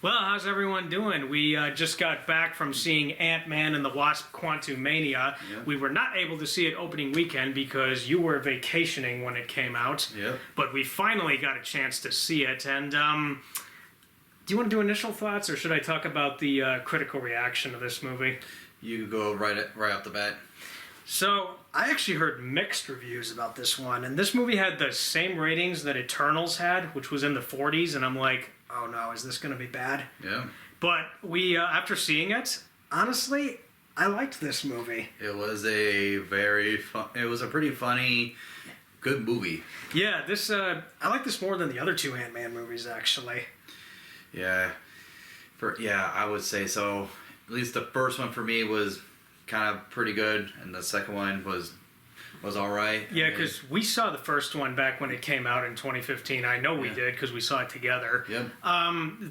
Well, how's everyone doing? We just got back from seeing Ant-Man and the Wasp: Quantumania. Yep. We were not able to see it opening weekend because you were vacationing when it came out. Yep. But we finally got a chance to see it. And do you want to do initial thoughts, or should I talk about the critical reaction to this movie? You go right off the bat. So, I actually heard mixed reviews about this one, and this movie had the same ratings that Eternals had, which was in the 40s, and I'm like, oh no, is this going to be bad? Yeah. But we, after seeing it, honestly, I liked this movie. It was a very fun. It was a pretty funny, good movie. Yeah, this I like this more than the other two Ant-Man movies, actually. Yeah. I would say so. At least the first one for me was kind of pretty good, and the second one was all right. Yeah, because we saw the first one back when it came out in 2015. I know we did because we saw it together. Yep.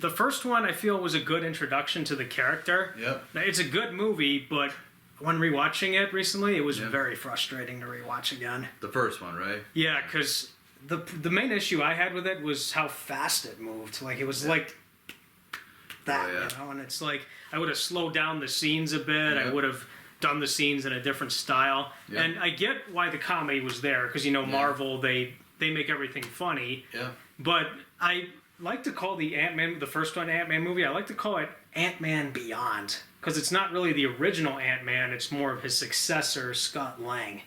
The first one I feel was a good introduction to the character. Yep. Now, it's a good movie, but when rewatching it recently, it was very frustrating to rewatch again. The first one, right? Yeah, because the main issue I had with it was how fast it moved. Like, it was like that, you know? And it's like, I would have slowed down the scenes a bit. I would have done the scenes in a different style. Yeah. And I get why the comedy was there, because, you know, Marvel, they make everything funny. Yeah. But I like to call the first one Ant-Man movie, I like to call it Ant-Man Beyond, because it's not really the original Ant-Man, it's more of his successor, Scott Lang.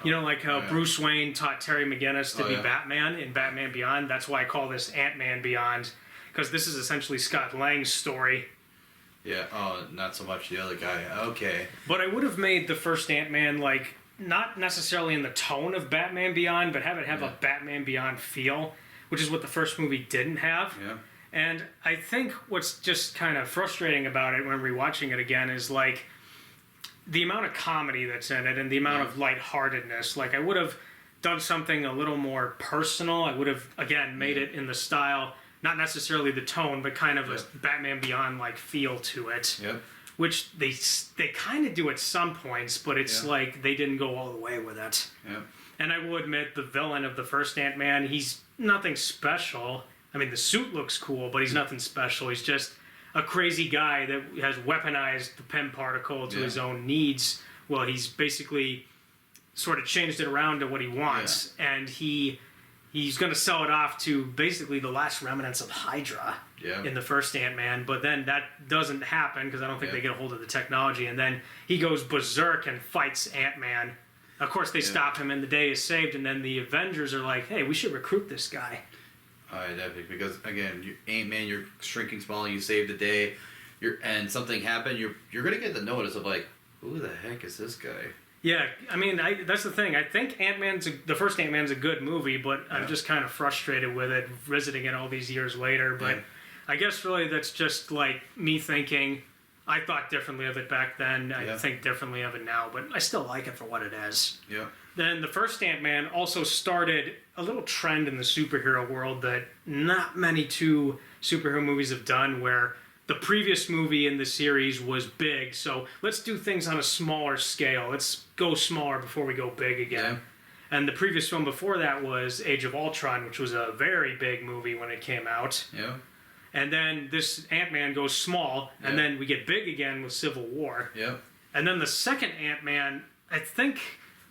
You know, like how Bruce Wayne taught Terry McGinnis to be Batman in Batman Beyond. That's why I call this Ant-Man Beyond, because this is essentially Scott Lang's story. Yeah. Oh, not so much the other guy. Okay. But I would have made the first Ant-Man, like, not necessarily in the tone of Batman Beyond, but have it have a Batman Beyond feel, which is what the first movie didn't have. Yeah. And I think what's just kind of frustrating about it when rewatching it again is, like, the amount of comedy that's in it and the amount of lightheartedness. Like, I would have done something a little more personal. I would have, again, made it in the style, not necessarily the tone, but kind of a Batman Beyond-like feel to it. Yep. Which they kind of do at some points, but it's like they didn't go all the way with it. Yep. And I will admit, the villain of the first Ant-Man, he's nothing special. I mean, the suit looks cool, but he's nothing special. He's just a crazy guy that has weaponized the PEM particle to his own needs. Well, he's basically sort of changed it around to what he wants, and he's going to sell it off to basically the last remnants of Hydra in the first Ant-Man, but then that doesn't happen because I don't think they get a hold of the technology, and then he goes berserk and fights Ant-Man. Of course, they stop him, and the day is saved, and then the Avengers are like, hey, we should recruit this guy. Definitely, because again, Ant-Man, you're shrinking small, you save the day, and something happened, you're gonna get the notice of like, who the heck is this guy? Yeah, I mean, that's the thing. I think the first Ant-Man's a good movie, but I'm just kind of frustrated with it, visiting it all these years later. But I guess really that's just like me thinking, I thought differently of it back then. I think differently of it now, but I still like it for what it is. Yeah. Then the first Ant-Man also started a little trend in the superhero world that not many two superhero movies have done, where the previous movie in the series was big, so let's do things on a smaller scale. Let's go smaller before we go big again. Yeah. And the previous one before that was Age of Ultron, which was a very big movie when it came out. Yeah. And then this Ant-Man goes small, and then we get big again with Civil War. Yeah. And then the second Ant-Man, I think,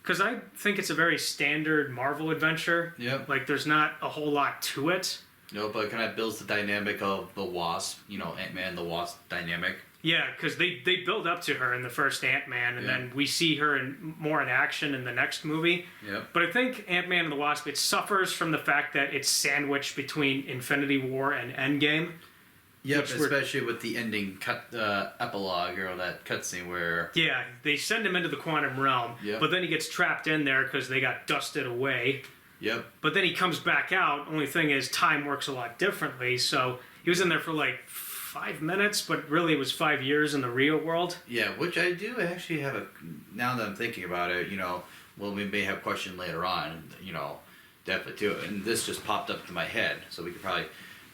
because I think it's a very standard Marvel adventure. Yeah. Like, there's not a whole lot to it. No, but it kind of builds the dynamic of the Wasp, you know, Ant-Man, the Wasp dynamic. Yeah, because they build up to her in the first Ant-Man, and then we see her more in action in the next movie. Yeah. But I think Ant-Man and the Wasp, it suffers from the fact that it's sandwiched between Infinity War and Endgame. Yep, especially with the ending epilogue, or that cutscene where... Yeah, they send him into the quantum realm, but then he gets trapped in there because they got dusted away. Yep. But then he comes back out. Only thing is, time works a lot differently. So he was in there for like 5 minutes, but really it was 5 years in the real world. Yeah, which I do actually have now that I'm thinking about it, you know, well, we may have a question later on, you know, definitely too. And this just popped up to my head, so we could probably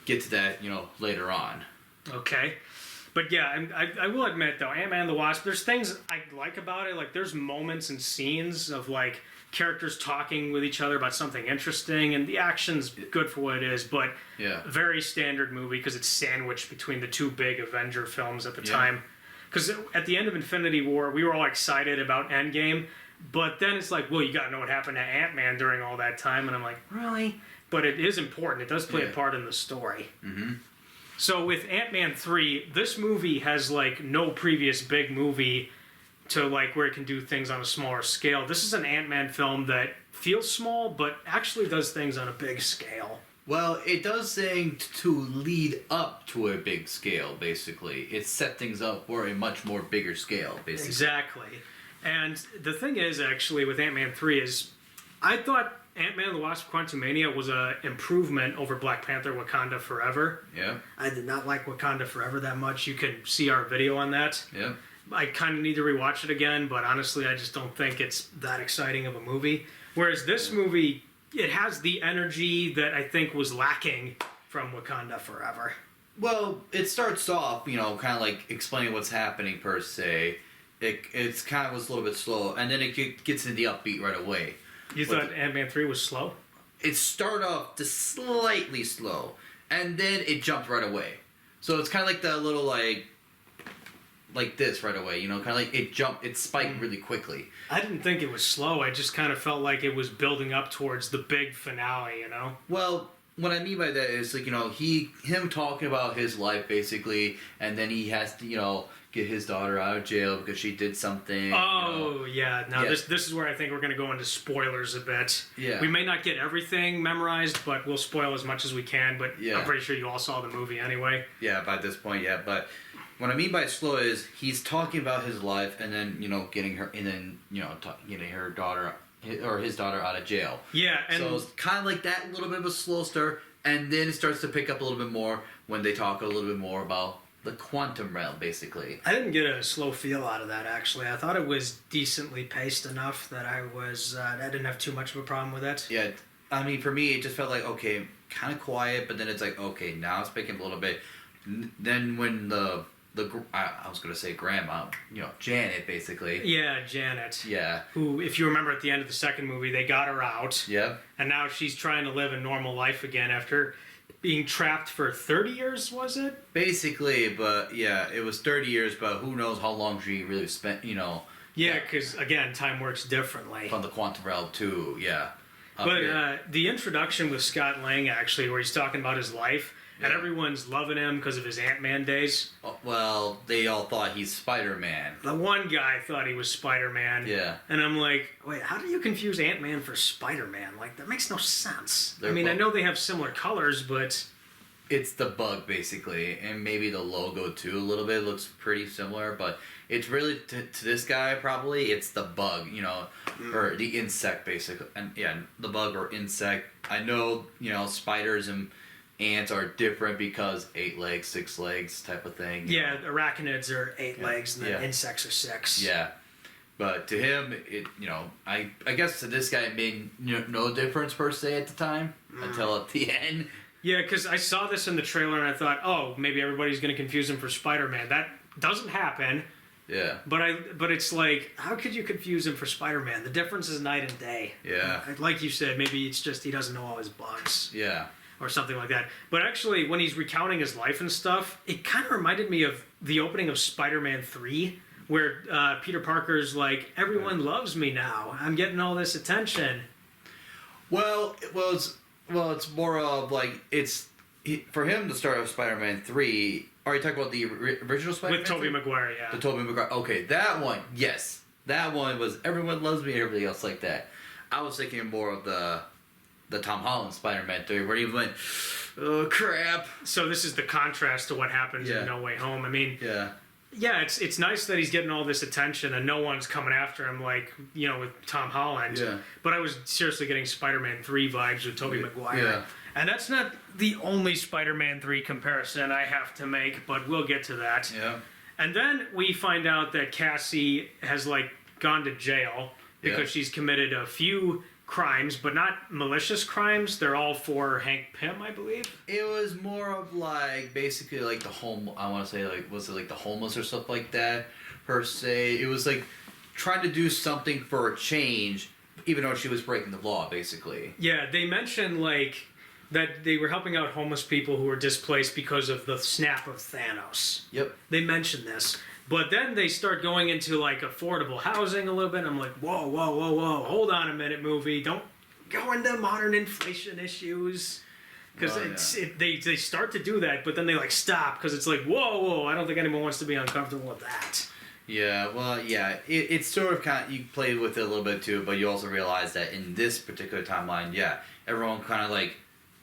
get to that, you know, later on. Okay. But yeah, I will admit though, Ant-Man and the Wasp, there's things I like about it. Like, there's moments and scenes of like characters talking with each other about something interesting, and the action's good for what it is, but very standard movie because it's sandwiched between the two big Avenger films at the time. Because at the end of Infinity War, we were all excited about Endgame, but then it's like, well, you got to know what happened to Ant-Man during all that time, and I'm like, really? But it is important. It does play a part in the story. Mm-hmm. So with Ant-Man 3, this movie has like no previous big movie to like where it can do things on a smaller scale. This is an Ant-Man film that feels small, but actually does things on a big scale. Well, it does things to lead up to a big scale, basically. It set things up for a much more bigger scale, basically. Exactly. And the thing is, actually, with Ant-Man 3 is, I thought Ant-Man and the Wasp Quantumania was an improvement over Black Panther Wakanda Forever. Yeah. I did not like Wakanda Forever that much. You can see our video on that. Yeah. I kind of need to rewatch it again, but honestly, I just don't think it's that exciting of a movie. Whereas this movie, it has the energy that I think was lacking from Wakanda Forever. Well, it starts off, kind of like explaining what's happening per se. It's kind of was a little bit slow, and then it gets into the upbeat right away. You thought Ant-Man 3 was slow? It started off just slightly slow, and then it jumped right away. So it's kind of like the little like this right away, kind of like it spiked really quickly. I didn't think it was slow. I just kind of felt like it was building up towards the big finale, Well, what I mean by that is like, him talking about his life basically, and then he has to, get his daughter out of jail because she did something. Oh, yeah. Now, this is where I think we're going to go into spoilers a bit. Yeah. We may not get everything memorized, but we'll spoil as much as we can, but I'm pretty sure you all saw the movie anyway. Yeah, by this point, yeah, but what I mean by slow is he's talking about his life and then, getting her, and then, getting her daughter, or his daughter out of jail. Yeah, and so it's kind of like that, a little bit of a slow start, and then it starts to pick up a little bit more when they talk a little bit more about the quantum realm, basically. I didn't get a slow feel out of that, actually. I thought it was decently paced enough that I didn't have too much of a problem with it. Yeah, I mean, for me, it just felt like, okay, kind of quiet, but then it's like, okay, now it's picking up a little bit. Then when I was going to say grandma, Janet, basically. Yeah, Janet. Yeah. Who, if you remember at the end of the second movie, they got her out. Yeah. And now she's trying to live a normal life again after being trapped for 30 years, was it? Basically, but yeah, it was 30 years, but who knows how long she really spent, Yeah, because, again, time works differently. From the quantum realm to, But the introduction with Scott Lang, actually, where he's talking about his life, and everyone's loving him because of his Ant-Man days. Well, they all thought he's Spider-Man. The one guy thought he was Spider-Man. Yeah. And I'm like, wait, how do you confuse Ant-Man for Spider-Man? Like, that makes no sense. They're I know they have similar colors, but... It's the bug, basically, and maybe the logo, too, a little bit. Looks pretty similar, but it's really, to this guy, probably, it's the bug, or the insect, basically. And, yeah, the bug or insect. I know, spiders and ants are different because 8 legs, 6 legs type of thing. Yeah, arachnids are 8 legs, and then insects are 6. Yeah. But to him, it I guess to this guy it made no difference per se at the time until at the end. Yeah, because I saw this in the trailer and I thought, oh, maybe everybody's going to confuse him for Spider-Man. That doesn't happen. Yeah. But it's like, how could you confuse him for Spider-Man? The difference is night and day. Yeah. Like you said, maybe it's just he doesn't know all his bugs. Yeah. Or something like that. But actually, when he's recounting his life and stuff, it kind of reminded me of the opening of Spider-Man 3, where Peter Parker's like, everyone loves me now. I'm getting all this attention. Well, it's more of like, for him to start with Spider-Man 3, are you talking about the original Spider-Man? With Tobey Maguire, yeah. The Tobey Maguire. Okay, that one, yes. That one was everyone loves me and everything else like that. I was thinking more of the Tom Holland Spider-Man 3, where he went, oh crap. So this is the contrast to what happens in No Way Home. I mean, yeah, it's nice that he's getting all this attention and no one's coming after him like, with Tom Holland. Yeah. But I was seriously getting Spider-Man 3 vibes with Tobey Maguire. Yeah. And that's not the only Spider-Man 3 comparison I have to make, but we'll get to that. Yeah. And then we find out that Cassie has, gone to jail because she's committed a few crimes, but not malicious crimes. They're all for Hank Pym, I believe. It was more of basically the I want to say was it the homeless or stuff like that per se. It was trying to do something for a change even though she was breaking the law, basically. Yeah, they mentioned like that they were helping out homeless people who were displaced because of the snap of Thanos. Yep. They mentioned this. But then they start going into like affordable housing a little bit. And I'm like, whoa, whoa, whoa, whoa. Hold on a minute, movie. Don't go into modern inflation issues. Because they start to do that, but then they like stop because it's like, whoa, whoa. I don't think anyone wants to be uncomfortable with that. Yeah, well, yeah. It's sort of kind of, you play with it a little bit too, but you also realize that in this particular timeline, yeah, everyone kind of like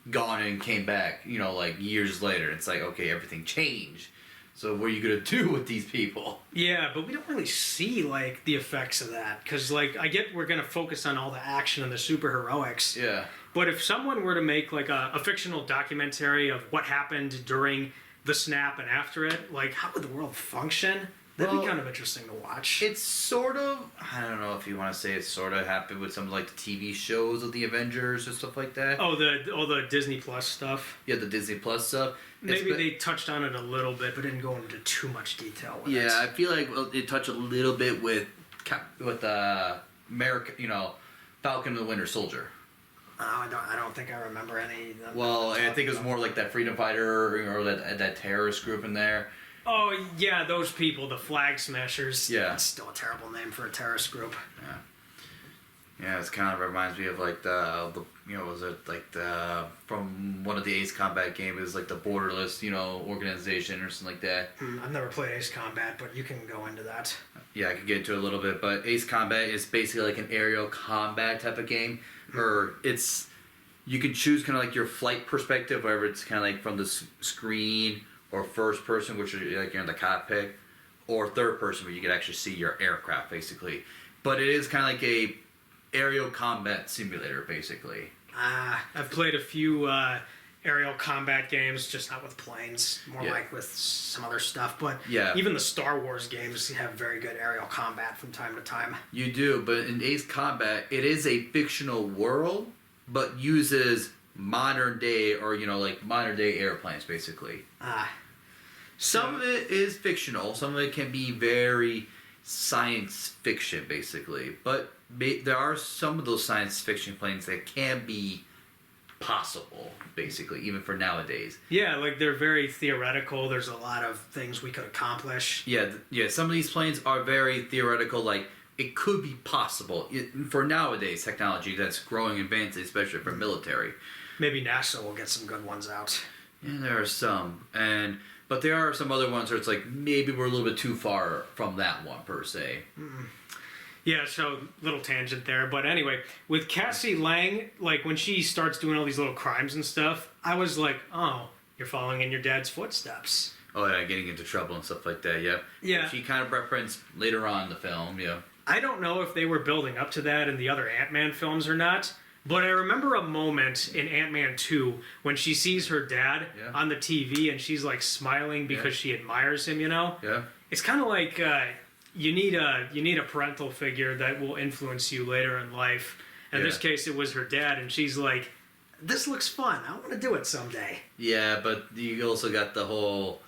gone and came back, you know, like years later. It's like, okay, everything changed. So what are you going to do with these people? Yeah, but we don't really see, like, the effects of that. Because, like, I get we're going to focus on all the action and the superheroics. Yeah. But if someone were to make, like, a fictional documentary of what happened during the snap and after it, like, how would the world function? That'd be kind of interesting to watch. It's sort of, I don't know if you want to say it's sort of happened with some like the TV shows of the Avengers or stuff like that. Oh, all the Disney Plus stuff? Yeah, the Disney Plus stuff. Maybe they touched on it a little bit, but didn't go into too much detail with it. Yeah, I feel like it touched a little bit with America, you know, Falcon and the Winter Soldier. I don't think I remember any. Well, I think it was more like that freedom fighter or that terrorist group in there. Oh, yeah, those people, the Flag Smashers. Yeah. That's still a terrible name for a terrorist group. Yeah. Yeah, it kind of reminds me of like the you know, was it like the, from one of the Ace Combat games, it was like the Borderless, you know, organization or something like that. I've never played Ace Combat, but you can go into that. Yeah, I could get into it a little bit, but Ace Combat is basically like an aerial combat type of game, or it's, you can choose kind of like your flight perspective, whether it's kind of like from the screen, or first person, which is like you're in the cockpit, or third person, where you can actually see your aircraft, basically. But it is kind of like a aerial combat simulator, basically. I've played a few aerial combat games, just not with planes, more like with some other stuff. But even the Star Wars games have very good aerial combat from time to time. You do, but in Ace Combat, it is a fictional world, but uses modern day, or you know, like modern day airplanes, basically. Some of it is fictional. Some of it can be very science fiction, basically. But there are some of those science fiction planes that can be possible, basically, even for nowadays. Yeah, like they're very theoretical. There's a lot of things we could accomplish. Yeah. Some of these planes are very theoretical. Like it could be possible for nowadays technology that's growing and advancing, especially for military. Maybe NASA will get some good ones out. Yeah, there are some, but there are some other ones where it's like maybe we're a little bit too far from that one per se. Yeah, so little tangent there, but anyway, with Cassie Lang, like when she starts doing all these little crimes and stuff, I was like, oh, you're following in your dad's footsteps. Oh yeah, getting into trouble and stuff like that. Yeah. Yeah. She kind of referenced later on in the film. Yeah. I don't know if they were building up to that in the other Ant-Man films or not. But I remember a moment in Ant-Man 2 when she sees her dad on the TV and she's like smiling because she admires him, you know? Yeah. It's kind of like you need a parental figure that will influence you later in life. In this case, it was her dad, and she's like, this looks fun. I want to do it someday. Yeah, but you also got the whole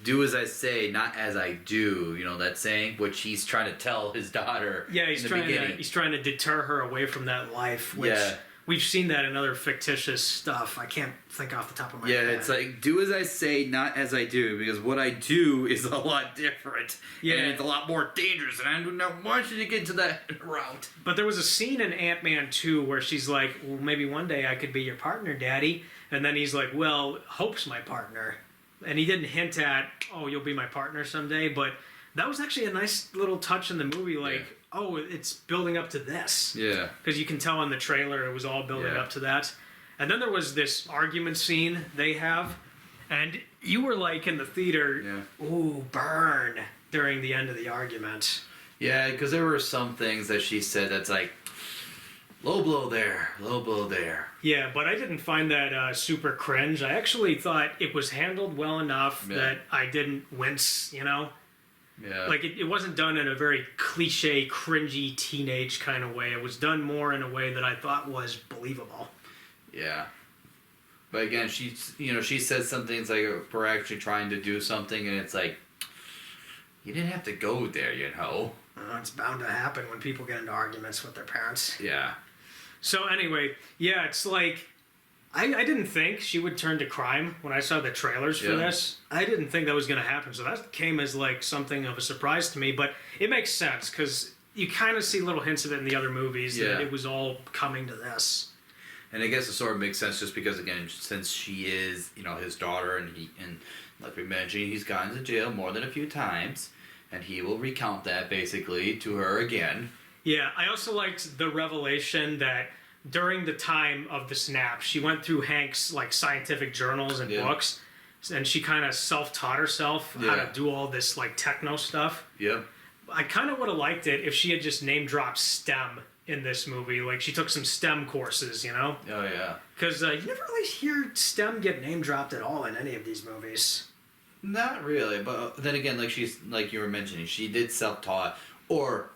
do as I say, not as I do, you know, that saying, which he's trying to tell his daughter he's trying to deter her away from that life, which we've seen that in other fictitious stuff. I can't think off the top of my head. Yeah, it's like, do as I say, not as I do, because what I do is a lot different, and it's a lot more dangerous, and I do not want you to get to that route. But there was a scene in Ant-Man 2 where she's like, well, maybe one day I could be your partner, Daddy, and then he's like, well, Hope's my partner. And he didn't hint at, oh, you'll be my partner someday, but that was actually a nice little touch in the movie, like, oh, it's building up to this. Yeah. Because you can tell in the trailer it was all building up to that. And then there was this argument scene they have, and you were like in the theater, ooh, burn, during the end of the argument. Yeah, because there were some things that she said that's like, low blow there, low blow there. Yeah, but I didn't find that super cringe. I actually thought it was handled well enough that I didn't wince, you know? Yeah. Like, it wasn't done in a very cliche, cringy, teenage kind of way. It was done more in a way that I thought was believable. Yeah. But again, she says some things like, we're actually trying to do something, and it's like, you didn't have to go there, you know? It's bound to happen when people get into arguments with their parents. Yeah. So anyway, yeah, it's like I didn't think she would turn to crime when I saw the trailers for this. I didn't think that was going to happen, so that came as like something of a surprise to me. But it makes sense because you kind of see little hints of it in the other movies that it was all coming to this. And I guess it sort of makes sense just because, again, since she is, his daughter, and like we mentioned, he's gotten to jail more than a few times, and he will recount that basically to her again. Yeah, I also liked the revelation that during the time of the snap, she went through Hank's like scientific journals and books, and she kind of self-taught herself how to do all this like techno stuff. Yep. I kind of would have liked it if she had just name-dropped STEM in this movie. Like, she took some STEM courses, Oh, yeah. Because you never really hear STEM get name-dropped at all in any of these movies. Not really, but then again, like you were mentioning, she did self-taught, or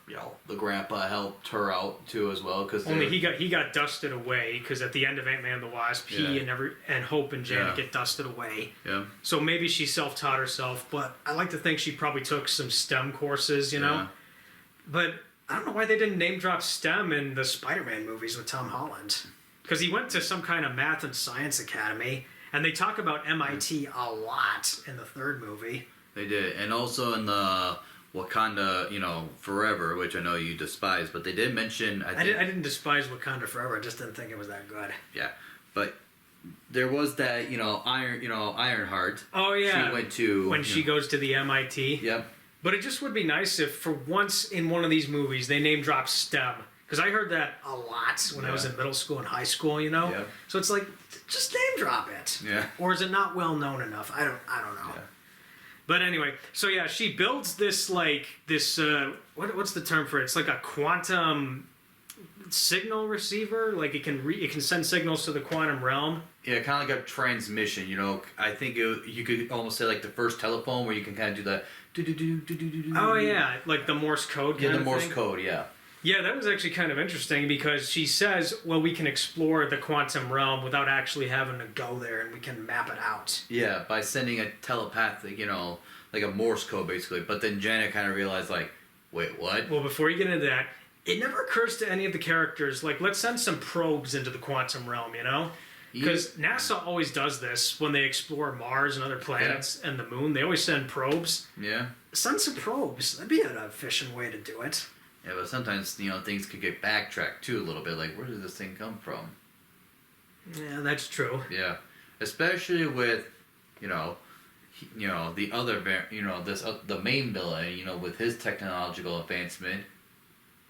the grandpa helped her out too as well. Cause only he got dusted away because at the end of Ant-Man and the Wasp, he and Hope and Janet get dusted away. Yeah. So maybe she self-taught herself, but I like to think she probably took some STEM courses, Yeah. But I don't know why they didn't name drop STEM in the Spider-Man movies with Tom Holland. because he went to some kind of math and science academy, and they talk about MIT a lot in the third movie. They did, and also in the Wakanda, Forever, which I know you despise, but they did mention. I didn't despise Wakanda Forever. I just didn't think it was that good. Yeah, but there was that, Ironheart. Oh yeah, she went to when she goes to the MIT. Yep. But it just would be nice if, for once in one of these movies, they name drop STEM. Because I heard that a lot when I was in middle school and high school, Yep. So it's like, just name drop it. Yeah. Or is it not well known enough? I don't know. Yeah. But anyway, so yeah, she builds this what's the term for it? It's like a quantum signal receiver. Like it can send signals to the quantum realm. Yeah, kind of like a transmission. I think you could almost say like the first telephone where you can kind of do the Oh yeah, like the Morse code. Yeah, the Morse code. Yeah. Yeah, that was actually kind of interesting because she says, well, we can explore the quantum realm without actually having to go there, and we can map it out. Yeah, by sending a telepathic, like a Morse code basically. But then Janet kind of realized, like, wait, what? Well, before you get into that, it never occurs to any of the characters, like, let's send some probes into the quantum realm, Because NASA always does this when they explore Mars and other planets and the moon. They always send probes. Yeah. Send some probes. That'd be an efficient way to do it. Yeah, but sometimes, things could get backtracked too a little bit. Like, where did this thing come from? Yeah, that's true. Yeah. Especially with, the other, the main villain, with his technological advancement,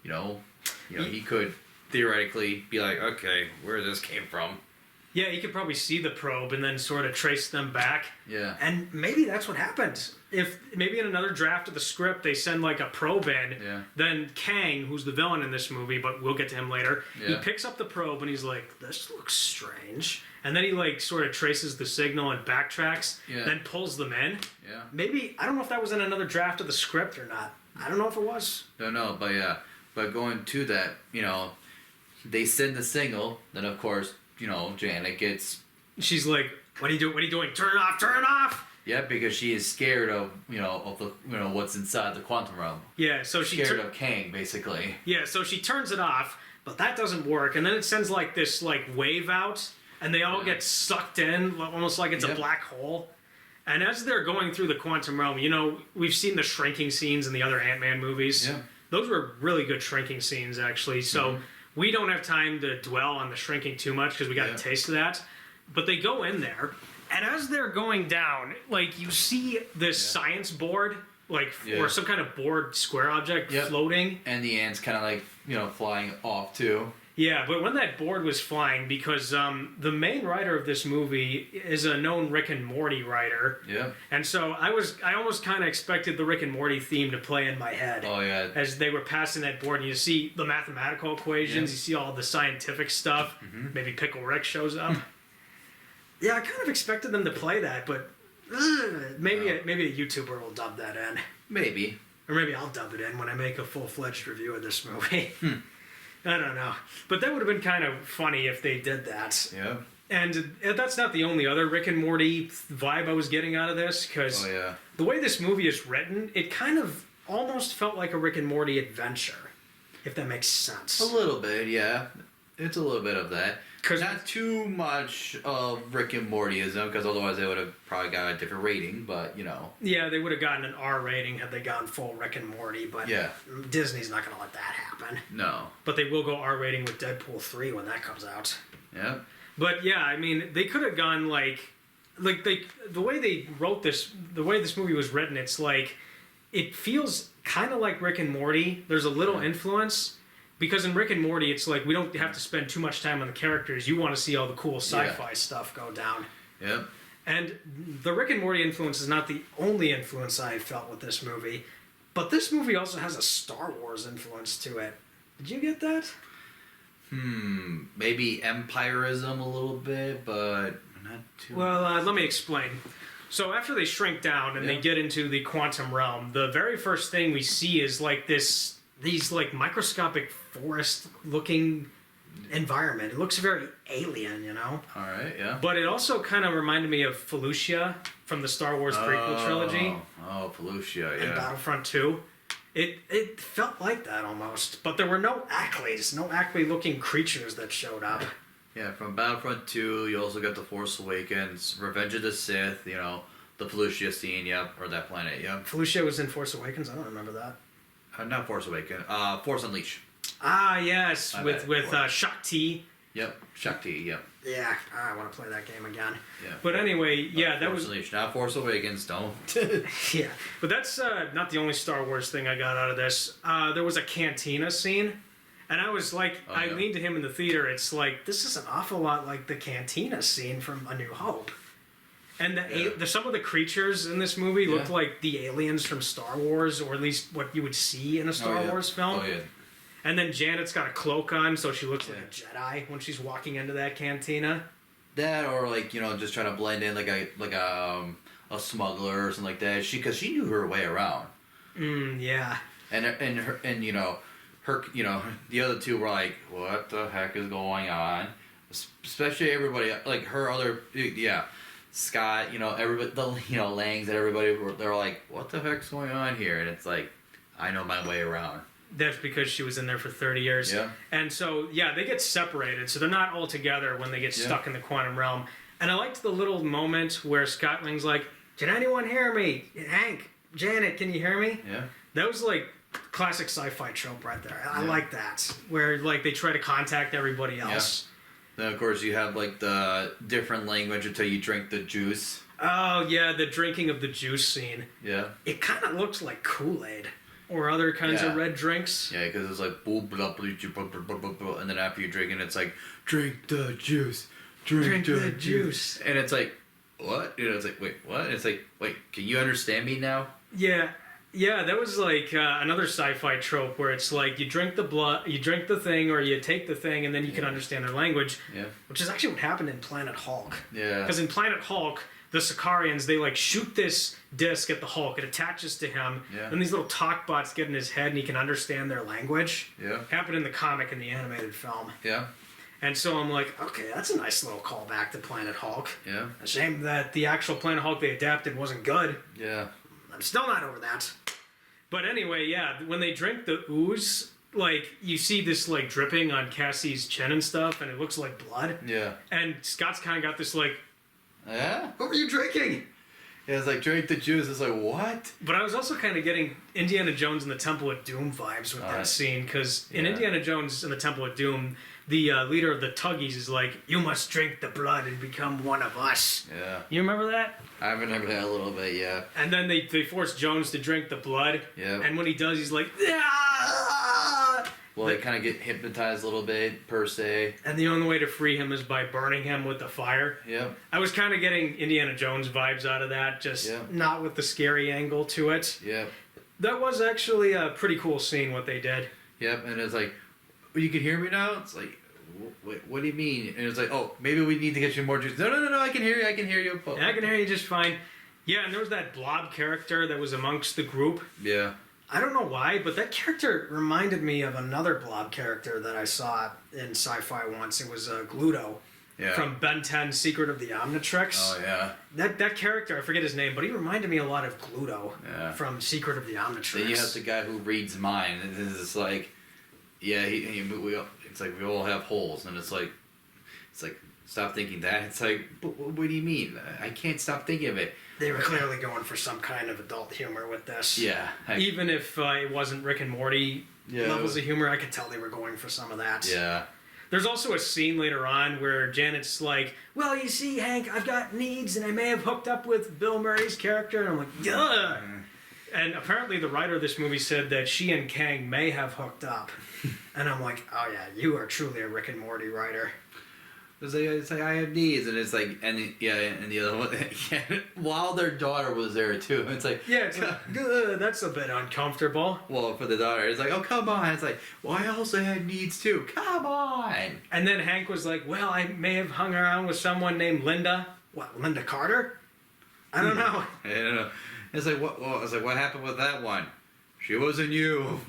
he could theoretically be like, okay, where this came from. Yeah, you could probably see the probe and then sort of trace them back. Yeah. And maybe that's what happened. If maybe in another draft of the script they send like a probe in, then Kang, who's the villain in this movie, but we'll get to him later, he picks up the probe and he's like, this looks strange. And then he like sort of traces the signal and backtracks, then pulls them in. Yeah. Maybe, I don't know if that was in another draft of the script or not. I don't know if it was. Don't know, but yeah. But going to that, they send the signal, then of course, Janet gets... She's like, what are you doing? Turn it off, turn it off! Yeah, because she is scared of, of the, what's inside the quantum realm. Yeah, so she's scared of Kang, basically. Yeah, so she turns it off, but that doesn't work, and then it sends like this like wave out, and they all get sucked in, almost like it's a black hole. And as they're going through the quantum realm, we've seen the shrinking scenes in the other Ant-Man movies. Yeah. Those were really good shrinking scenes, actually. So we don't have time to dwell on the shrinking too much because we got a taste of that. But they go in there, and as they're going down, like, you see this science board, like, or some kind of board square object floating. And the ants kind of like, flying off too. Yeah, but when that board was flying, because the main writer of this movie is a known Rick and Morty writer. Yeah. And so I almost kind of expected the Rick and Morty theme to play in my head. Oh, yeah. As they were passing that board, and you see the mathematical equations, you see all the scientific stuff. Maybe Pickle Rick shows up. Yeah, I kind of expected them to play that, but maybe a YouTuber will dub that in. Maybe. Or maybe I'll dub it in when I make a full-fledged review of this movie. I don't know. But that would have been kind of funny if they did that. Yeah. And that's not the only other Rick and Morty vibe I was getting out of this, because the way this movie is written, it kind of almost felt like a Rick and Morty adventure, if that makes sense. A little bit, yeah. It's a little bit of that. 'Cause- Not too much of Rick and Mortyism, because otherwise they would have probably got a different rating, but, you know. Yeah, they would have gotten an R rating had they gone full Rick and Morty, but Yeah. Disney's not going to let that happen. No. But they will go R rating with Deadpool 3 when that comes out. Yeah. But yeah, I mean, they could have gone the way they wrote this, the way this movie was written, it's like, it feels kind of like Rick and Morty. There's a little influence, because in Rick and Morty, it's like, we don't have to spend too much time on the characters. You want to see all the cool sci-fi stuff go down. Yep. And the Rick and Morty influence is not the only influence I felt with this movie, but this movie also has a Star Wars influence to it. Did you get that? Maybe empirism a little bit, but not too Well, let me explain. So after they shrink down and they get into the quantum realm, the very first thing we see is like these like microscopic forest-looking environment. It looks very alien, you know. All right, yeah. But it also kind of reminded me of Felucia from the Star Wars prequel trilogy Oh, Felucia, and yeah. Battlefront 2. It felt like that almost, but there were no Acklys, no Ackley-looking creatures that showed up. Yeah, from Battlefront 2, you also got The Force Awakens, Revenge of the Sith, you know, the Felucia scene, yep, or that planet, yep. Felucia was in Force Awakens. I don't remember that. Not Force Awakens, Force Unleashed. Ah, yes, My with bad. Shakti. Yep, Shakti, yep. Yeah, I want to play that game again. Yeah. But anyway, yeah, that Force was Unleashed, not Force Awakens, don't. Yeah. But that's not the only Star Wars thing I got out of this. There was a cantina scene, and I was like, Oh, I yeah. leaned to him in the theater. It's like, this is an awful lot like the cantina scene from A New Hope. And some of the creatures in this movie looked Yeah. like the aliens from Star Wars, or at least what you would see in a Star yeah. Wars film. Oh, yeah. And then Janet's got a cloak on, so she looks Yeah. like a Jedi when she's walking into that cantina. That, or like, you know, just trying to blend in like a smuggler or something like that. Because she knew her way around. Yeah. And you know, the other two were like, what the heck is going on? Especially everybody, like her other, yeah, Scott, you know, everybody, Langs and everybody, they're like, what the heck's going on here? And it's like, I know my way around. That's because she was in there for 30 years. Yeah. And so, yeah, they get separated. So they're not all together when they get stuck in the quantum realm. And I liked the little moment where Scott Lang's like, can anyone hear me? Hank, Janet, can you hear me? Yeah. That was like classic sci-fi trope right there. I Yeah. like that. Where like they try to contact everybody else. Then of course you have like the different language until you drink the juice. Oh, yeah, the drinking of the juice scene. Yeah. It kind of looks like Kool-Aid or other kinds of Yeah. red drinks. Yeah, because it's like, blah, blah, blah, blah, blah, blah, blah, and then after you drink it, it's like, drink the juice. Drink the juice. And it's like, what? You know, it's like, wait, what? And it's like, wait, can you understand me now? Yeah, that was like another sci-fi trope where it's like you drink the blood, you drink the thing, or you take the thing, and then you can understand their language. Yeah. Which is actually what happened in Planet Hulk. Yeah. Because in Planet Hulk, the Sicarians, they like shoot this disc at the Hulk. It attaches to him, Yeah. and these little talk bots get in his head, and he can understand their language. Yeah. Happened in the comic and the animated film. Yeah. And so I'm like, okay, that's a nice little callback to Planet Hulk. Yeah. A shame that the actual Planet Hulk they adapted wasn't good. Yeah. I'm still not over that. But anyway, yeah, when they drink the ooze, like, you see this, like, dripping on Cassie's chin and stuff, and it looks like blood. Yeah. And Scott's kind of got this, like, Yeah? What were you drinking? Yeah, it's like, drink the juice. It's like, what? but I was also kind of getting Indiana Jones and the Temple of Doom vibes with that Alright. scene, because in Yeah. Indiana Jones and the Temple of Doom, the leader of the Tuggies is like, you must drink the blood and become one of us. Yeah. You remember that? I remember that a little bit, yeah. And then they force Jones to drink the blood. Yeah. And when he does, he's like, "Ah!" Well, they kind of get hypnotized a little bit, per se. And the only way to free him is by burning him with the fire. Yep. I was kind of getting Indiana Jones vibes out of that, just Yeah. not with the scary angle to it. Yep. That was actually a pretty cool scene, what they did. Yep. And it's like, well, you can hear me now? It's like, what do you mean? And it's like, oh, maybe we need to get you more juice. No, I can hear you. I can hear you. Oh. I can hear you just fine. Yeah, and there was that blob character that was amongst the group. Yeah. I don't know why, but that character reminded me of another blob character that I saw in sci-fi once. It was Gluto. Yeah. from Ben 10 Secret of the Omnitrix. Oh yeah. That character, I forget his name, but he reminded me a lot of Gluto Yeah. from Secret of the Omnitrix. Then you have the guy who reads mind, and it's like, yeah, it's like we all have holes, and it's like stop thinking that. It's like, but what do you mean? I can't stop thinking of it. They were clearly going for some kind of adult humor with this. Yeah. Even if it wasn't Rick and Morty levels of humor, I could tell they were going for some of that. Yeah. There's also a scene later on where Janet's like, well, you see, Hank, I've got needs, and I may have hooked up with Bill Murray's character. And I'm like, yeah. And apparently the writer of this movie said that she and Kang may have hooked up. And I'm like, oh yeah, you are truly a Rick and Morty writer. It's like I have needs, and it's like, and the other one, while their daughter was there too. It's like, Yeah, it's like, that's a bit uncomfortable. well, for the daughter, it's like, oh come on. It's like, well, I also had needs too. Come on. And then Hank was like, well, I may have hung around with someone named Linda. What, Linda Carter? I don't know. I don't know. It's like, what? Well, it's like, what happened with that one? She wasn't you.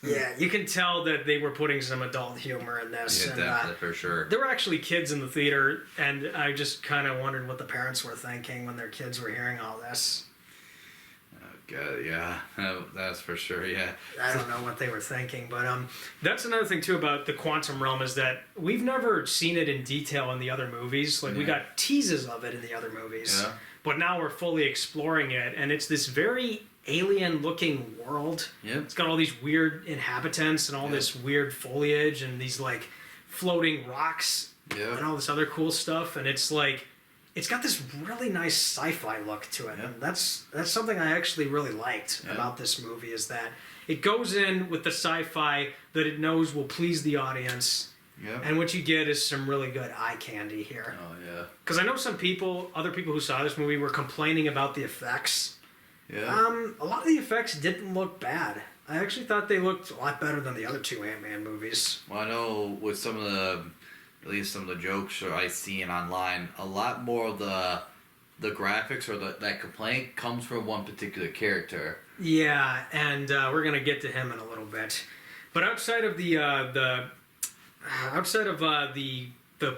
Yeah, you can tell that they were putting some adult humor in this. Yeah, and, definitely, for sure. There were actually kids in the theater, and I just kind of wondered what the parents were thinking when their kids were hearing all this. Oh, God, yeah. That's for sure, yeah. I don't know what they were thinking, but That's another thing, too, about the quantum realm is that we've never seen it in detail in the other movies. Like, we Yeah. got teases of it in the other movies. Yeah. But now we're fully exploring it, and it's this very alien-looking world. Yep. It's got all these weird inhabitants and all this weird foliage and these, like, floating rocks Yeah. and all this other cool stuff. And it's like, it's got this really nice sci-fi look to it. Yeah. And that's something I actually really liked Yeah. about this movie is that it goes in with the sci-fi that it knows will please the audience. Yeah. And what you get is some really good eye candy here. Oh, yeah. Because I know other people who saw this movie were complaining about the effects. Yeah. a lot of the effects didn't look bad. I actually thought they looked a lot better than the other two Ant-Man movies. Well, I know with some of at least some of the jokes I seen online, a lot more of the graphics or that complaint comes from one particular character. Yeah, and we're gonna get to him in a little bit. But outside of the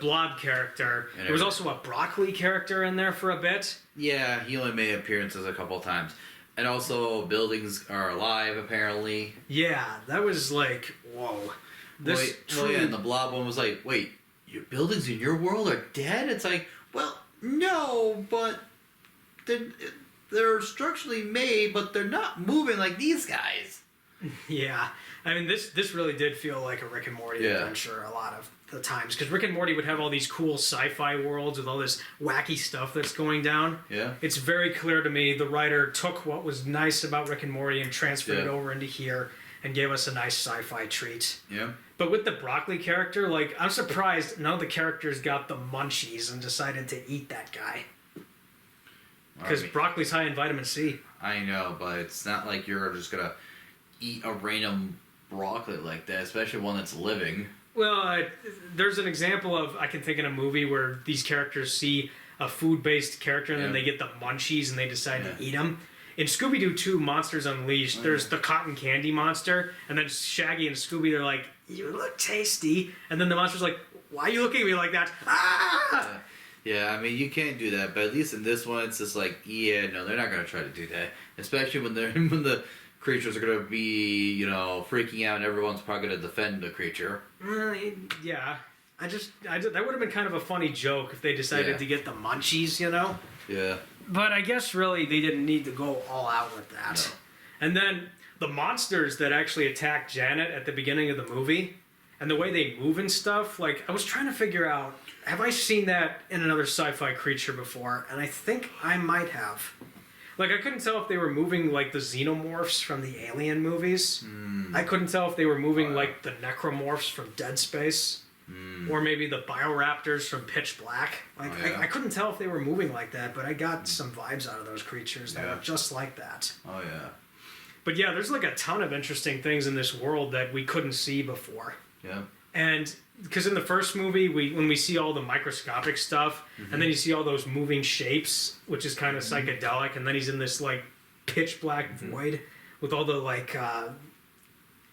Blob character, there was also a Broccoli character in there for a bit. Yeah, he only made appearances a couple of times. And also, buildings are alive, apparently. Yeah, that was like, whoa. This Yeah, and the Blob one was like, wait, your buildings in your world are dead? It's like, well, no, but they're structurally made, but they're not moving like these guys. Yeah, I mean, this really did feel like a Rick and Morty adventure a lot of the times, because Rick and Morty would have all these cool sci-fi worlds with all this wacky stuff that's going down. Yeah. It's very clear to me the writer took what was nice about Rick and Morty and transferred it over into here and gave us a nice sci-fi treat. Yeah. But with the Broccoli character, like, I'm surprised none of the characters got the munchies and decided to eat that guy. Because broccoli's high in vitamin C. I know, but it's not like you're just gonna eat a random broccoli like that, especially one that's living. Well, there's an example of, I can think in a movie where these characters see a food-based character and then they get the munchies and they decide to eat them. In Scooby-Doo 2, Monsters Unleashed, there's the cotton candy monster, and then Shaggy and Scooby, they're like, you look tasty. And then the monster's like, why are you looking at me like that? Ah! Yeah, I mean, you can't do that, but at least in this one, it's just like, yeah, no, they're not going to try to do that. Especially when the creatures are going to be, freaking out and everyone's probably going to defend the creature. Yeah. That would have been kind of a funny joke if they decided to get the munchies, Yeah. But I guess really they didn't need to go all out with that. No. And then the monsters that actually attack Janet at the beginning of the movie and the way they move and stuff, like, I was trying to figure out, have I seen that in another sci-fi creature before? And I think I might have. Like, I couldn't tell if they were moving like the xenomorphs from the Alien movies. I couldn't tell if they were moving like the necromorphs from Dead Space. Or maybe the bioraptors from Pitch Black. Like, I couldn't tell if they were moving like that, but I got some vibes out of those creatures that were just like that. Oh, yeah. But yeah, there's like a ton of interesting things in this world that we couldn't see before. Yeah. And because in the first movie, when we see all the microscopic stuff, and then you see all those moving shapes, which is kind of psychedelic, and then he's in this like pitch black void with all the like, I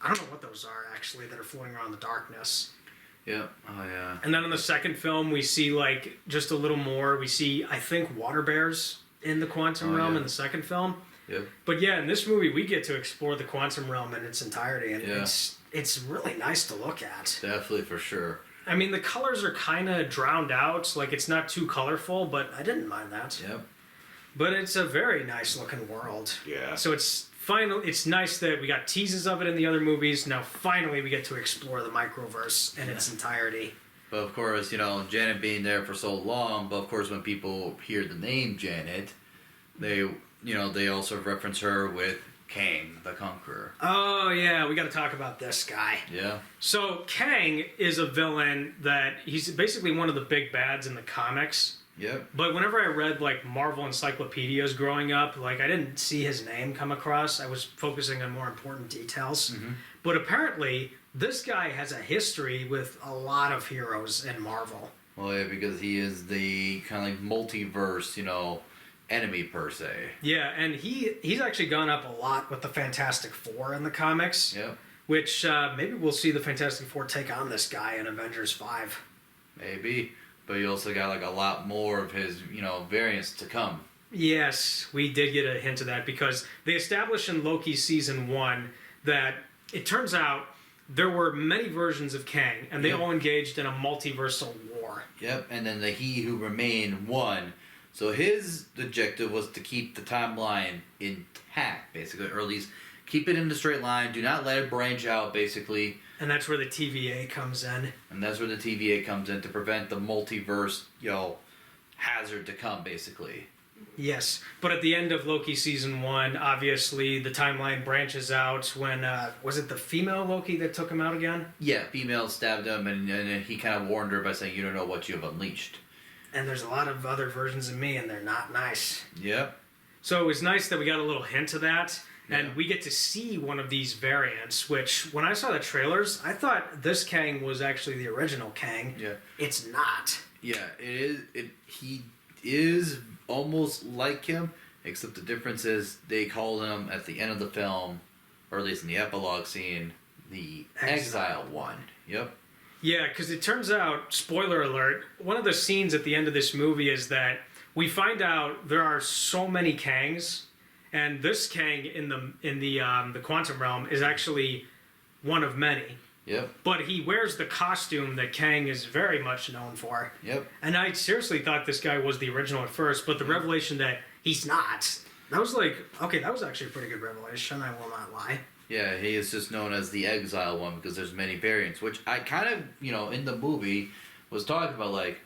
don't know what those are actually that are floating around in the darkness. Yep. Oh yeah. And then in the second film, we see like just a little more. We see, I think, water bears in the quantum realm in the second film. Yep. But yeah, in this movie, we get to explore the quantum realm in its entirety, and it's really nice to look at. Definitely, for sure. I mean, the colors are kind of drowned out. Like, it's not too colorful, but I didn't mind that. Yep. But it's a very nice looking world. Yeah. So it's nice that we got teases of it in the other movies. Now finally we get to explore the microverse in its entirety. But of course, Janet being there for so long, but of course when people hear the name Janet, they also reference her with Kang the Conqueror. Oh yeah, we got to talk about this guy. Yeah. So Kang is a villain that he's basically one of the big bads in the comics. Yep. But whenever I read like Marvel encyclopedias growing up, like I didn't see his name come across. I was focusing on more important details. Mm-hmm. But apparently, this guy has a history with a lot of heroes in Marvel. Well, yeah, because he is the kind of like multiverse, enemy per se. Yeah, and he's actually gone up a lot with the Fantastic Four in the comics. Yep. Which maybe we'll see the Fantastic Four take on this guy in Avengers 5. Maybe. But you also got like a lot more of his, variants to come. Yes, we did get a hint of that because they established in Loki season 1 that it turns out there were many versions of Kang and they all engaged in a multiversal war. Yep, and then the He Who Remained won. So his objective was to keep the timeline intact, basically, or at least keep it in the straight line. Do not let it branch out, basically. And that's where the TVA comes in. And that's where the TVA comes in to prevent the multiverse, hazard to come, basically. Yes, but at the end of Loki season 1, obviously the timeline branches out when, was it the female Loki that took him out again? Yeah, female stabbed him and he kind of warned her by saying, you don't know what you have unleashed. And there's a lot of other versions of me and they're not nice. Yep. So it was nice that we got a little hint of that. And we get to see one of these variants, which, when I saw the trailers, I thought this Kang was actually the original Kang. Yeah. It's not. Yeah, it is. He is almost like him, except the difference is they call him, at the end of the film, or at least in the epilogue scene, the Exile One. Yep. Yeah, because it turns out, spoiler alert, one of the scenes at the end of this movie is that we find out there are so many Kangs. And this Kang in the quantum realm is actually one of many. Yep. But he wears the costume that Kang is very much known for. Yep. And I seriously thought this guy was the original at first, but the revelation that he's not, that was like, okay, that was actually a pretty good revelation, I will not lie. Yeah, he is just known as the Exile One because there's many variants, which I kind of, in the movie was talking about, like,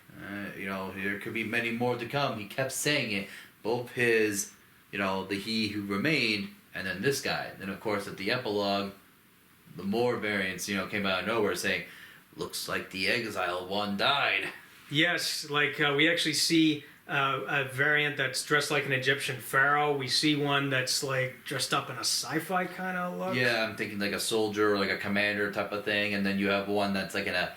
there could be many more to come. He kept saying it, both his... the He Who Remained, and then this guy. Then, of course, at the epilogue, the more variants, came out of nowhere saying, looks like the Exile One died. Yes, like we actually see a variant that's dressed like an Egyptian pharaoh. We see one that's like dressed up in a sci-fi kind of look. Yeah, I'm thinking like a soldier or like a commander type of thing. And then you have one that's like in a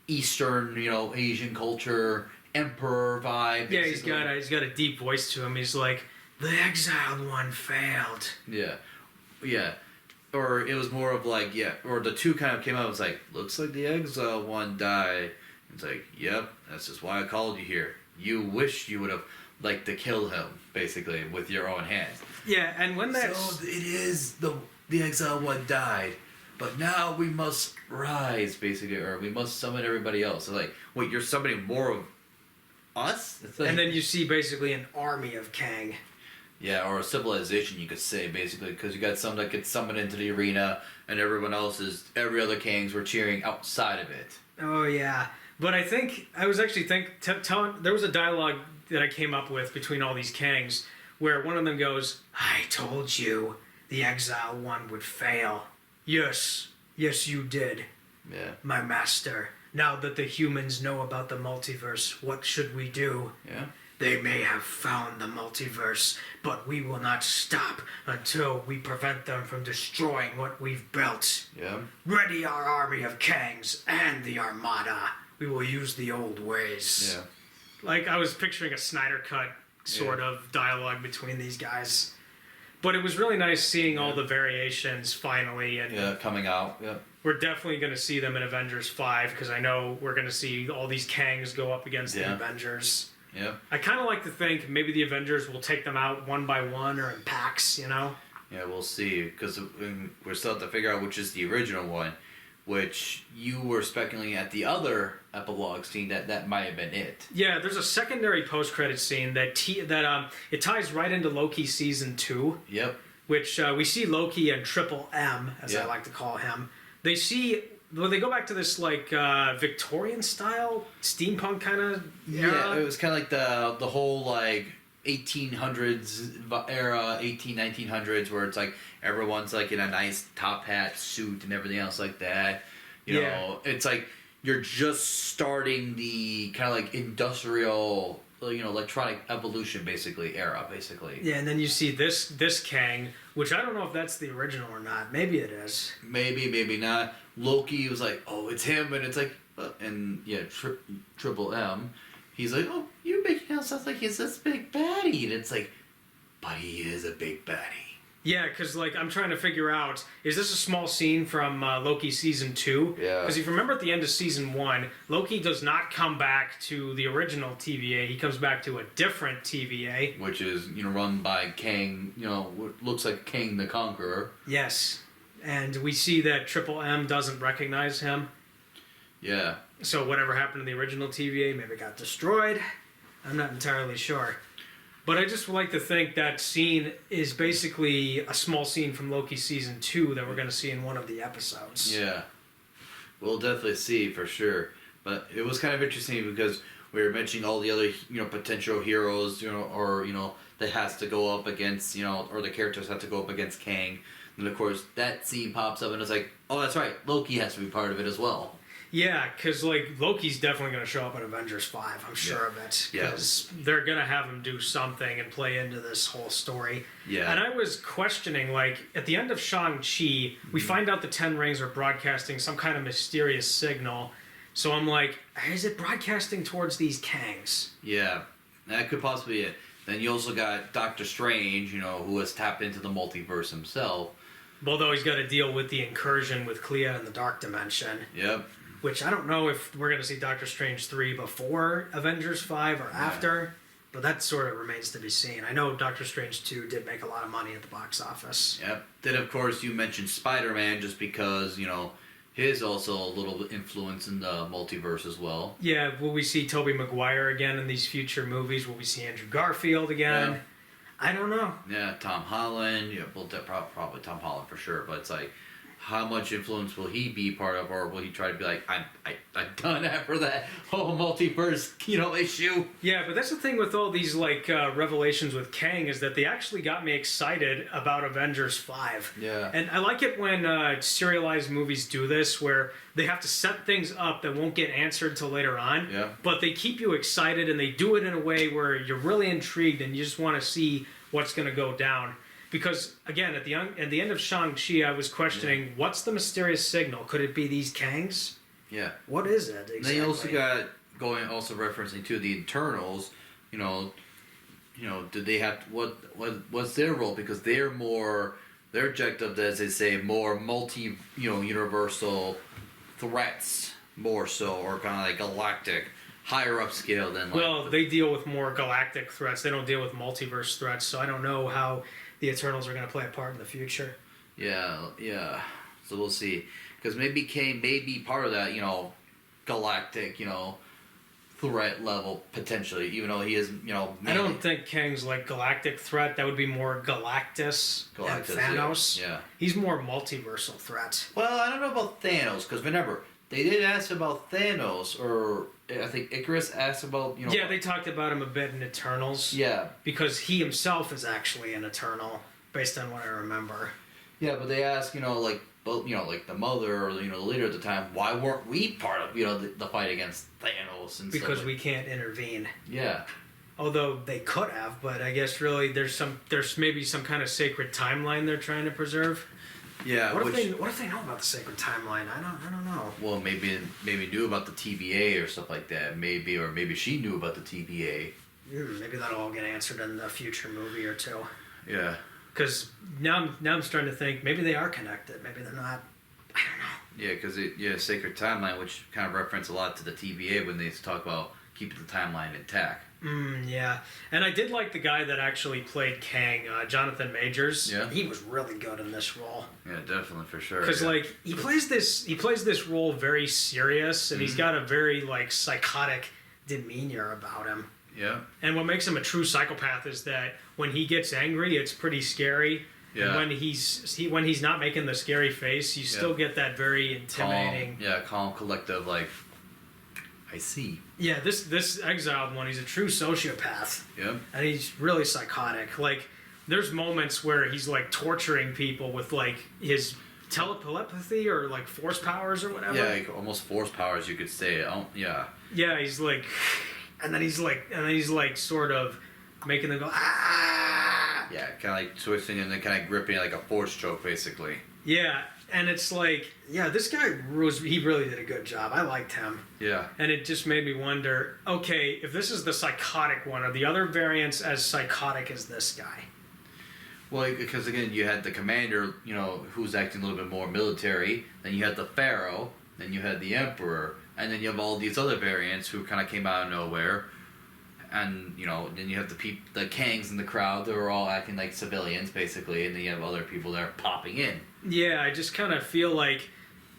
Eastern, Asian culture, emperor vibe. Basically. Yeah, he's got a deep voice to him. He's like, the Exiled One failed. Yeah. Yeah. Or it was more of like, or the two kind of came out, it was like, looks like the Exiled One died. It's like, yep, that's just why I called you here. You wish you would have liked to kill him, basically, with your own hands. Yeah, and when that... So it is the Exiled One died, but now we must rise, basically, or we must summon everybody else. So like, wait, you're summoning more of us? It's like, and then you see basically an army of Kang. Yeah, or a civilization, you could say, basically, because you got some that get summoned into the arena, and every other Kangs were cheering outside of it. Oh, yeah. But I think, I was actually there was a dialogue that I came up with between all these Kangs, where one of them goes, I told you the Exile One would fail. Yes, you did. Yeah. My master. Now that the humans know about the multiverse, what should we do? Yeah. They may have found the multiverse, but we will not stop until we prevent them from destroying what we've built. Yeah. Ready our army of Kangs and the Armada. We will use the old ways. Yeah. Like, I was picturing a Snyder Cut sort of dialogue between these guys. But it was really nice seeing all the variations finally, and coming out. Yeah. we're definitely going to see them in Avengers 5 because I know we're going to see all these Kangs go up against the Avengers. Yeah. I kind of like to think maybe the Avengers will take them out one by one or in packs, you know? Yeah, we'll see, because we're still have to figure out which is the original one, which you were speculating at the other epilogue scene that might have been it. Yeah, there's a secondary post-credit scene that it ties right into Loki season 2. Yep. Which we see Loki and Triple M, as I like to call him. They go back to this like Victorian style steampunk kind of era. Yeah, it was kind of like the whole like 1800s era, 1900s, where it's like everyone's like in a nice top hat suit and everything else like that. You know, it's like you're just starting the kind of like industrial, electronic evolution era, basically. Yeah, and then you see this Kang, which I don't know if that's the original or not. Maybe it is. Maybe not. Loki was like, oh, it's him, and it's like, Triple M, he's like, oh, you're making it sound like he's this big baddie, and it's like, but he is a big baddie. Yeah, because like I'm trying to figure out, is this a small scene from Loki season 2? Yeah. Because if you remember at the end of season 1, Loki does not come back to the original TVA. He comes back to a different TVA, which is run by Kang. What looks like Kang the Conqueror. Yes, and we see that Triple M doesn't recognize him. Yeah. So whatever happened to the original TVA maybe got destroyed. I'm not entirely sure. But I just would like to think that scene is basically a small scene from Loki season 2 that we're going to see in one of the episodes. Yeah. We'll definitely see for sure. But it was kind of interesting because we were mentioning all the other, potential heroes, or, that has to go up against, or the characters have to go up against Kang. And of course, that scene pops up and it's like, oh, that's right, Loki has to be part of it as well. Yeah, because like Loki's definitely going to show up in Avengers 5. I'm sure of it. Because they're going to have him do something and play into this whole story. Yeah. And I was questioning, like, at the end of Shang-Chi, we find out the Ten Rings are broadcasting some kind of mysterious signal. So I'm like, is it broadcasting towards these Kangs? Yeah, that could possibly be it. Then you also got Doctor Strange, who has tapped into the multiverse himself. Although he's got to deal with the incursion with Clea in the Dark Dimension. Yep. Which I don't know if we're going to see Doctor Strange 3 before Avengers 5 or after, but that sort of remains to be seen. I know Doctor Strange 2 did make a lot of money at the box office. Yep. Then, of course, you mentioned Spider-Man just because, his also a little influence in the multiverse as well. Yeah, will we see Tobey Maguire again in these future movies? Will we see Andrew Garfield again? Yeah. I don't know. Yeah, Tom Holland. Yeah, well, probably Tom Holland for sure, but it's like, how much influence will he be part of, or will he try to be like, I'm done after that whole multiverse, issue? Yeah, but that's the thing with all these like revelations with Kang is that they actually got me excited about Avengers 5. Yeah. And I like it when serialized movies do this, where they have to set things up that won't get answered till later on. Yeah. But they keep you excited, and they do it in a way where you're really intrigued and you just want to see what's going to go down. Because, again, at the end of Shang-Chi, I was questioning, what's the mysterious signal? Could it be these Kangs? Yeah. What is it exactly? They also got also referencing to the Eternals, did they have, what's their role? Because they're more, their objective, as they say, more universal threats, more so, or kind of like galactic, higher up scale than like... Well, they deal with more galactic threats. They don't deal with multiverse threats, so I don't know how the Eternals are going to play a part in the future. Yeah. So we'll see. Because maybe Kang may be part of that, galactic, threat level, potentially, even though he is, I don't think Kang's like galactic threat. That would be more Galactus and Thanos. Yeah. He's more multiversal threat. Well, I don't know about Thanos, because remember, they did ask about Thanos, or I think Icarus asked about, Yeah, they talked about him a bit in Eternals. Yeah. Because he himself is actually an Eternal, based on what I remember. Yeah, but they asked, like the mother or, the leader at the time, why weren't we part of, the fight against Thanos? And because stuff we can't intervene. Yeah. Although they could have, but I guess really there's maybe some kind of sacred timeline they're trying to preserve. Yeah. What if they know about the sacred timeline? I don't know. Well, maybe knew about the TVA or stuff like that. Maybe she knew about the TVA. Maybe that'll all get answered in a future movie or two. Yeah. Because now I'm starting to think maybe they are connected. Maybe they're not. I don't know. Yeah, because Sacred Timeline, which kind of reference a lot to the TVA when they talk about keeping the timeline intact. Yeah, and I did like the guy that actually played Kang, Jonathan Majors. Yeah. He was really good in this role. Yeah, definitely for sure. Because like he plays this role very serious, and he's got a very like psychotic Demeanor about him. Yeah. And what makes him a true psychopath is that when he gets angry, it's pretty scary. Yeah. And when he's not making the scary face, you still get that very intimidating. Calm, collective, like, I see. Yeah, this exiled one, he's a true sociopath. Yep. And he's really psychotic. Like, there's moments where he's like torturing people with like his telepathy or like force powers or whatever. Yeah, like almost force powers, you could say. Yeah. Yeah, he's like, and then he's like sort of making them go ah. Yeah, kind of like twisting and then kind of gripping like a force choke, basically. Yeah, and it's like, Yeah, this guy he really did a good job. I liked him. Yeah. and it just made me wonder, okay, if this is the psychotic one, are the other variants as psychotic as this guy? Well, because again, you had the commander, who's acting a little bit more military. Then you had the pharaoh. Then you had the emperor, and then you have all these other variants who kind of came out of nowhere. And then you have the Kangs in the crowd that were all acting like civilians, basically, and then you have other people that are popping in. Yeah, I just kind of feel like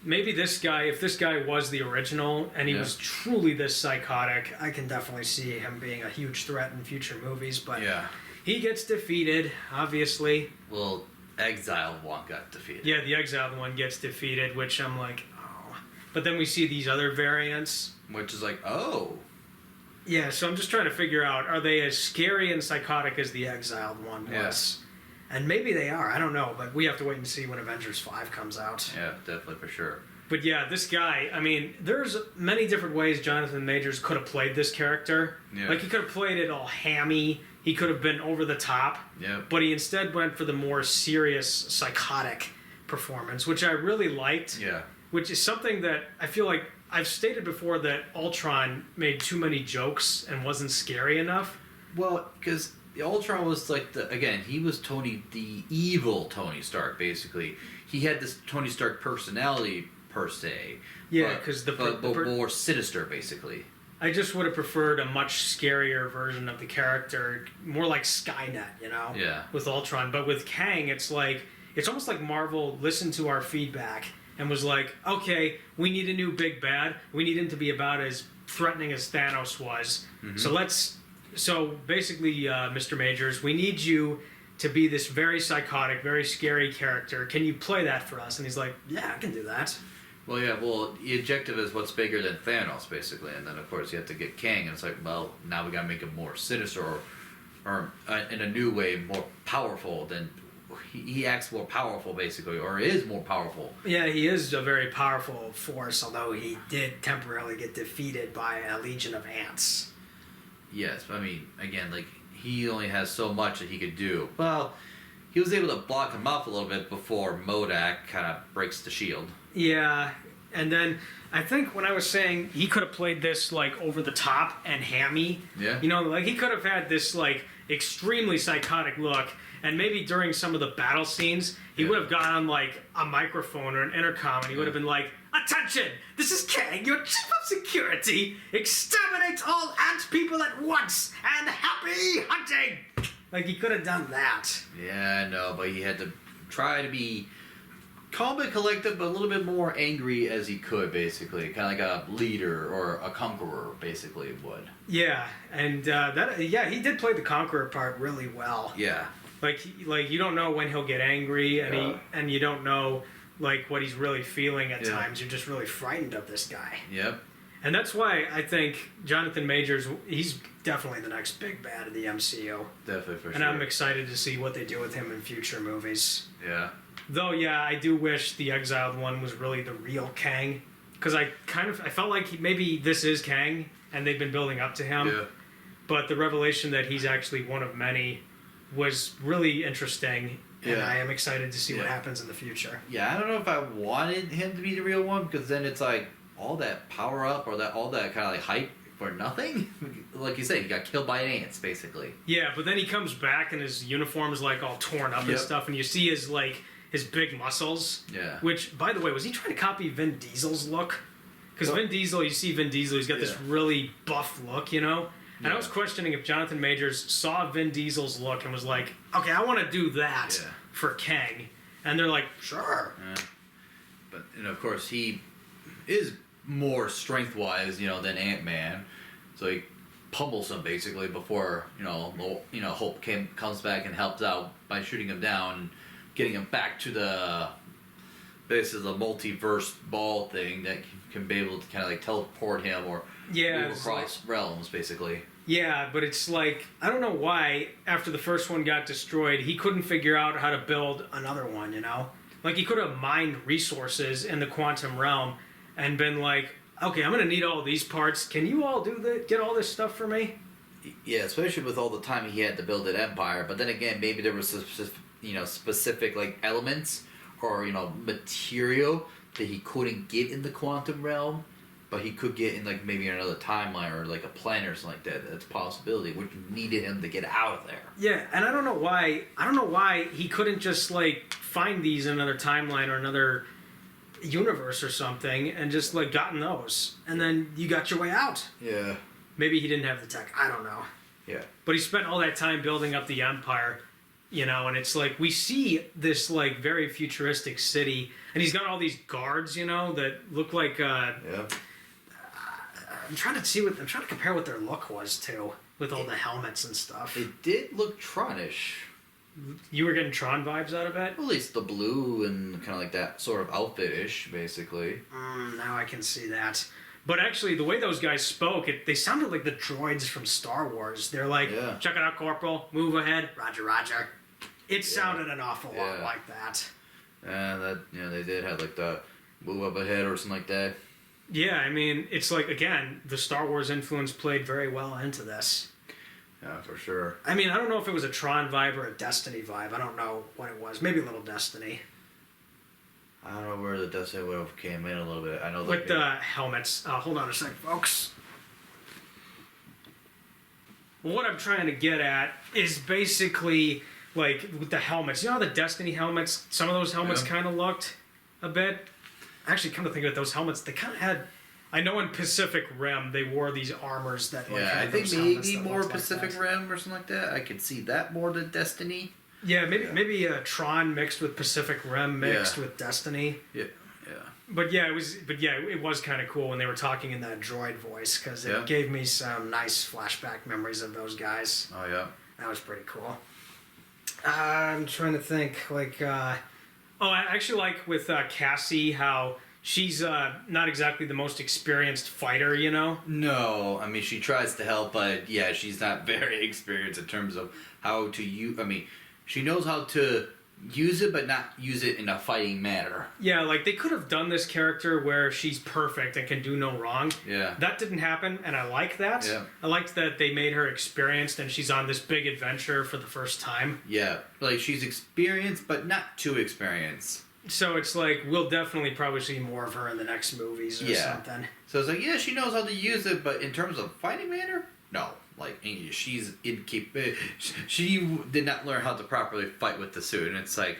maybe this guy, if this guy was the original and he was truly this psychotic, I can definitely see him being a huge threat in future movies, but Yeah. he gets defeated, obviously. Well, Exiled one got defeated. Yeah, the exiled one gets defeated, which I'm like, oh. But then we see these other variants. Which is like, oh. Yeah, so I'm just trying to figure out, are they as scary and psychotic as the exiled one was? and maybe they are. I don't know, but we have to wait and see when Avengers 5 comes out. Yeah, definitely for sure. But yeah, this guy, I mean, there's many different ways Jonathan Majors could have played this character. Yeah. Like, he could have played it all hammy. He could have been over the top. Yeah. But he instead went for the more serious, psychotic performance, which I really liked. Yeah. Which is something that I feel like I've stated before, that Ultron made too many jokes and wasn't scary enough. Well, because the Ultron was like he was the evil Tony Stark, basically. He had this Tony Stark personality per se. Yeah, because but more sinister, basically. I just would have preferred a much scarier version of the character, more like Skynet, Yeah. with Ultron. But with Kang, it's almost like Marvel listened to our feedback and was like, okay, we need a new big bad. We need him to be about as threatening as Thanos was. Mm-hmm. So basically, Mr. Majors, we need you to be this very psychotic, very scary character. Can you play that for us? And he's like, yeah, I can do that. Well, yeah, the objective is what's bigger than Thanos, basically. And then, of course, you have to get Kang, and it's like, well, now we gotta make him more sinister or in a new way, more powerful than... He acts more powerful, basically, or is more powerful. Yeah, he is a very powerful force, although he did temporarily get defeated by a legion of ants. Yes, I mean, again, he only has so much that he could do. Well, he was able to block him off a little bit before MODOK kind of breaks the shield. Yeah, and then I think when I was saying he could have played this over the top and hammy, Yeah. He could have had this extremely psychotic look, and maybe during some of the battle scenes, he would have gone on a microphone or an intercom, and he would have been like, "Attention! This is Kang, your chief of security. Exterminate all ant people at once, and happy hunting!" He could have done that. Yeah, I know, but he had to try to be calm and collected, but a little bit more angry as he could, basically. Kind of like a leader or a conqueror, basically, would. Yeah, and he did play the conqueror part really well. Yeah. You don't know when he'll get angry, and you don't know what he's really feeling at times. You're just really frightened of this guy. Yep. And that's why I think Jonathan Majors, he's definitely the next big bad of the MCU. Definitely, for sure. And I'm excited to see what they do with him in future movies. Yeah. Though, yeah, I do wish the exiled one was really the real Kang. Because I felt like maybe this is Kang, and they've been building up to him. Yeah. But the revelation that he's actually one of many was really interesting. And I am excited to see what happens in the future. Yeah, I don't know if I wanted him to be the real one, because then it's all that power up or all that kind of hype for nothing. Like you said, he got killed by ants, basically. Yeah, but then he comes back and his uniform is like all torn up and Yep. stuff, and you see his like his big muscles. Yeah. Which, by the way, was he trying to copy Vin Diesel's look? Because Vin Diesel, you see Vin Diesel, he's got this really buff look, you know. And I was questioning if Jonathan Majors saw Vin Diesel's look and was like, okay, I want to do that for Kang. And they're like, sure. But, and of course, he is more strength-wise, you know, than Ant-Man. So he pummels him, basically, before, Hope comes back and helps out by shooting him down, getting him back to the basically the multiverse ball thing that can be able to kind of like teleport him or move across realms, basically. Yeah, but it's like, I don't know why, after the first one got destroyed, he couldn't figure out how to build another one, you know? Like, he could have mined resources in the quantum realm and been like, okay, I'm going to need all these parts. Can you all get all this stuff for me? Yeah, especially with all the time he had to build an empire. But then again, maybe there was specific like elements or material that he couldn't get in the quantum realm, but he could get in like maybe another timeline or like a planet or something like that. That's a possibility, which needed him to get out of there. Yeah, and I don't know why he couldn't just like find these in another timeline or another universe or something and just like gotten those, and then you got your way out. Yeah. Maybe he didn't have the tech. I don't know. Yeah. But he spent all that time building up the empire, and it's like we see this like very futuristic city, and he's got all these guards, that look like. Yeah. I'm trying to compare what their look was too, with all the helmets and stuff. It did look Tronish. You were getting Tron vibes out of it? At least the blue and kind of like that sort of outfit-ish, basically. Now I can see that. But actually, the way those guys spoke, they sounded like the droids from Star Wars. They're like, check it out, Corporal, move ahead, roger, roger. It sounded an awful lot like that. And that, they did have like the move up ahead or something like that. Yeah, I mean, it's like, again, the Star Wars influence played very well into this. Yeah, for sure. I mean, I don't know if it was a Tron vibe or a Destiny vibe. I don't know what it was. Maybe a little Destiny. I don't know where the Destiny would have came in a little bit. I know with the helmets. Hold on a second, folks. What I'm trying to get at is basically like with the helmets. You know how the Destiny helmets, some of those helmets kind of looked a bit. Actually, come to think of it, those helmets, they kind of had. I know in Pacific Rim they wore these armors that. Like, I think maybe more Pacific Rim or something like that. I could see that more than Destiny. Yeah, maybe Tron mixed with Pacific Rim mixed with Destiny. Yeah. But it was kind of cool when they were talking in that droid voice because it gave me some nice flashback memories of those guys. Oh yeah. That was pretty cool. I'm trying to think I actually like with Cassie how she's not exactly the most experienced fighter, No, I mean she tries to help, but yeah, she's not very experienced in terms of how to use. I mean, she knows how to use it, but not use it in a fighting manner. Yeah, like they could have done this character where she's perfect and can do no wrong. Yeah. That didn't happen, and I like that. Yeah. I liked that they made her experienced and she's on this big adventure for the first time. Yeah, like she's experienced, but not too experienced. So it's like, we'll definitely probably see more of her in the next movies or something. So it's like, yeah, she knows how to use it, but in terms of fighting manner, no. Like, she's incapable. She did not learn how to properly fight with the suit. And it's like,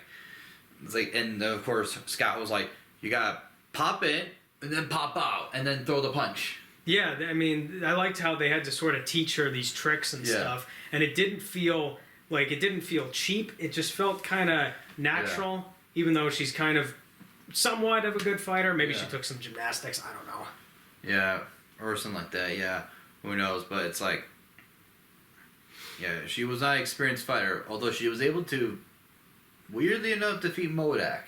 and of course, Scott was like, you gotta pop in, and then pop out, and then throw the punch. Yeah, I mean, I liked how they had to sort of teach her these tricks and stuff. And it didn't feel cheap. It just felt kind of natural. Yeah. Even though she's kind of somewhat of a good fighter. Maybe she took some gymnastics. I don't know. Yeah, or something like that. Yeah, who knows? But it's like, yeah, she was not an experienced fighter. Although she was able to, weirdly enough, defeat MODOK.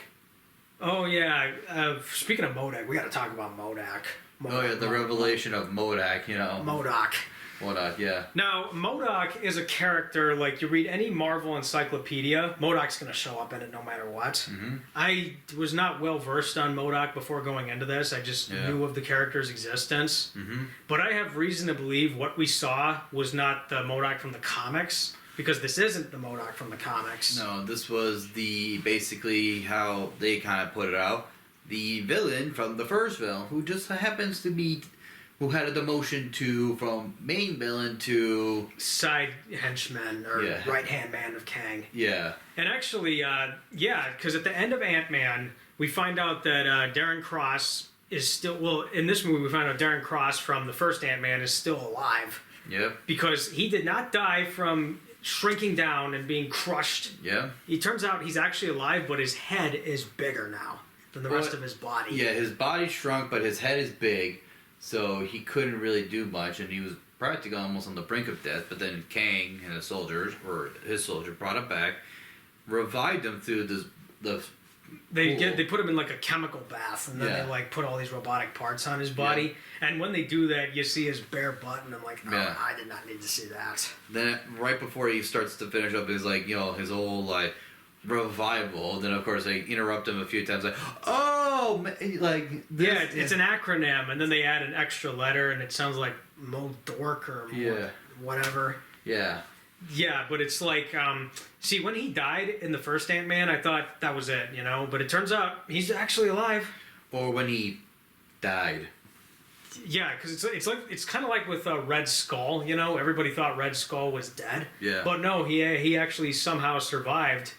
Oh, yeah. Speaking of MODOK, we got to talk about MODOK. The revelation of MODOK, MODOK. MODOK, yeah. Now, MODOK is a character, like, you read any Marvel encyclopedia, MODOK's going to show up in it no matter what. Mm-hmm. I was not well-versed on MODOK before going into this. I just knew of the character's existence. Mm-hmm. But I have reason to believe what we saw was not the MODOK from the comics, because this isn't the MODOK from the comics. No, this was basically how they kind of put it out. The villain from the first film, who just happens to be who had a demotion to from main villain to Side henchman or Yeah. right hand man of Kang. yeah. And actually, because at the end of Ant-Man, we find out that Darren Cross is still, well, in this movie, we find out Darren Cross from the first Ant-Man is still alive Yep. because he did not die from shrinking down and being crushed. Yeah. It turns out he's actually alive, but his head is bigger now than the rest of his body. Yeah, his body shrunk, but his head is big, so he couldn't really do much, and he was practically almost on the brink of death. But then Kang and his soldiers, brought him back, revived him through the. They put him in like a chemical bath, and then Yeah. they like put all these robotic parts on his body. And when they do that, you see his bare butt, and I'm like, oh, Yeah. I did not need to see that. Then right before he starts to finish up his his old revival, then of course they interrupt him a few times It's an acronym, and then they add an extra letter, and it sounds like Modork or whatever. Yeah. Yeah, but it's like, see, when he died in the first Ant-Man, I thought that was it, but it turns out he's actually alive. Or when he died. Yeah, because it's kind of like with Red Skull, everybody thought Red Skull was dead. Yeah. But no, he actually somehow survived,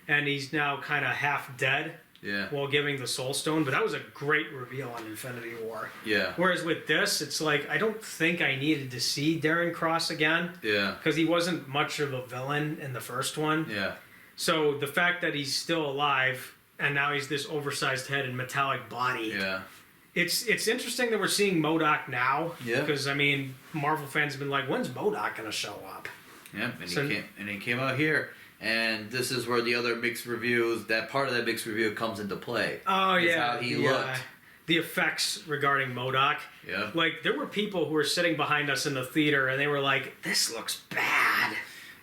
and he's now kind of half dead. Yeah. While giving the Soul Stone, but that was a great reveal on Infinity War. Yeah. Whereas with this, it's like I don't think I needed to see Darren Cross again. Yeah. Because he wasn't much of a villain in the first one. Yeah. So the fact that he's still alive and now he's this oversized head and metallic body. Yeah. It's interesting that we're seeing MODOK now. Yeah. Because Marvel fans have been like, when's MODOK gonna show up? Yep. And he came out here. And this is where the other mixed reviews, that part of that mixed review comes into play. Oh, It's yeah. how he looked. The effects regarding MODOK. Yeah. Like, there were people who were sitting behind us in the theater and they were like, this looks bad.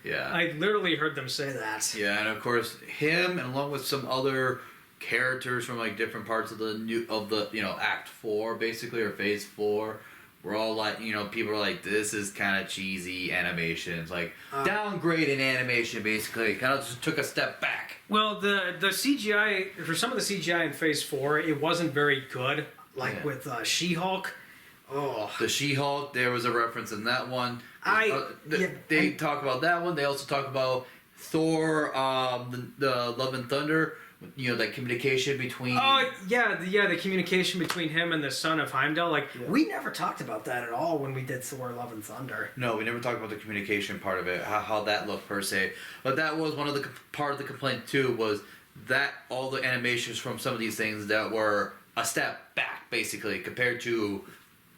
Yeah. I literally heard them say that. Yeah, and of course, him, and along with some other characters from different parts of the Act 4, basically, or Phase 4, we're all like, people are like, this is kind of cheesy animations, downgraded animation, basically. Kind of just took a step back. Well, the CGI, for some of the CGI in Phase 4, it wasn't very good. With She-Hulk. Oh. The She-Hulk, there was a reference in that one. They talk about that one. They also talk about Thor, the Love and Thunder. That communication between... Oh, the communication between him and the son of Heimdall. We never talked about that at all when we did Thor, Love and Thunder. No, we never talked about the communication part of it, how that looked per se. But that was one of the part of the complaint too, was that all the animations from some of these things that were a step back, basically, compared to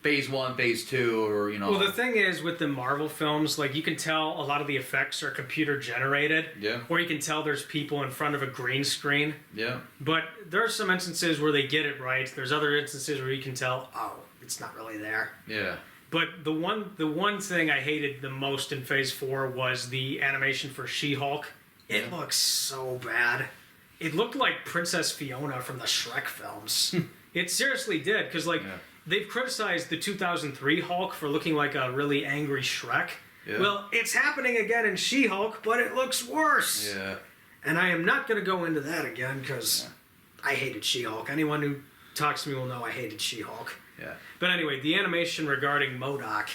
Phase 1, Phase 2, or, Well, the thing is, with the Marvel films, you can tell a lot of the effects are computer generated. Yeah. Or you can tell there's people in front of a green screen. Yeah. But there are some instances where they get it right. There's other instances where you can tell, oh, it's not really there. Yeah. But the one thing I hated the most in Phase 4 was the animation for She-Hulk. It looks so bad. It looked like Princess Fiona from the Shrek films. It seriously did, because they've criticized the 2003 Hulk for looking like a really angry Shrek. Yeah. Well, it's happening again in She-Hulk, but it looks worse. Yeah. And I am not going to go into that again, because I hated She-Hulk. Anyone who talks to me will know I hated She-Hulk. Yeah. But anyway, the animation regarding MODOK,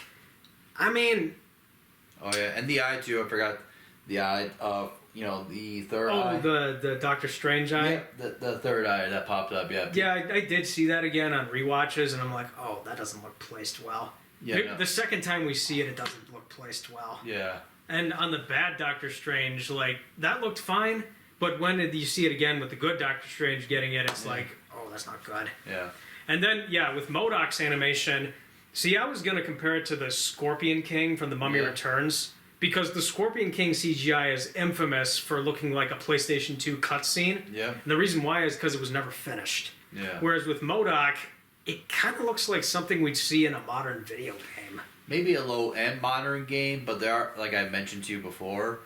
Oh, yeah, and the eye, too. I forgot the eye of... the third eye. Oh, the Doctor Strange eye? Yeah, the third eye that popped up, yeah. Yeah, I did see that again on rewatches, and I'm like, oh, that doesn't look placed well. Yeah, The second time we see it, it doesn't look placed well. Yeah. And on the bad Doctor Strange, that looked fine, but when you see it again with the good Doctor Strange getting it, it's like, oh, that's not good. Yeah. And then, with MODOK's animation, see, I was going to compare it to the Scorpion King from The Mummy Returns. Because the Scorpion King CGI is infamous for looking like a PlayStation 2 cutscene. Yeah. And the reason why is because it was never finished. Yeah. Whereas with MODOK, it kind of looks like something we'd see in a modern video game. Maybe a low-end modern game, but there are, like I mentioned to you before,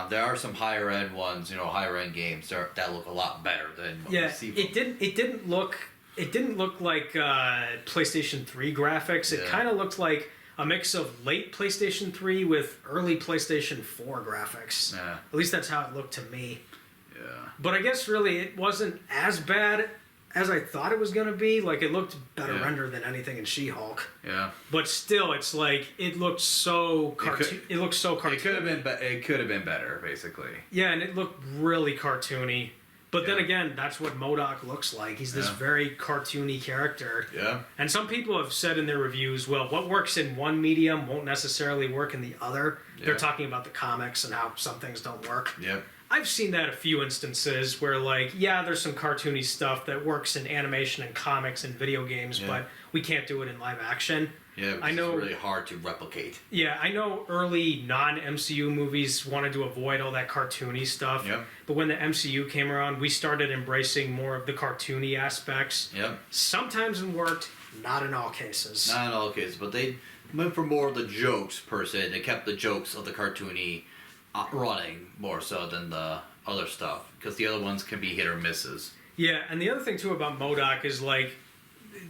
there are some higher-end ones, higher-end games that look a lot better than what we see. It didn't look like PlayStation 3 graphics. It kind of looked like a mix of late PlayStation 3 with early PlayStation 4 graphics. Yeah. At least that's how it looked to me. Yeah. But I guess really it wasn't as bad as I thought it was gonna be. Like it looked better Yeah. rendered than anything in She-Hulk. Yeah. But still, it's like it looked so cartoon. It looked so cartoony. It could have been. It could have been better, basically. Yeah, and it looked really cartoony. But then Yeah. again, that's what MODOK looks like. He's this Yeah. very cartoony character. Yeah. And some people have said in their reviews, well, what works in one medium won't necessarily work in the other. They're Yeah. talking about the comics and how some things don't work. Yep. I've seen that a few instances where, like, yeah, there's some cartoony stuff that works in animation and comics and video games, Yeah. but we can't do it in live action. Yeah. I know- It's really hard to replicate. Yeah, I know early non-MCU movies wanted to avoid all that cartoony stuff. Yep. But when the MCU came around, we started embracing more of the cartoony aspects. Yep. Sometimes it worked. Not in all cases. Not in all cases, but they went for more of the jokes per se. They kept the jokes of the cartoony running more so than the other stuff, because the other ones can be hit or misses. Yeah, and the other thing too about MODOK is like,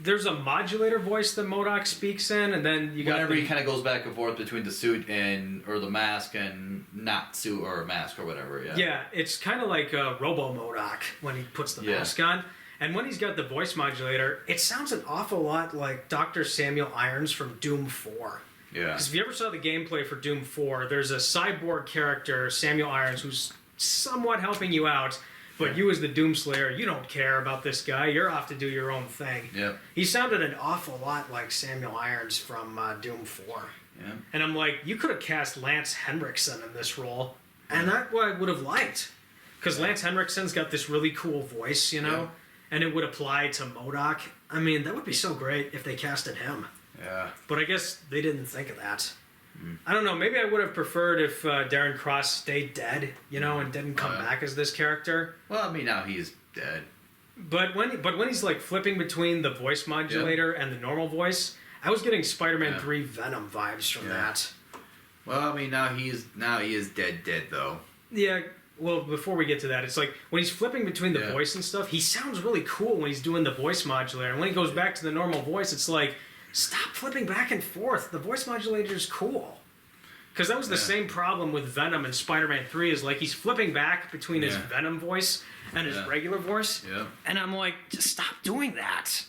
there's a modulator voice that MODOK speaks in, and then you got Whenever the- he kind of goes back and forth between the suit and or the mask and not suit or mask or whatever. Yeah. Yeah, it's kind of like Robo MODOK when he puts the Yeah. mask on. And when he's got the voice modulator, it sounds an awful lot like Dr. Samuel Irons from Doom 4. Yeah. Because if you ever saw the gameplay for Doom 4, there's a cyborg character, Samuel Irons, who's somewhat helping you out, but you as the Doomslayer, you don't care about this guy. You're off to do your own thing. Yep. He sounded an awful lot like Samuel Irons from Doom 4. Yeah. And I'm like, you could have cast Lance Henriksen in this role, and that's what I would have liked. Because Lance Henriksen's got this really cool voice, you know, Yeah. and it would apply to MODOK. I mean, that would be so great if they casted him. Yeah. But I guess they didn't think of that. I don't know. Maybe I would have preferred if Darren Cross stayed dead, you know, and didn't come Yeah. back as this character. Well, I mean, now he's dead. But when he's like flipping between the voice modulator and the normal voice, I was getting Spider-Man Yeah. 3 Venom vibes from Yeah. that. Well, I mean, now he is dead though. Yeah. Well, before we get to that, it's like when he's flipping between the Yeah. voice and stuff, he sounds really cool when he's doing the voice modulator. And when he goes back to the normal voice, it's like, stop flipping back and forth. The voice modulator is cool. Because that was the Yeah. same problem with Venom in Spider-Man 3, is like he's flipping back between his Yeah. Venom voice and his Yeah. regular voice. Yeah. And I'm like, just stop doing that.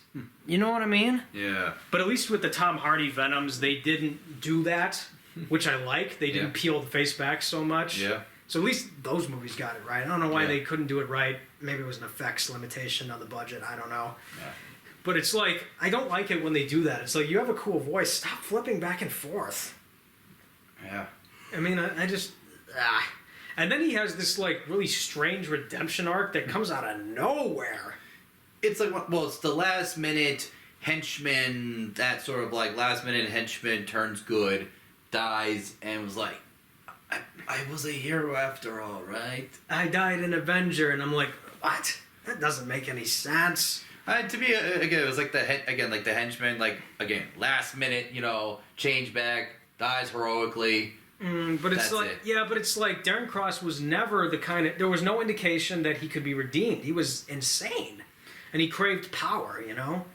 You know what I mean? Yeah. But at least with the Tom Hardy Venoms, they didn't do that, which I like. They didn't Yeah. peel the face back so much. Yeah. So at least those movies got it right. I don't know why Yeah. they couldn't do it right. Maybe it was an effects limitation on the budget. I don't know. Yeah. But it's like, I don't like it when they do that. It's like, you have a cool voice. Stop flipping back and forth. Yeah. I mean, I just... And then he has this, like, really strange redemption arc that comes out of nowhere. It's like, well, it's the last minute henchman, that sort of like last minute henchman turns good, dies, and was like, I was a hero after all, right? I died in Avenger, and I'm like, what? That doesn't make any sense. To me, again, it was like the henchman, like, again, last minute, you know, change back, dies heroically. But it's That's like, it. yeah, but it's like Darren Cross was never the kind of, there was no indication that he could be redeemed. He was insane. And he craved power, you know?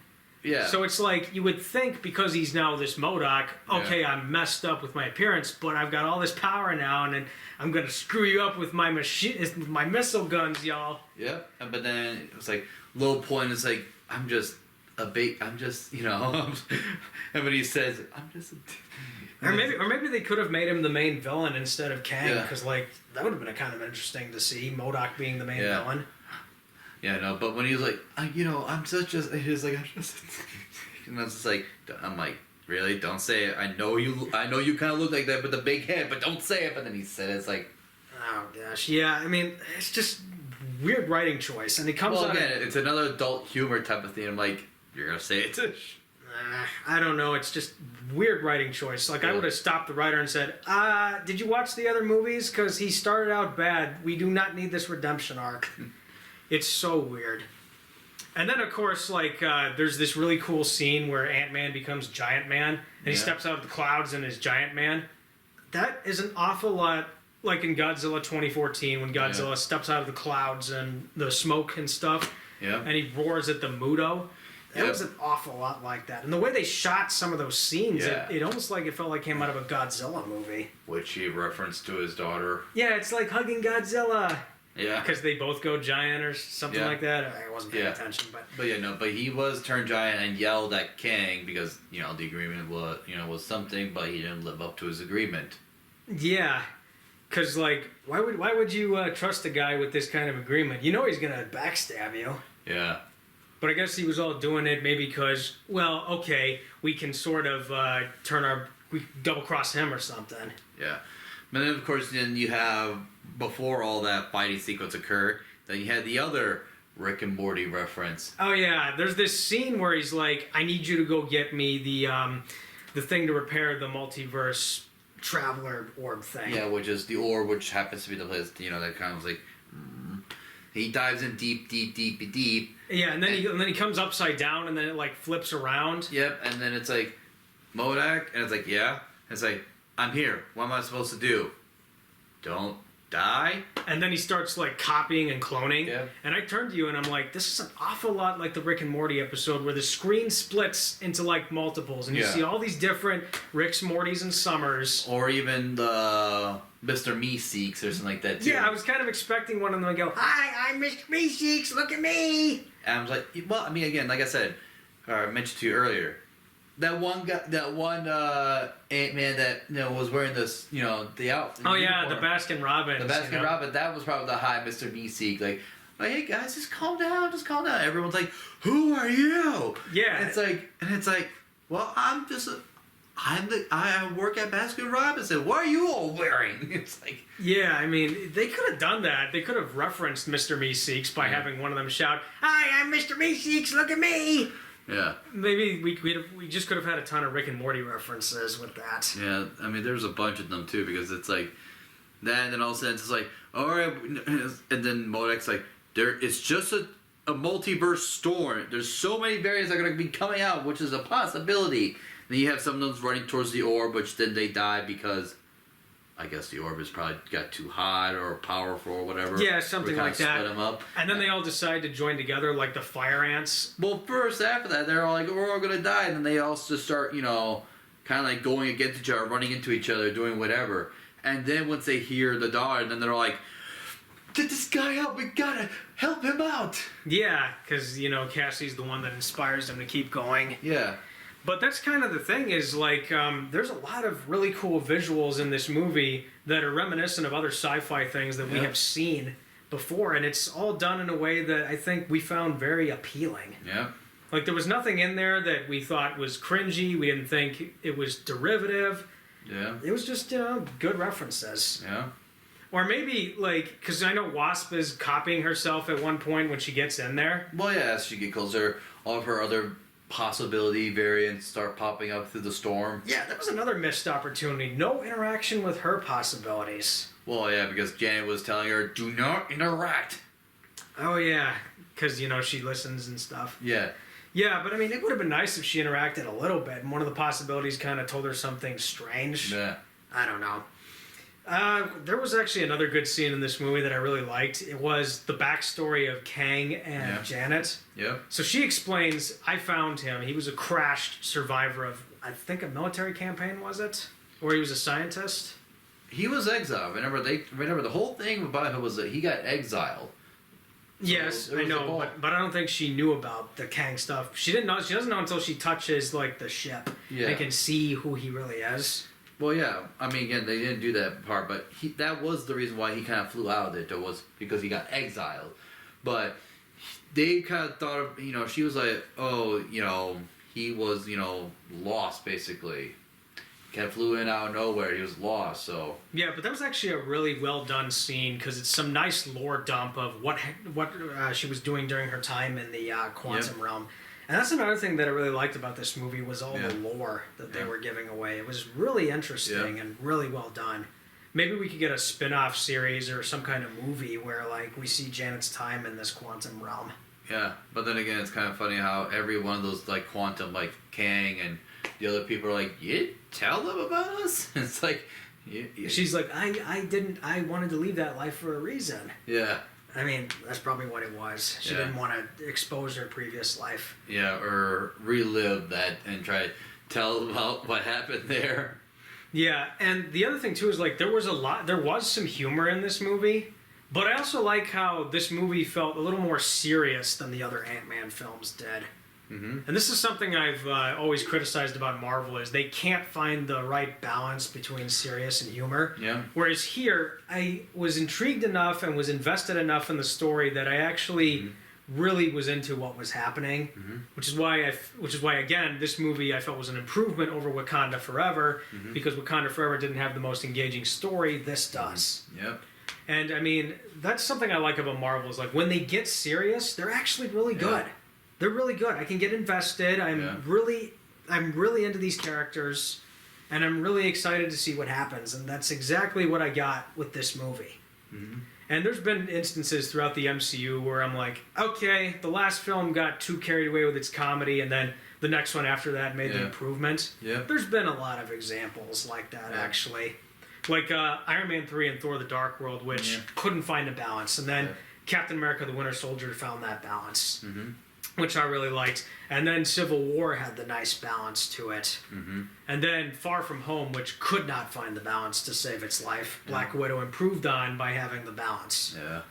Yeah. So it's like, you would think because he's now this MODOK, okay, Yeah. I'm messed up with my appearance, but I've got all this power now, and then I'm going to screw you up with my machine, with my missile guns, y'all. Yep. But then it was like, low point, it's like, I'm just, you know, and when he says, I'm just a... Or maybe they could have made him the main villain instead of Kang, Yeah. because like that would have been a kind of interesting to see MODOK being the main Yeah. villain. Yeah, no, but when he was like, I'm such a, he was like, I'm just, and I was just like, I'm like, really? Don't say it. I know you kind of look like that with the big head, but don't say it. But then he said it, it's like, Oh gosh, yeah. I mean, it's just weird writing choice, and it comes well, out. again, it's another adult humor type of thing. I'm like, you're gonna say it too. I don't know. It's just weird writing choice. Like I Yeah. would have stopped the writer and said, "Did you watch the other movies? Because he started out bad. We do not need this redemption arc." It's so weird. And then, of course, like there's this really cool scene where Ant-Man becomes Giant Man, and he Yeah. steps out of the clouds and is Giant Man. That is an awful lot like in Godzilla 2014 when Godzilla Yeah. steps out of the clouds and the smoke and stuff, Yeah. and he roars at the Muto. That Yep. was an awful lot like that. And the way they shot some of those scenes, Yeah. it almost like it felt like it came out of a Godzilla movie. Which he referenced to his daughter. Yeah, it's like hugging Godzilla. Yeah. Because they both go giant or something Yeah. like that. I wasn't paying Yeah. attention, but But he was turned giant and yelled at Kang because, the agreement was something, but he didn't live up to his agreement. yeah. Because, like, why would you trust a guy with this kind of agreement? You know he's going to backstab you. Yeah. But I guess he was all doing it maybe because, well, okay, we can sort of we double cross him or something. Yeah. But then, of course, you have, before all that fighting sequence occurred, then you had the other Rick and Morty reference. Oh yeah, there's this scene where he's like, "I need you to go get me the thing to repair the multiverse traveler orb thing." Yeah, which is the orb, which happens to be the place, that kind of like... He dives in deep. Yeah, and then he comes upside down, and then it like flips around. Yep, and then it's like, Modak, and it's like, yeah. It's like, I'm here. What am I supposed to do? Don't die? And then he starts like copying and cloning. Yeah. And I turned to you and I'm like, this is an awful lot like the Rick and Morty episode where the screen splits into like multiples, and you Yeah. see all these different Ricks, Mortys, and Summers. Or even the Mr. Meeseeks or something like that, too. Yeah, I was kind of expecting one of them to go, "Hi, I'm Mr. Meeseeks, look at me!" And I was like, well, I mean, again, like I said, or I mentioned to you earlier, that one guy, Ant-Man that was wearing this, the outfit. Oh yeah, the Baskin Robbins. The Baskin Robbins, that was probably the high Mr. Meeseek. Like, hey guys, just calm down. Everyone's like, who are you? Yeah. And it's like, well, I work at Baskin Robbins, and what are you all wearing? It's like, Yeah, I mean, they could have done that. They could have referenced Mr. Meeseeks by having one of them shout, "Hi, I'm Mr. Meeseeks, look at me!" yeah. Maybe we just could have had a ton of Rick and Morty references with that. Yeah, I mean, there's a bunch of them too, because it's like that, and then all of a sudden it's like, all right, and then Modek's like, it's just a multiverse storm. There's so many variants that are going to be coming out, which is a possibility. Then you have some of those running towards the orb, which then they die because I guess the orb has probably got too hot or powerful or whatever. Yeah, something like that. Split them up. And then they all decide to join together like the fire ants. Well, first, after that, they're all like, we're all going to die. And then they all just start, kind of like going against each other, running into each other, doing whatever. And then once they hear the dawn, then they're like, get this guy out. We got to help him out. Yeah, because, Cassie's the one that inspires them to keep going. Yeah. But that's kind of the thing is, like, there's a lot of really cool visuals in this movie that are reminiscent of other sci-fi things that we have seen before, and it's all done in a way that I think we found very appealing. Yeah. Like, there was nothing in there that we thought was cringy. We didn't think it was derivative. Yeah. It was just, good references. Yeah. Or maybe, like, because I know Wasp is copying herself at one point when she gets in there. Well, yeah, as she gets closer, all of her other possibility variants start popping up through the storm. Yeah, that was another missed opportunity. No interaction with her possibilities. Well, yeah, because Janet was telling her, do not interact. Oh, yeah, because, she listens and stuff. Yeah. Yeah, but I mean, it would have been nice if she interacted a little bit, and one of the possibilities kind of told her something strange. Yeah. I don't know. There was actually another good scene in this movie that I really liked. It was the backstory of Kang and Janet. Yeah. So she explains, I found him. He was a crashed survivor of, I think, a military campaign, was it? Or he was a scientist? He was exiled. Remember the whole thing about him was that he got exiled. Yes, I know, but I don't think she knew about the Kang stuff. She didn't know. She doesn't know until she touches like the ship and can see who he really is. Well, yeah. I mean, again, they didn't do that part, but that was the reason why he kind of flew out of it. It was because he got exiled. But they kind of thought of, she was like, oh, he was, lost basically. Kind of flew in out of nowhere. He was lost, so. Yeah, but that was actually a really well done scene because it's some nice lore dump of what she was doing during her time in the quantum realm. And that's another thing that I really liked about this movie was all the lore that they were giving away. It was really interesting and really well done. Maybe we could get a spin-off series or some kind of movie where like we see Janet's time in this quantum realm. Yeah, but then again, it's kind of funny how every one of those like quantum, like Kang and the other people are like, you tell them about us? It's like... She's like, I wanted to leave that life for a reason. Yeah. I mean, that's probably what it was. She didn't want to expose her previous life. Yeah, or relive that and try to tell about what happened there. Yeah, and the other thing too is like there was some humor in this movie, But I also like how this movie felt a little more serious than the other Ant-Man films did. Mm-hmm. And this is something I've always criticized about Marvel is they can't find the right balance between serious and humor. Yeah. Whereas here, I was intrigued enough and was invested enough in the story that I actually really was into what was happening. Mm-hmm. Which is why again this movie I felt was an improvement over Wakanda Forever because Wakanda Forever didn't have the most engaging story. This does. Yep. And I mean, that's something I like about Marvel is like when they get serious, they're actually really good. They're really good. I can get invested. I'm really into these characters, and I'm really excited to see what happens. And that's exactly what I got with this movie. Mm-hmm. And there's been instances throughout the MCU where I'm like, okay, the last film got too carried away with its comedy, and then the next one after that made the improvement. Yeah. There's been a lot of examples like that, actually. Like Iron Man 3 and Thor the Dark World, which couldn't find a balance. And then Captain America the Winter Soldier found that balance, which I really liked. And then Civil War had the nice balance to it. And then Far From Home, which could not find the balance to save its life, Black Widow improved on by having the balance. Yeah.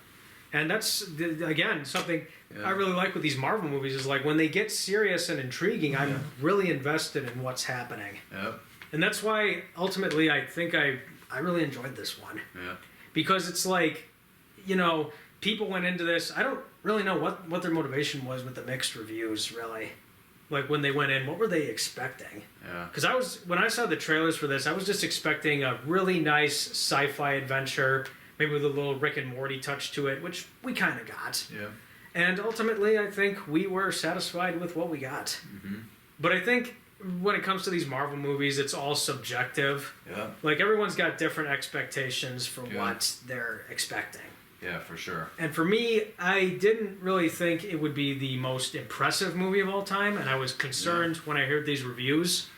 And that's, again, something I really like with these Marvel movies is like when they get serious and intriguing, I'm really invested in what's happening. Yep. And that's why, ultimately, I think I really enjoyed this one. Yeah. Because it's like, you know, people went into this, I don't really know what their motivation was with the mixed reviews, really. Like, when they went in, what were they expecting? Yeah. Because when I saw the trailers for this, I was just expecting a really nice sci-fi adventure, maybe with a little Rick and Morty touch to it, which we kind of got. Yeah. And ultimately, I think we were satisfied with what we got. But I think when it comes to these Marvel movies, it's all subjective. Yeah. Like, everyone's got different expectations for what they're expecting. Yeah, for sure. And for me, I didn't really think it would be the most impressive movie of all time, and I was concerned when I heard these reviews.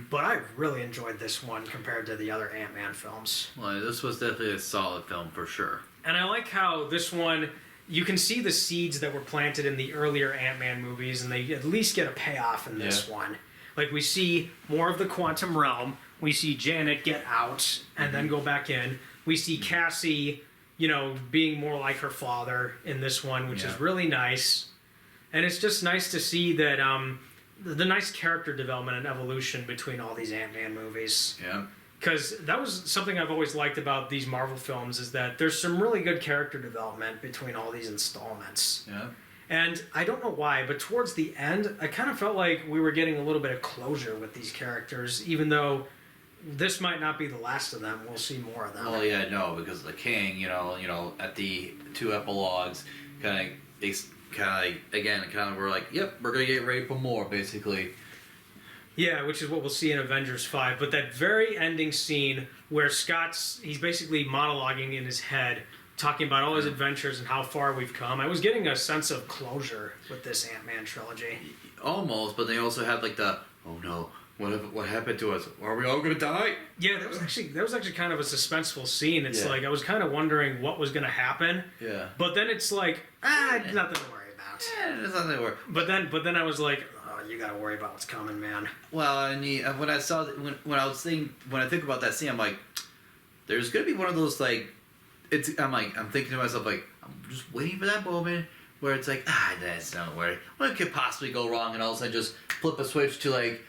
But I really enjoyed this one compared to the other Ant-Man films. Well, this was definitely a solid film for sure. And I like how this one, you can see the seeds that were planted in the earlier Ant-Man movies, and they at least get a payoff in this one. Like, we see more of the quantum realm. We see Janet get out and then go back in. We see Cassie, you know, being more like her father in this one, which is really nice. And it's just nice to see that the nice character development and evolution between all these Ant-Man movies. Yeah. Because that was something I've always liked about these Marvel films is that there's some really good character development between all these installments. Yeah. And I don't know why, but towards the end, I kind of felt like we were getting a little bit of closure with these characters, even though this might not be the last of them. We'll see more of them. Well, yeah, no, because the King, you know, at the two epilogues, kind of we're like, yep, we're gonna get ready for more, basically. Yeah, which is what we'll see in Avengers 5. But that very ending scene where he's basically monologuing in his head, talking about all his adventures and how far we've come. I was getting a sense of closure with this Ant-Man trilogy. Almost, but they also had like the, oh no, what happened to us? Are we all gonna die? Yeah, that was actually kind of a suspenseful scene. It's like I was kind of wondering what was gonna happen. Yeah. But then it's like, nothing to worry about. Yeah, there's nothing to worry. But then I was like, oh, you gotta worry about what's coming, man. Well, and when I think about that scene, I'm like, there's gonna be one of those like, I'm thinking to myself like, I'm just waiting for that moment where it's like, that's not worry. What could possibly go wrong? And all of a sudden just flip a switch to like,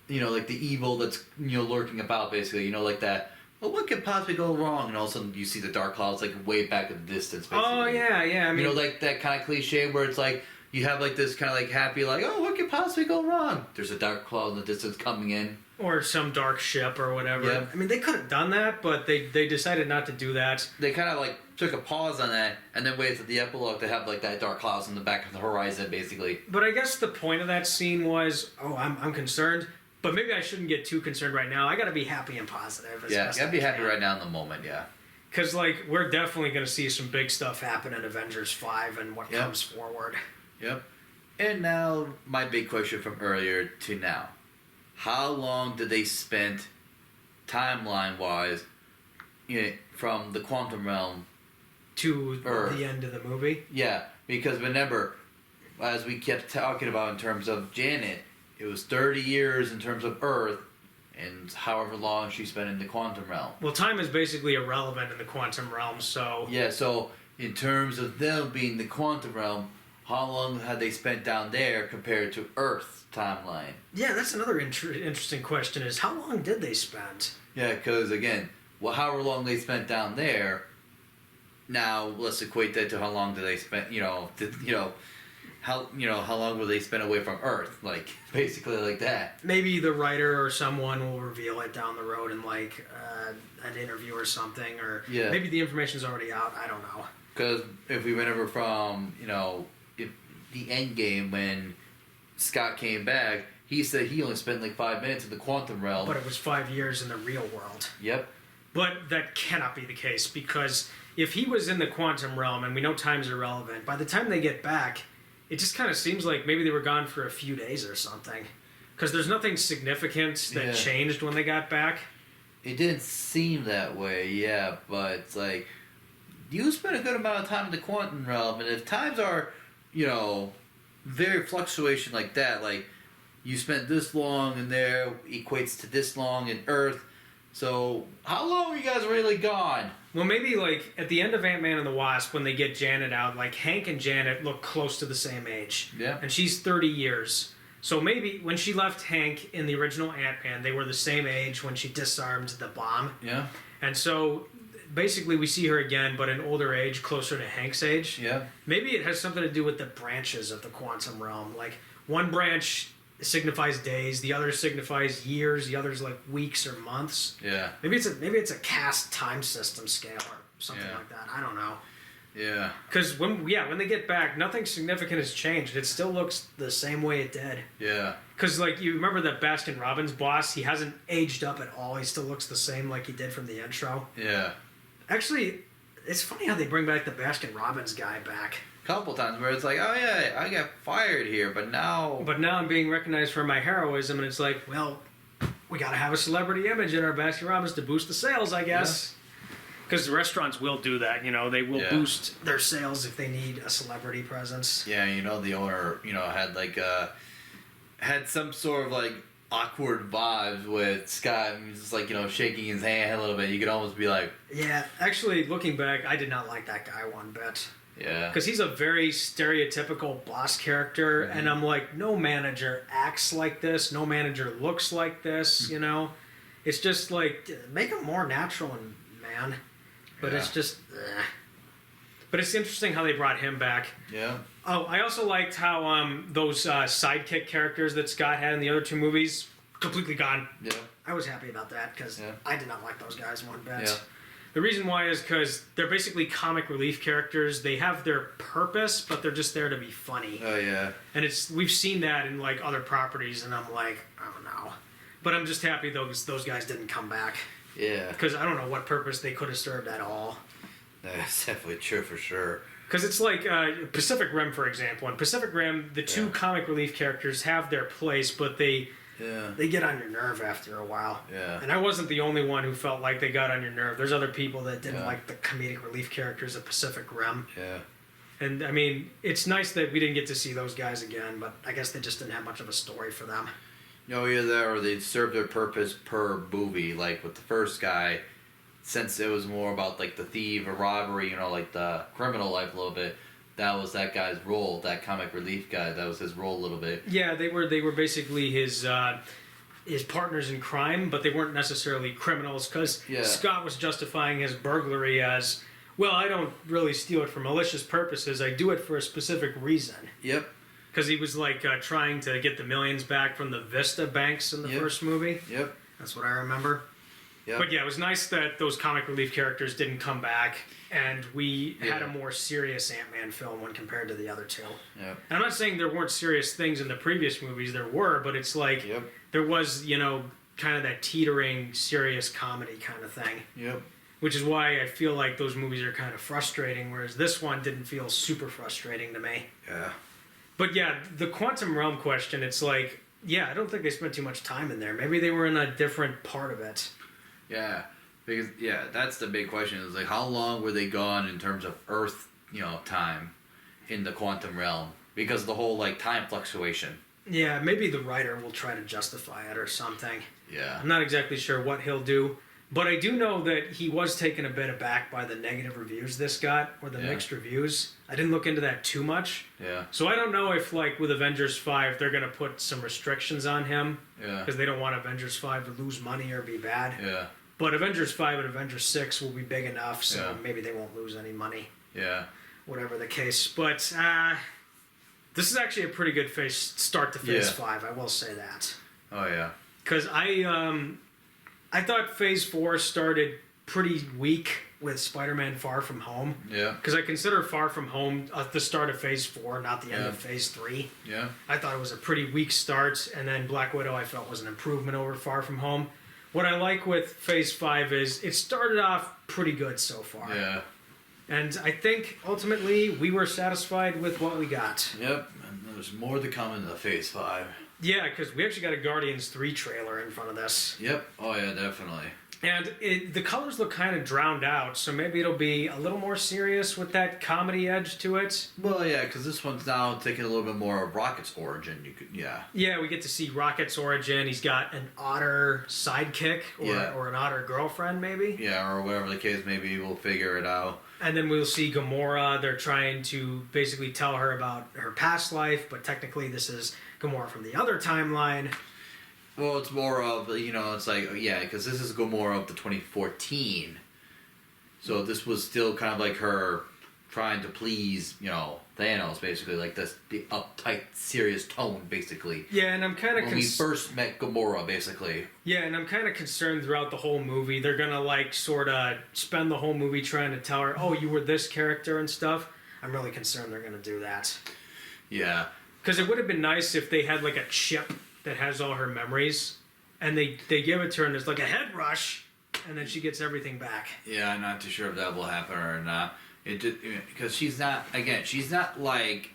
you know, like the evil that's, you know, lurking about basically, you know, like that. Well, what could possibly go wrong? And all of a sudden you see the dark clouds like way back in the distance basically. Oh yeah. I mean, you know, like that kind of cliche where it's like, you have like this kind of like happy, like, oh, what could possibly go wrong? There's a dark cloud in the distance coming in. Or some dark ship or whatever. Yeah. I mean, they could have done that, but they decided not to do that. They kind of like took a pause on that and then waited for the epilogue to have like that dark clouds in the back of the horizon, basically. But I guess the point of that scene was, I'm concerned, but maybe I shouldn't get too concerned right now. I got to be happy and positive. Yeah, you got to be happy right now in the moment, yeah. Because, like, we're definitely going to see some big stuff happen in Avengers 5 and what comes forward. Yep. And now, my big question from earlier to now. How long did they spend, timeline-wise, you know, from the quantum realm to the end of the movie? Yeah, because remember, as we kept talking about in terms of Janet, it was 30 years in terms of Earth, and however long she spent in the quantum realm. Well, time is basically irrelevant in the quantum realm, so... Yeah, so in terms of them being the quantum realm, how long had they spent down there compared to Earth's timeline? Yeah, that's another interesting question. Is how long did they spend? Yeah, because again, well, however long they spent down there. Now let's equate that to how long did they spend? How long will they spend away from Earth? Like basically like that. Maybe the writer or someone will reveal it down the road in like an interview or something, or maybe the information's already out. I don't know. Because if we went over from if the end game when Scott came back, he said he only spent like 5 minutes in the quantum realm. But it was 5 years in the real world. Yep. But that cannot be the case, because if he was in the quantum realm, and we know time's irrelevant, by the time they get back, it just kind of seems like maybe they were gone for a few days or something. Because there's nothing significant that changed when they got back. It didn't seem that way, yeah, but it's like, you spent a good amount of time in the quantum realm, and if times are, very fluctuation like that, like, you spent this long in there equates to this long in Earth, so how long were you guys really gone? Well, maybe like at the end of Ant-Man and the Wasp, when they get Janet out, like Hank and Janet look close to the same age. Yeah. And she's 30 years. So maybe when she left Hank in the original Ant-Man, they were the same age when she disarmed the bomb. Yeah. And so basically we see her again, but in older age, closer to Hank's age. Yeah. Maybe it has something to do with the branches of the quantum realm. Like one branch signifies days, the other signifies years, the other's like weeks or months. Yeah. Maybe it's a cast time system scale or something like that. I don't know. Yeah. Because when they get back, nothing significant has changed. It still looks the same way it did. Yeah. Because like you remember that Baskin Robbins boss, he hasn't aged up at all. He still looks the same like he did from the intro. Yeah. Actually, it's funny how they bring back the Baskin Robbins guy back. Couple times where it's like, oh yeah, I got fired here, but now I'm being recognized for my heroism, and it's like, well, we got to have a celebrity image in our Baskin Robbins to boost the sales, I guess. Because restaurants will do that, they will boost their sales if they need a celebrity presence. Yeah, the owner, had like had some sort of like awkward vibes with Scott, and he's just like, shaking his hand a little bit. You could almost be like, yeah, actually, looking back, I did not like that guy one bit. yeah. Because he's a very stereotypical boss character, and I'm like, no manager acts like this, no manager looks like this, It's just like, make him more natural, man. But it's just, But it's interesting how they brought him back. Yeah. Oh, I also liked how those sidekick characters that Scott had in the other two movies, completely gone. Yeah. I was happy about that, because I did not like those guys one bit. Yeah. The reason why is because they're basically comic relief characters. They have their purpose, but they're just there to be funny. Oh yeah. And we've seen that in like other properties, and I'm like, I don't know. But I'm just happy those guys didn't come back. Yeah. Because I don't know what purpose they could have served at all. That's definitely true for sure. Because it's like Pacific Rim, for example. In Pacific Rim, the two comic relief characters have their place, but they get on your nerve after a while. Yeah. And I wasn't the only one who felt like they got on your nerve. There's other people that didn't like the comedic relief characters of Pacific Rim. Yeah. And I mean, it's nice that we didn't get to see those guys again, but I guess they just didn't have much of a story for them. Or they served their purpose per movie. Like with the first guy, since it was more about like the thief or robbery, like the criminal life a little bit, that was that guy's role, that comic relief guy. That was his role a little bit. Yeah, they were basically his partners in crime, but they weren't necessarily criminals, because Scott was justifying his burglary as, well, I don't really steal it for malicious purposes. I do it for a specific reason. Yep. Because he was like trying to get the millions back from the Vista banks in the first movie. Yep. That's what I remember. Yep. But yeah, it was nice that those comic relief characters didn't come back, and we had a more serious Ant-Man film when compared to the other two. Yep. And I'm not saying there weren't serious things in the previous movies. There were, but it's like there was, kind of that teetering serious comedy kind of thing. Yep. Which is why I feel like those movies are kind of frustrating, whereas this one didn't feel super frustrating to me. Yeah. But yeah, the quantum realm question, it's like, I don't think they spent too much time in there. Maybe they were in a different part of it. Yeah, because that's the big question. Is like, how long were they gone in terms of Earth, time, in the quantum realm? Because of the whole like time fluctuation. Yeah, maybe the writer will try to justify it or something. Yeah. I'm not exactly sure what he'll do, But I do know that he was taken a bit aback by the negative reviews this got, or the Yeah. mixed reviews. I didn't look into that too much. Yeah. So I don't know if, like, with Avengers 5, they're going to put some restrictions on him. Yeah. Because they don't want Avengers 5 to lose money or be bad. Yeah. But Avengers 5 and Avengers 6 will be big enough, so Yeah. maybe they won't lose any money. Yeah. Whatever the case. But this is actually a pretty good start to Phase 5, I will say that. Oh yeah. Because I thought Phase 4 started pretty weak with Spider-Man Far From Home. Yeah. Because I consider Far From Home the start of Phase 4, not the end Yeah. of Phase 3. Yeah. I thought it was a pretty weak start, and then Black Widow I felt was an improvement over Far From Home. What I like with Phase 5 is it started off pretty good so far. Yeah. And I think ultimately we were satisfied with what we got. Yep. And there's more to come in the Phase 5. Yeah, because we actually got a Guardians 3 trailer in front of this. Yep. Oh yeah, definitely. And the colors look kind of drowned out, so maybe it'll be a little more serious with that comedy edge to it. Well, yeah, because this one's now taking a little bit more of Rocket's origin. Yeah, we get to see Rocket's origin. He's got an otter sidekick or an otter girlfriend, maybe. Yeah, or whatever the case may be, we'll figure it out. And then we'll see Gamora. They're trying to basically tell her about her past life, but technically this is Gamora from the other timeline. Well, it's more of, it's like, yeah, because this is Gamora of the 2014. So this was still kind of like her trying to please, Thanos, basically, like the uptight, serious tone, basically. Yeah, and I'm kind of when we first met Gamora, basically. Yeah, and I'm kind of concerned throughout the whole movie. They're gonna like sort of spend the whole movie trying to tell her, "Oh, you were this character" and stuff. I'm really concerned they're gonna do that. Yeah. Because it would have been nice if they had like a chip that has all her memories, and they give it to her, and there's like a head rush, and then she gets everything back. Yeah, I'm not too sure if that will happen or not. It just because she's not like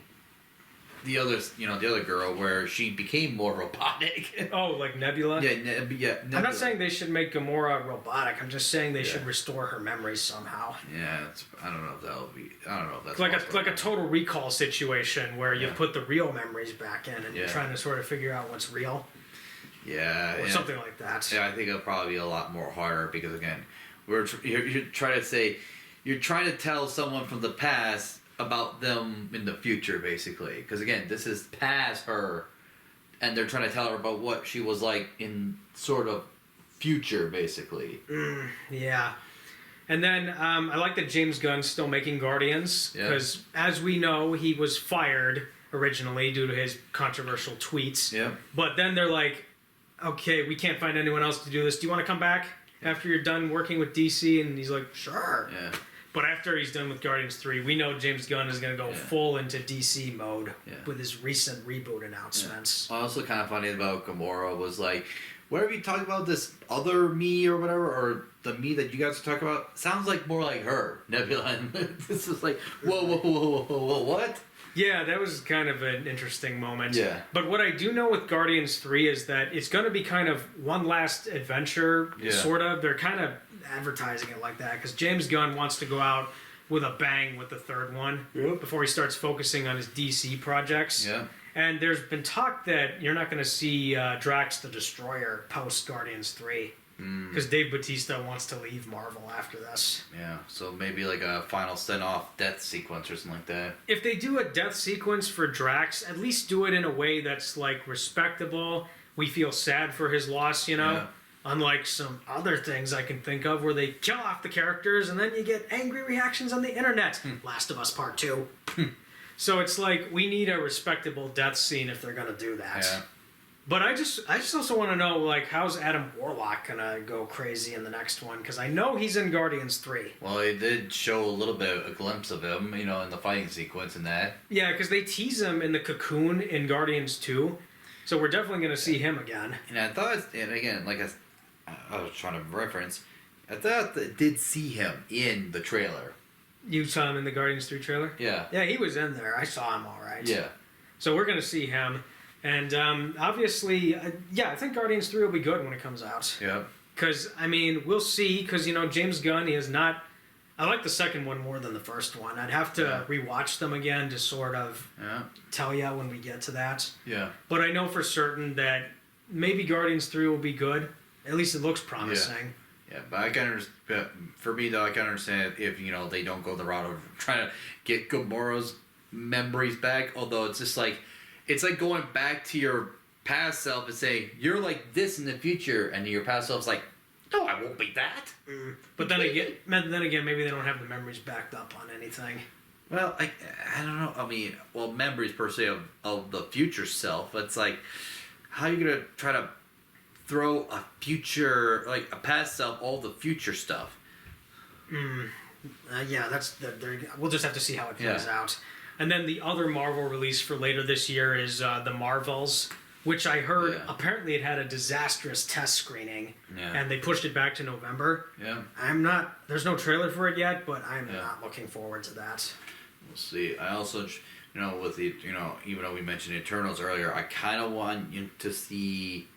the other girl where she became more robotic. Oh, like Nebula? Yeah, Nebula. I'm not saying they should make Gamora robotic. I'm just saying they should restore her memories somehow. Yeah, I don't know if that'll be. I don't know if that's like a Total Recall situation where you put the real memories back in and you're Yeah. trying to sort of figure out what's real. Yeah, Or something like that. Yeah, I think it'll probably be a lot more harder because again, you're trying to say, you're trying to tell someone from the past about them in the future, basically. Because again, this is past her, and they're trying to tell her about what she was like in sort of future, basically. Yeah. And then I like that James Gunn's still making Guardians because, as we know, he was fired originally due to his controversial tweets. Yeah. But then they're like, okay, we can't find anyone else to do this. Do you want to come back after you're done working with DC? And he's like, sure. Yeah. But after he's done with Guardians 3, we know James Gunn is going to go full into DC mode with his recent reboot announcements. Yeah. Also kind of funny about Gamora was like, whenever you talk about this other me or whatever, or the me that you guys are talking about, sounds like more like her, Nebula. And this is like, whoa, what? Yeah, that was kind of an interesting moment. Yeah. But what I do know with Guardians 3 is that it's going to be kind of one last adventure, sort of. They're kind of advertising it like that because James Gunn wants to go out with a bang with the third one before he starts focusing on his DC projects. Yeah. And there's been talk that you're not going to see Drax the Destroyer post Guardians 3 because Dave Bautista wants to leave Marvel after this. Yeah, so maybe like a final send-off death sequence or something like that. If they do a death sequence for Drax, at least do it in a way that's like respectable. We feel sad for his loss, Yeah. Unlike some other things I can think of where they kill off the characters and then you get angry reactions on the internet. Last of Us Part 2. So it's like we need a respectable death scene if they're gonna do that. Yeah. But I just also want to know, like, how's Adam Warlock gonna go crazy in the next one? Because I know he's in Guardians 3. Well, they did show a glimpse of him, in the fighting sequence and that. Yeah, because they tease him in the Cocoon in Guardians 2. So we're definitely going to see him again. And I thought, and again, like I was trying to reference, I thought that did see him in the trailer. You saw him in the Guardians 3 trailer? Yeah. Yeah, he was in there. I saw him all right. Yeah. So we're going to see him. And obviously, I think Guardians 3 will be good when it comes out. Yeah. Because, I mean, we'll see. Because, James Gunn, he has not... I like the second one more than the first one. I'd have to rewatch them again to sort of tell you when we get to that. Yeah. But I know for certain that maybe Guardians 3 will be good. At least it looks promising. Yeah, but I can understand. For me though, I can understand if they don't go the route of trying to get Gamora's memories back. Although it's like going back to your past self and saying you're like this in the future, and your past self's like, no, I won't be that. But then again, maybe they don't have the memories backed up on anything. Well, I don't know. I mean, memories per se of the future self. But it's like, how are you gonna try to throw a future, like a past self, all the future stuff? Yeah, we'll just have to see how it plays out. And then the other Marvel release for later this year is The Marvels, which I heard apparently it had a disastrous test screening, and they pushed it back to November. Yeah. There's no trailer for it yet, but I'm not looking forward to that. We'll see. I also, with the, even though we mentioned Eternals earlier, I kind of want you to see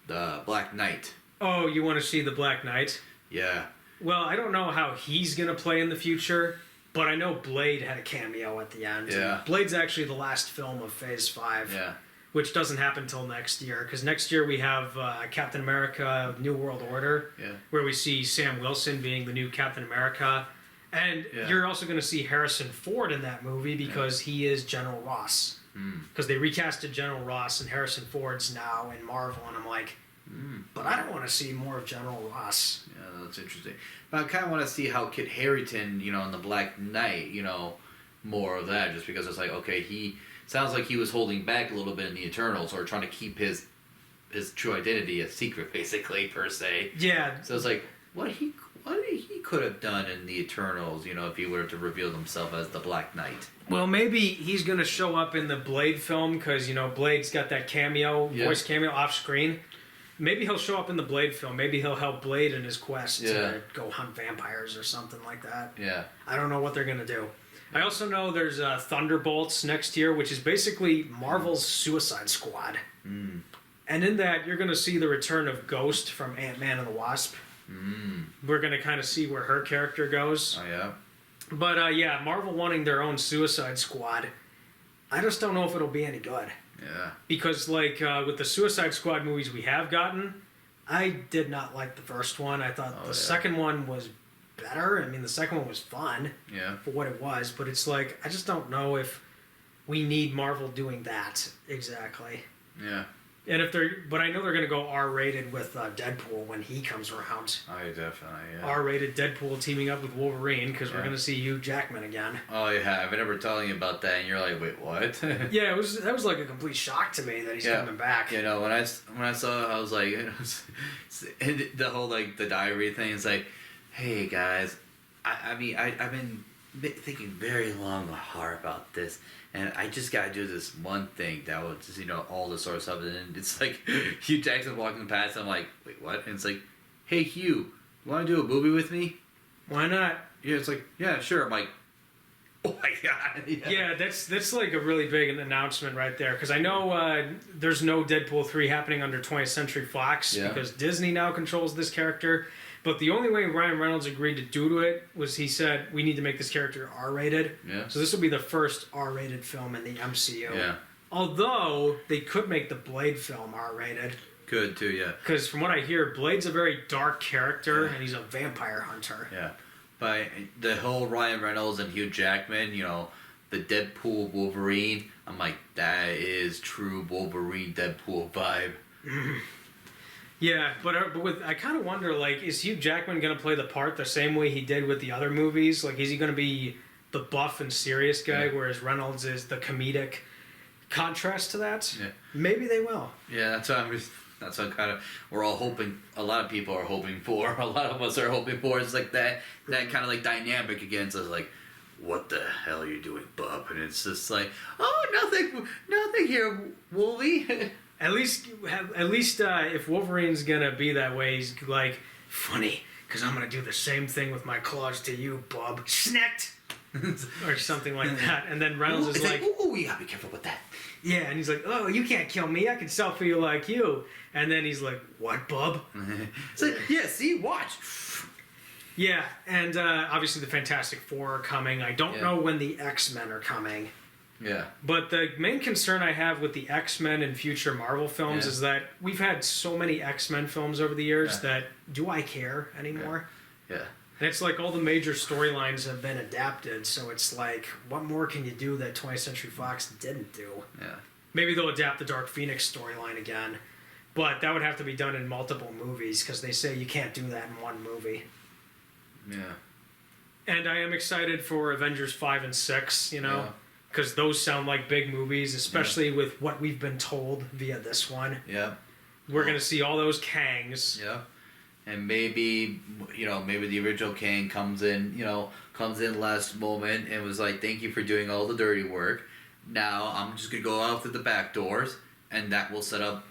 the Black Knight. Oh, you want to see the Black Knight? Yeah. Well, I don't know how he's going to play in the future, but I know Blade had a cameo at the end. Yeah. Blade's actually the last film of Phase 5. Yeah. Which doesn't happen until next year, because next year we have Captain America: New World Order, where we see Sam Wilson being the new Captain America, and you're also going to see Harrison Ford in that movie because he is General Ross. Because they recasted General Ross and Harrison Ford's now in Marvel, and I'm like, but I don't want to see more of General Ross. Yeah, that's interesting. But I kind of want to see how Kit Harington, in the Black Knight, more of that, just because it's like, okay, he sounds like he was holding back a little bit in the Eternals, or trying to keep his true identity a secret, basically, per se. Yeah. So it's like, what he could have done in the Eternals, if he were to reveal himself as the Black Knight. Well, maybe he's going to show up in the Blade film, because, Blade's got that voice cameo off screen. Maybe he'll show up in the Blade film. Maybe he'll help Blade in his quest to go hunt vampires or something like that. Yeah. I don't know what they're going to do. I also know there's Thunderbolts next year, which is basically Marvel's Suicide Squad. And in that, you're going to see the return of Ghost from Ant-Man and the Wasp. We're going to kind of see where her character goes. Oh, yeah? But, Marvel wanting their own Suicide Squad, I just don't know if it'll be any good. Yeah. Because, with the Suicide Squad movies we have gotten, I did not like the first one. I thought the second one was better. I mean, the second one was fun for what it was, but it's like, I just don't know if we need Marvel doing that exactly. Yeah. And but I know they're going to go R-rated with Deadpool when he comes around. I definitely, R-rated Deadpool teaming up with Wolverine, because we're going to see Hugh Jackman again. Oh, yeah, I remember telling you about that, and you're like, wait, what? Yeah, that was like a complete shock to me that he's coming back. When I saw it, I was like, the whole, the diary thing, it's like, hey, guys, I've been thinking very long and hard about this, and I just gotta do this one thing that would just, all this sort of stuff, and then it's like, Hugh Jackson walking past, I'm like, wait, what? And it's like, hey, Hugh, you wanna do a movie with me? Why not? Yeah, it's like, yeah, sure. I'm like, oh my god. Yeah, that's like a really big announcement right there, because I know there's no Deadpool 3 happening under 20th Century Fox, because Disney now controls this character. But the only way Ryan Reynolds agreed to do it was he said, we need to make this character R-rated. Yeah. So this will be the first R-rated film in the MCU. Yeah. Although, they could make the Blade film R-rated. Could too, yeah. Because from what I hear, Blade's a very dark character, and he's a vampire hunter. Yeah. But the whole Ryan Reynolds and Hugh Jackman, the Deadpool Wolverine, I'm like, that is true Wolverine Deadpool vibe. Yeah, but I kind of wonder, is Hugh Jackman going to play the part the same way he did with the other movies? Is he going to be the buff and serious guy, whereas Reynolds is the comedic contrast to that? Yeah. Maybe they will. Yeah, that's what we're all hoping, a lot of people are hoping for, a lot of us are hoping for. It's like that kind of dynamic again. So it's like, what the hell are you doing, bub? And it's just like, oh, nothing here, Wolvie. At least, if Wolverine's gonna be that way, he's like, funny, because I'm gonna do the same thing with my claws to you, bub. Snacked! Or something like that. And then Reynolds is like, ooh, you gotta be careful with that. Yeah, and he's like, oh, you can't kill me, I can self you like you. And then he's like, what, bub? It's like, yeah, see, watch. Yeah, and obviously the Fantastic Four are coming. I don't know when the X-Men are coming. Yeah. But the main concern I have with the X-Men and future Marvel films is that we've had so many X-Men films over the years that do I care anymore? Yeah. And it's like all the major storylines have been adapted, so it's like, what more can you do that 20th Century Fox didn't do? Yeah. Maybe they'll adapt the Dark Phoenix storyline again, but that would have to be done in multiple movies because they say you can't do that in one movie. Yeah. And I am excited for Avengers 5 and 6, you know? Because those sound like big movies, especially with what we've been told via this one. Yeah. We're going to see all those Kangs. Yeah. And maybe, maybe the original Kang comes in last moment and was like, thank you for doing all the dirty work. Now I'm just going to go out through the back doors, and that will set up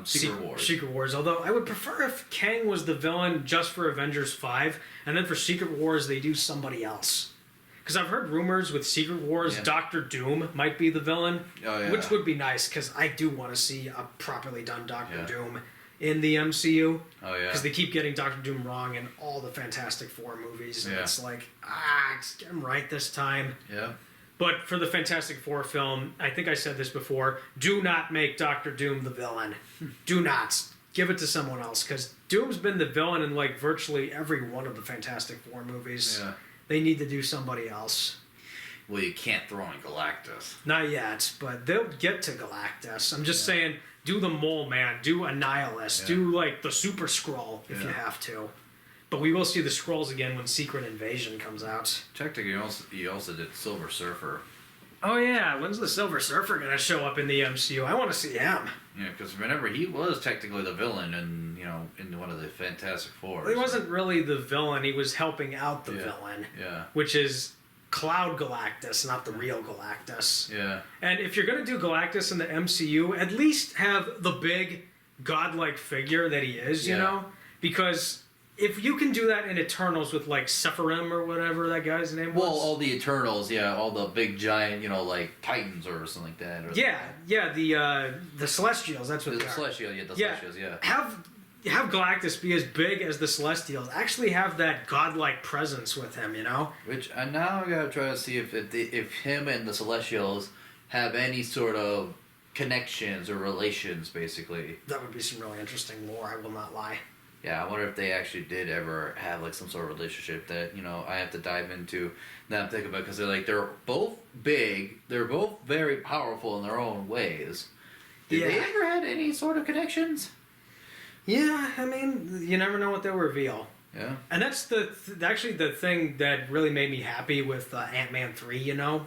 Secret Wars. Secret Wars. Although I would prefer if Kang was the villain just for Avengers 5, and then for Secret Wars they do somebody else. Because I've heard rumors with Secret Wars, Doctor Doom might be the villain, which would be nice, because I do want to see a properly done Doctor Doom in the MCU. Oh, yeah. Because they keep getting Doctor Doom wrong in all the Fantastic Four movies, and it's like, just get him right this time. Yeah. But for the Fantastic Four film, I think I said this before, do not make Doctor Doom the villain. Do not. Give it to someone else, because Doom's been the villain in like virtually every one of the Fantastic Four movies. Yeah. They need to do somebody else. Well, you can't throw in Galactus. Not yet, but they'll get to Galactus. I'm just saying, do the Mole Man, do Annihilus, do like the Super Skrull if you have to. But we will see the Skrulls again when Secret Invasion comes out. Technically, you also did Silver Surfer. Oh yeah, when's the Silver Surfer gonna show up in the MCU? I want to see him. Yeah, because remember, he was technically the villain in one of the Fantastic Four. He wasn't really the villain, he was helping out the villain. Yeah. Which is Cloud Galactus, not the real Galactus. Yeah. And if you're gonna do Galactus in the MCU, at least have the big godlike figure that he is, you know? Because if you can do that in Eternals with like Sephirim or whatever that guy's name was. Well, all the Eternals, all the big giant, like Titans or something like that. Or the Celestials. That's what the they are. Celestials, Celestials, Have Galactus be as big as the Celestials. Actually, have that godlike presence with him. You know. Which and now I gotta try to see if him and the Celestials have any sort of connections or relations, basically. That would be some really interesting lore. I will not lie. Yeah, I wonder if they actually did ever have like some sort of relationship that I have to dive into. Now I'm thinking about because they're both big, they're both very powerful in their own ways. Did they ever had any sort of connections? Yeah, I mean, you never know what they'll reveal. Yeah, and that's actually the thing that really made me happy with Ant-Man 3.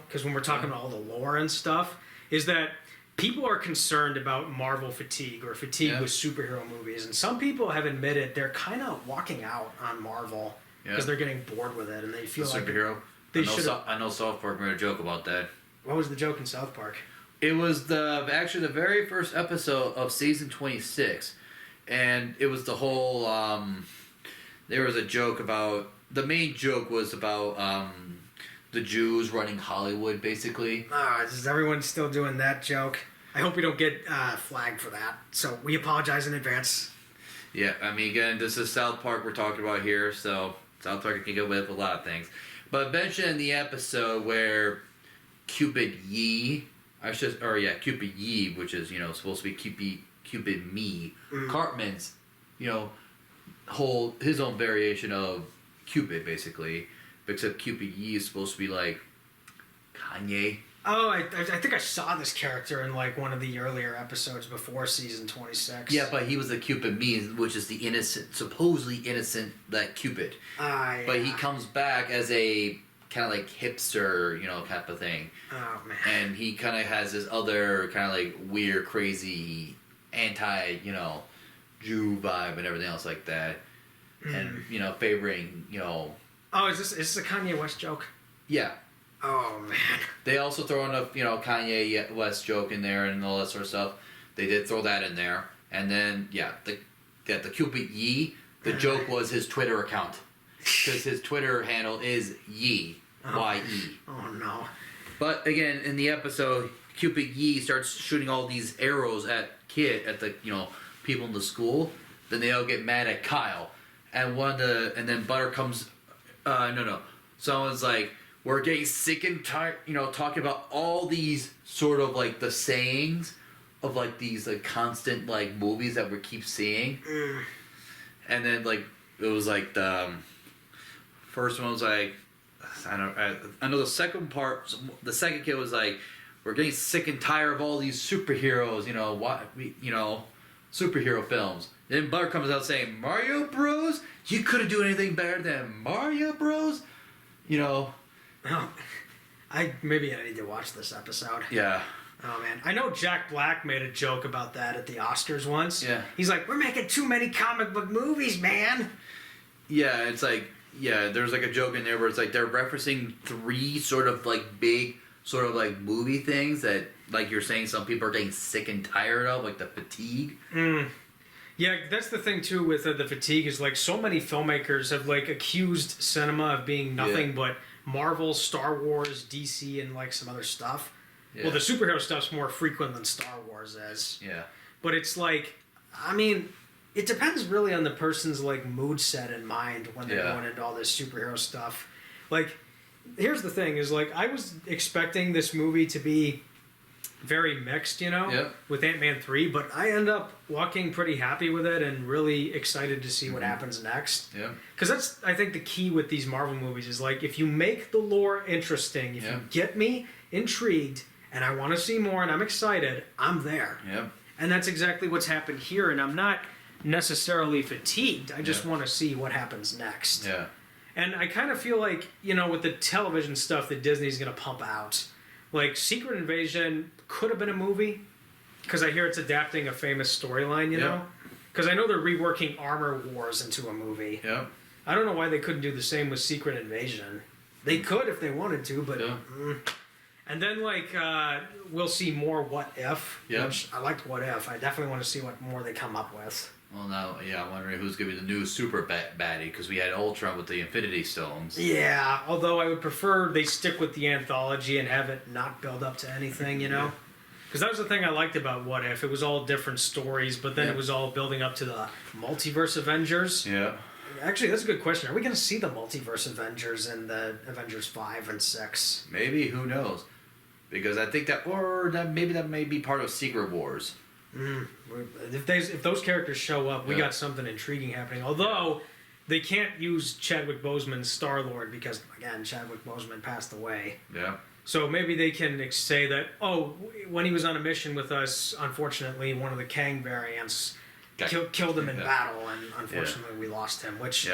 Because when we're talking about all the lore and stuff, is that people are concerned about Marvel fatigue or fatigue with superhero movies, and some people have admitted they're kind of walking out on Marvel because they're getting bored with it, and they feel like superhero. I know South Park made a joke about that. What was the joke in South Park? It was the very first episode of season 26, and it was the whole. There was a joke about the main joke was about the Jews running Hollywood, basically. Is everyone still doing that joke? I hope we don't get flagged for that. So we apologize in advance. Yeah, I mean, again, this is South Park we're talking about here, so South Park can get away with a lot of things. But mentioned in the episode where Cupid Yee, Cupid Yee, which is, supposed to be Cupid Me, Cartman's, his own variation of Cupid, basically. Except Cupid Yee is supposed to be like Kanye. Oh, I think I saw this character in like one of the earlier episodes before season 26. Yeah, but he was the Cupid Me, which is the supposedly innocent Cupid. But he comes back as a kind of like hipster, type of thing. Oh man. And he kind of has this other kind of like weird, crazy, anti, Jew vibe and everything else like that, and favoring, Oh, is this a Kanye West joke? Yeah. Oh man. They also throw in a Kanye West joke in there and all that sort of stuff. They did throw that in there, and then the Cupid Yee. The joke was his Twitter account, because his Twitter handle is Yee, Y-E. Oh no. But again, in the episode, Cupid Yee starts shooting all these arrows at the people in the school. Then they all get mad at Kyle, and then Butter comes. No. Someone's like, we're getting sick and tired, talking about all these sort of like the sayings of like these like constant like movies that we keep seeing. And then like it was like the first one was like I know the second kid was like, we're getting sick and tired of all these superheroes, superhero films. Then Butter comes out saying, Mario Bros? You couldn't do anything better than Mario Bros? Oh, maybe I need to watch this episode. Yeah. Oh man, I know Jack Black made a joke about that at the Oscars once. Yeah. He's like, we're making too many comic book movies, man. Yeah, it's like, there's like a joke in there where it's like they're referencing 3 sort of like big sort of like movie things that, like you're saying, some people are getting sick and tired of, like the fatigue. Yeah, that's the thing too with the fatigue is like so many filmmakers have like accused cinema of being nothing but Marvel, Star Wars, DC, and like some other stuff. Yeah. Well, the superhero stuff's more frequent than Star Wars is. Yeah. But it's like, I mean, it depends really on the person's like mood set in mind when they're going into all this superhero stuff. Like, here's the thing: is like I was expecting this movie to be very mixed, with Ant-Man 3, but I end up walking pretty happy with it and really excited to see what happens next. Yeah. Because that's, I think, the key with these Marvel movies is like, if you make the lore interesting, if you get me intrigued and I want to see more and I'm excited, I'm there. Yeah. And that's exactly what's happened here, and I'm not necessarily fatigued. I just want to see what happens next. Yeah. And I kind of feel like, with the television stuff that Disney's going to pump out, like Secret Invasion could have been a movie, because I hear it's adapting a famous storyline, know? Because I know they're reworking Armor Wars into a movie. Yeah. I don't know why they couldn't do the same with Secret Invasion. They could if they wanted to, but... And then, like, we'll see more What If, which I liked What If. I definitely want to see what more they come up with. Well, now, I'm wondering who's going to be the new super baddie, because we had Ultron with the Infinity Stones. Yeah, although I would prefer they stick with the anthology and have it not build up to anything, Because that was the thing I liked about What If. It was all different stories, but then it was all building up to the Multiverse Avengers. Yeah. Actually, that's a good question. Are we going to see the Multiverse Avengers in the Avengers 5 and 6? Maybe, who knows? Because I think that may be part of Secret Wars. If those characters show up, we got something intriguing happening. Although they can't use Chadwick Boseman's Star-Lord because, again, Chadwick Boseman passed away. Yeah. So maybe they can say that, when he was on a mission with us, unfortunately, one of the Kang variants killed him in battle, and unfortunately we lost him, which...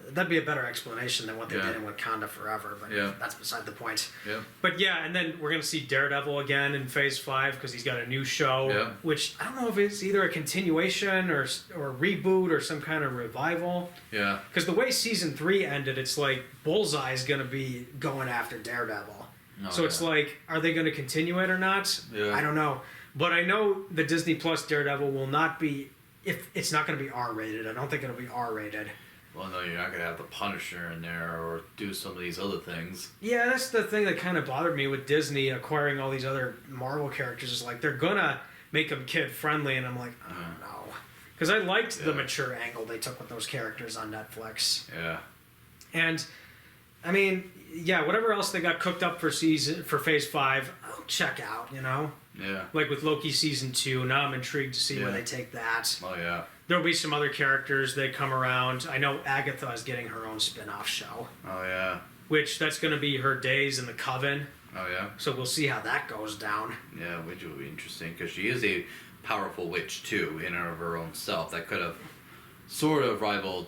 That'd be a better explanation than what they did in Wakanda Forever, but that's beside the point. Yeah. But and then we're going to see Daredevil again in Phase 5 because he's got a new show, which I don't know if it's either a continuation or a reboot or some kind of revival. Yeah. Because the way Season 3 ended, it's like Bullseye's going to be going after Daredevil. So it's like, are they going to continue it or not? Yeah. I don't know. But I know the Disney Plus Daredevil will not be, if it's not going to be R-rated. I don't think it'll be R-rated. Well, no, you're not going to have the Punisher in there or do some of these other things. Yeah, that's the thing that kind of bothered me with Disney acquiring all these other Marvel characters. Is like, they're going to make them kid-friendly, and I'm like, I don't know. Because I liked the mature angle they took with those characters on Netflix. Yeah. And, I mean, whatever else they got cooked up for Phase 5, I'll check out, Yeah. Like with Loki Season 2, now I'm intrigued to see where they take that. Oh, yeah. There'll be some other characters that come around. I know Agatha is getting her own spin-off show. Oh, yeah. Which, that's going to be her days in the Coven. Oh, yeah. So we'll see how that goes down. Yeah, which will be interesting, because she is a powerful witch, too, in and of her own self. That could have sort of rivaled,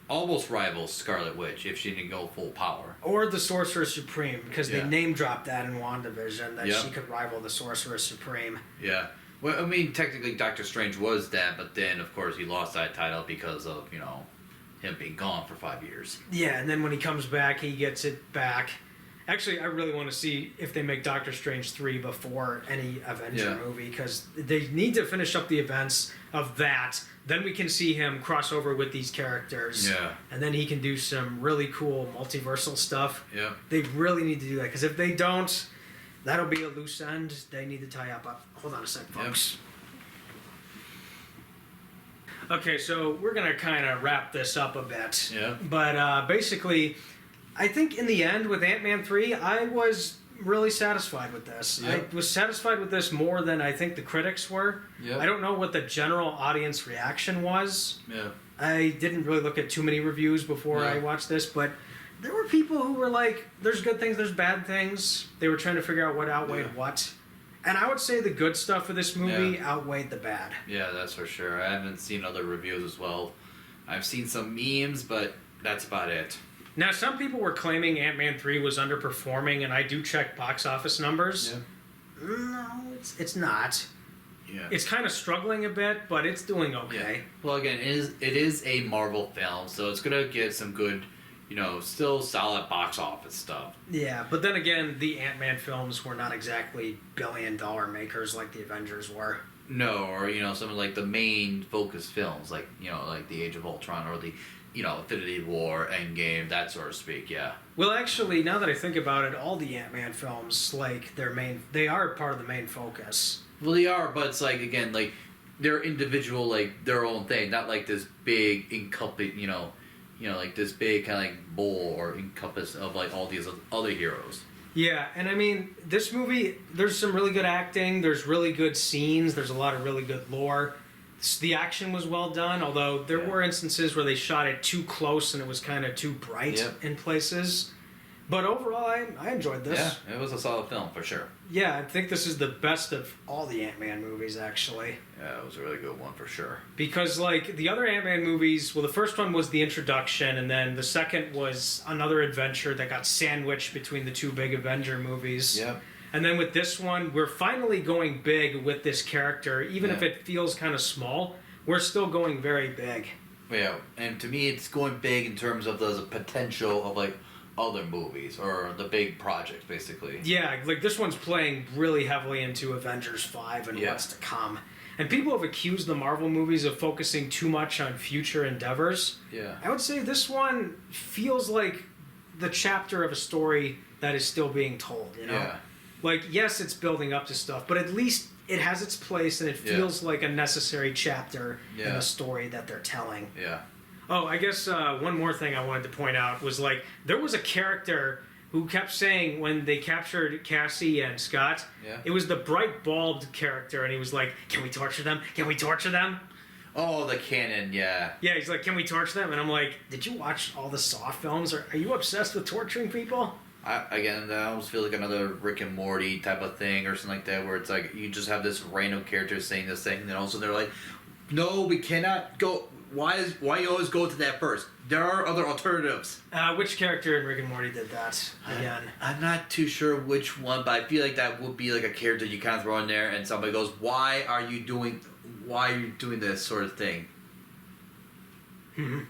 almost rivals Scarlet Witch if she didn't go full power. Or the Sorcerer Supreme, because they name-dropped that in WandaVision, that she could rival the Sorcerer Supreme. Yeah. Well, I mean, technically Doctor Strange was that, but then, of course, he lost that title because of, him being gone for 5 years. Yeah, and then when he comes back, he gets it back. Actually, I really want to see if they make Doctor Strange 3 before any Avenger movie, because they need to finish up the events of that. Then we can see him cross over with these characters. Yeah. And then he can do some really cool multiversal stuff. Yeah. They really need to do that, because if they don't, that'll be a loose end. They need to tie up. Hold on a second, folks. Okay, so we're going to kind of wrap this up a bit. Yeah. But basically, I think in the end with Ant-Man 3, I was really satisfied with this. Yep. I was satisfied with this more than I think the critics were. Yep. I don't know what the general audience reaction was. Yeah. I didn't really look at too many reviews before I watched this, but there were people who were like, there's good things, there's bad things. They were trying to figure out what outweighed what. And I would say the good stuff of this movie outweighed the bad. Yeah, that's for sure. I haven't seen other reviews as well. I've seen some memes, but that's about it. Now, some people were claiming Ant-Man 3 was underperforming, and I do check box office numbers. Yeah. No, it's not. Yeah. It's kind of struggling a bit, but it's doing okay. Yeah. Well, again, it is a Marvel film, so it's gonna get some good, still solid box office stuff. Yeah, but then again, the Ant-Man films were not exactly billion-dollar makers like the Avengers were. No, or some of like the main focus films, like like the Age of Ultron or the Infinity War, Endgame, that sort of speak. Yeah. Well, actually, now that I think about it, all the Ant-Man films, like they are part of the main focus. Well, they are, but it's like again, like they're individual, like their own thing, not like this big encompass, like this big kind of like bowl or encompass of like all these other heroes. Yeah, and I mean, this movie, there's some really good acting, there's really good scenes, there's a lot of really good lore. The action was well done, although there were instances where they shot it too close and it was kind of too bright in places. But overall, I enjoyed this. Yeah, it was a solid film for sure. Yeah, I think this is the best of all the Ant-Man movies, actually. Yeah, it was a really good one for sure. Because, like, the other Ant-Man movies, well, the first one was the introduction, and then the second was another adventure that got sandwiched between the two big Avenger movies. Yep. And then with this one, we're finally going big with this character. Even if it feels kind of small, we're still going very big. Yeah, and to me, it's going big in terms of the potential of, like, other movies or the big projects, basically. Yeah, like this one's playing really heavily into Avengers 5 and what's to come. And people have accused the Marvel movies of focusing too much on future endeavors. Yeah. I would say this one feels like the chapter of a story that is still being told, Yeah. Like, yes, it's building up to stuff, but at least it has its place and it feels like a necessary chapter in the story that they're telling. Yeah. Oh, I guess one more thing I wanted to point out was, like, there was a character who kept saying when they captured Cassie and Scott, it was the bright bulbed character, and he was like, "Can we torture them? Can we torture them?" Oh, the canon, yeah. Yeah, he's like, "Can we torture them?" And I'm like, did you watch all the Saw films? Are you obsessed with torturing people? Again, I almost feel like another Rick and Morty type of thing or something like that, where it's like you just have this random character saying this thing, and then also they're like, "No, we cannot go. Why you always go to that first? There are other alternatives." Which character in Rick and Morty did that again? I'm not too sure which one, but I feel like that would be like a character you kind of throw in there, and somebody goes, "Why are you doing this sort of thing?" Mm-hmm.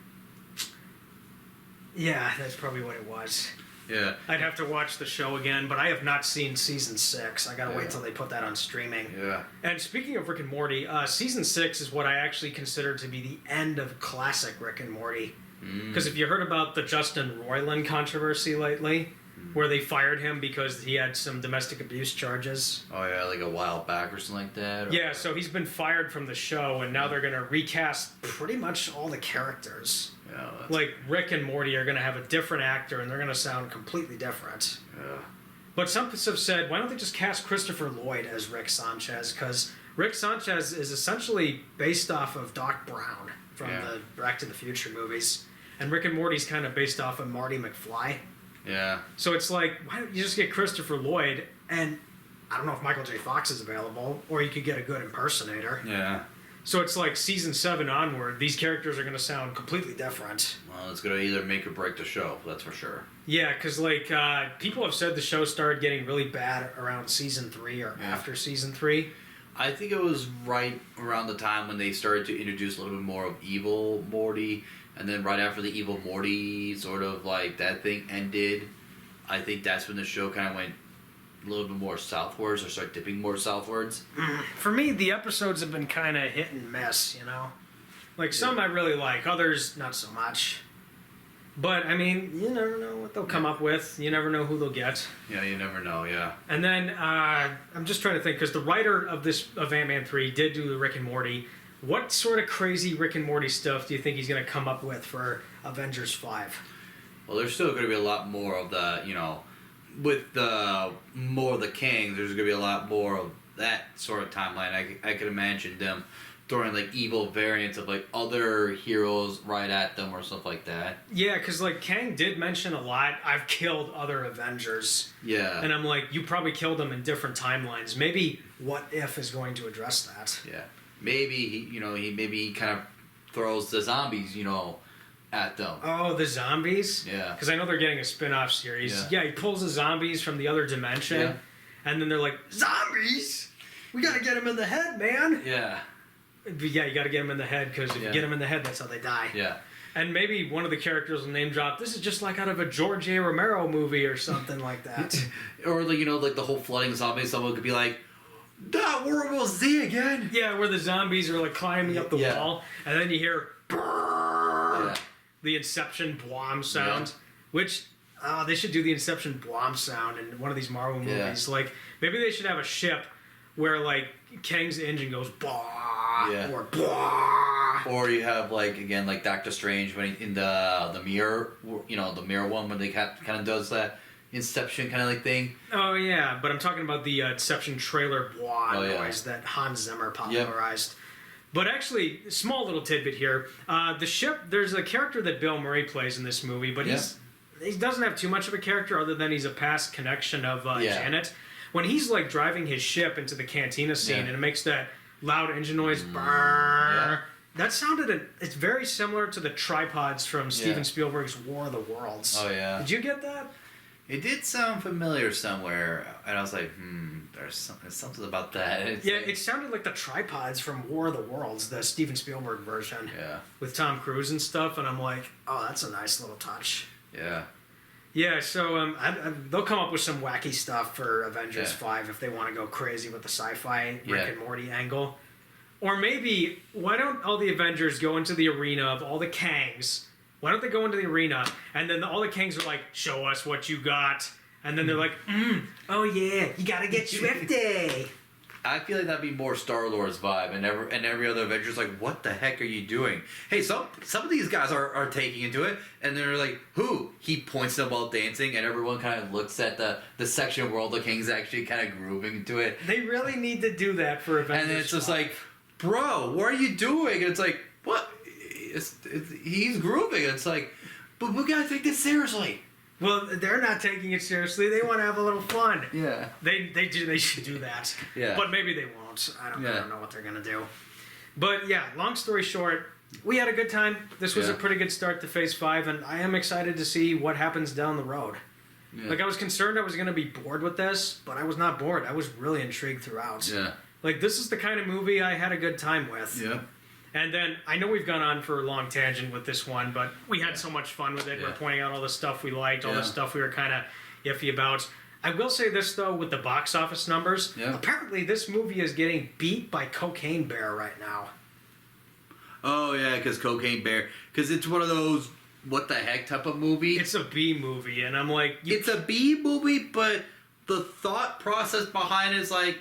Yeah, that's probably what it was. Yeah. I'd have to watch the show again, but I have not seen season 6. I gotta wait till they put that on streaming. Yeah. And speaking of Rick and Morty, season 6 is what I actually consider to be the end of classic Rick and Morty. Because if you heard about the Justin Roiland controversy lately, where they fired him because he had some domestic abuse charges. Oh yeah, like a while back or something like that. Or... Yeah, so he's been fired from the show, and now they're gonna recast pretty much all the characters. Yeah. Like Rick and Morty are gonna have a different actor, and they're gonna sound completely different. Yeah. But some have said, why don't they just cast Christopher Lloyd as Rick Sanchez? Because Rick Sanchez is essentially based off of Doc Brown from the Back to the Future movies, and Rick and Morty's kind of based off of Marty McFly. Yeah. So it's like, why don't you just get Christopher Lloyd, and I don't know if Michael J. Fox is available, or you could get a good impersonator. Yeah. So it's like season 7 onward, these characters are going to sound completely different. Well, it's going to either make or break the show, that's for sure. Yeah, because like people have said the show started getting really bad around season 3 or after season 3. I think it was right around the time when they started to introduce a little bit more of evil Morty, and then right after the evil Morty sort of like that thing ended, I think that's when the show kind of went a little bit more southwards or started dipping more southwards. For me, the episodes have been kind of hit and miss, Like some I really like, others not so much. But I mean, you never know what they'll come up with. You never know who they'll get. Yeah, you never know. Yeah. And then I'm just trying to think, because the writer of Ant-Man 3 did do the Rick and Morty. What sort of crazy Rick and Morty stuff do you think he's going to come up with for Avengers 5? Well, there's still going to be a lot more of the, with the more of the Kangs, there's going to be a lot more of that sort of timeline. I could imagine them throwing like evil variants of like other heroes right at them or stuff like that. Yeah, because like Kang did mention a lot, I've killed other Avengers. Yeah. And I'm like, you probably killed them in different timelines. Maybe What If is going to address that. Yeah. Maybe he kind of throws the zombies, at them. Oh, the zombies? Yeah. Because I know they're getting a spin-off series. Yeah. Yeah, he pulls the zombies from the other dimension. Yeah. And then they're like, zombies? We gotta get them in the head, man. Yeah. But yeah, you gotta get them in the head, because if you Yeah. get them in the head, that's how they die. Yeah. And maybe one of the characters will name drop, this is just like out of a George A. Romero movie or something like that. Or like like the whole flooding zombies. Someone could be like, "That World War Z again." Yeah, where the zombies are like climbing up the Yeah. wall, and then you hear brrrr, Yeah. the Inception Blom sound, which they should do the Inception Blom sound in one of these Marvel Yeah. movies. Like maybe they should have a ship where like Kang's engine goes bah, Yeah. or bah. Or you have like Doctor Strange when in the mirror, the mirror one when they kind of does that Inception kind of like thing. Oh yeah, but I'm talking about the Inception trailer blah yeah. noise that Hans Zimmer popularized. But actually, small little tidbit here. The ship, there's a character that Bill Murray plays in this movie, but he doesn't have too much of a character other than he's a past connection of Janet. When he's like driving his ship into the cantina scene and it makes that loud engine noise, brrr, that it's very similar to the tripods from Steven Spielberg's War of the Worlds. Oh yeah. Did you get that? It did sound familiar somewhere, and I was like, there's something about that. It sounded like the tripods from War of the Worlds, the Steven Spielberg version. Yeah. With Tom Cruise and stuff, and I'm like, oh, that's a nice little touch. Yeah. Yeah, so they'll come up with some wacky stuff for Avengers 5 if they want to go crazy with the sci-fi Rick and Morty angle. Or maybe, why don't all the Avengers go into the arena of all the Kangs? Why don't they go into the arena, and then all the Kangs are like, show us what you got. And then they're like, oh yeah, you gotta get swifty. I feel like that'd be more Star-Lord's vibe, and every other Avenger's like, what the heck are you doing? Hey, some of these guys are taking into it, and they're like, who? He points them while dancing, and everyone kind of looks at the section where all the Kings actually kind of grooving into it. They really need to do that for Avengers. And it's just like, bro, what are you doing? And it's like, what? He's grooving. It's like, but we gotta take this seriously. Well, they're not taking it seriously. They want to have a little fun. Yeah. They should do that. Yeah. But maybe they won't. I don't know what they're gonna do. But yeah, long story short, we had a good time. This was a pretty good start to Phase 5, and I am excited to see what happens down the road. Yeah. Like, I was concerned I was gonna be bored with this, but I was not bored. I was really intrigued throughout. Yeah. Like, this is the kind of movie I had a good time with. Yeah. And then, I know we've gone on for a long tangent with this one, but we had so much fun with it. Yeah. We're pointing out all the stuff we liked, all the stuff we were kind of iffy about. I will say this, though, with the box office numbers. Yeah. Apparently, this movie is getting beat by Cocaine Bear right now. Oh, yeah, because Cocaine Bear. Because it's one of those what the heck type of movie. It's a B movie, and I'm like... It's a B movie, but the thought process behind it is like,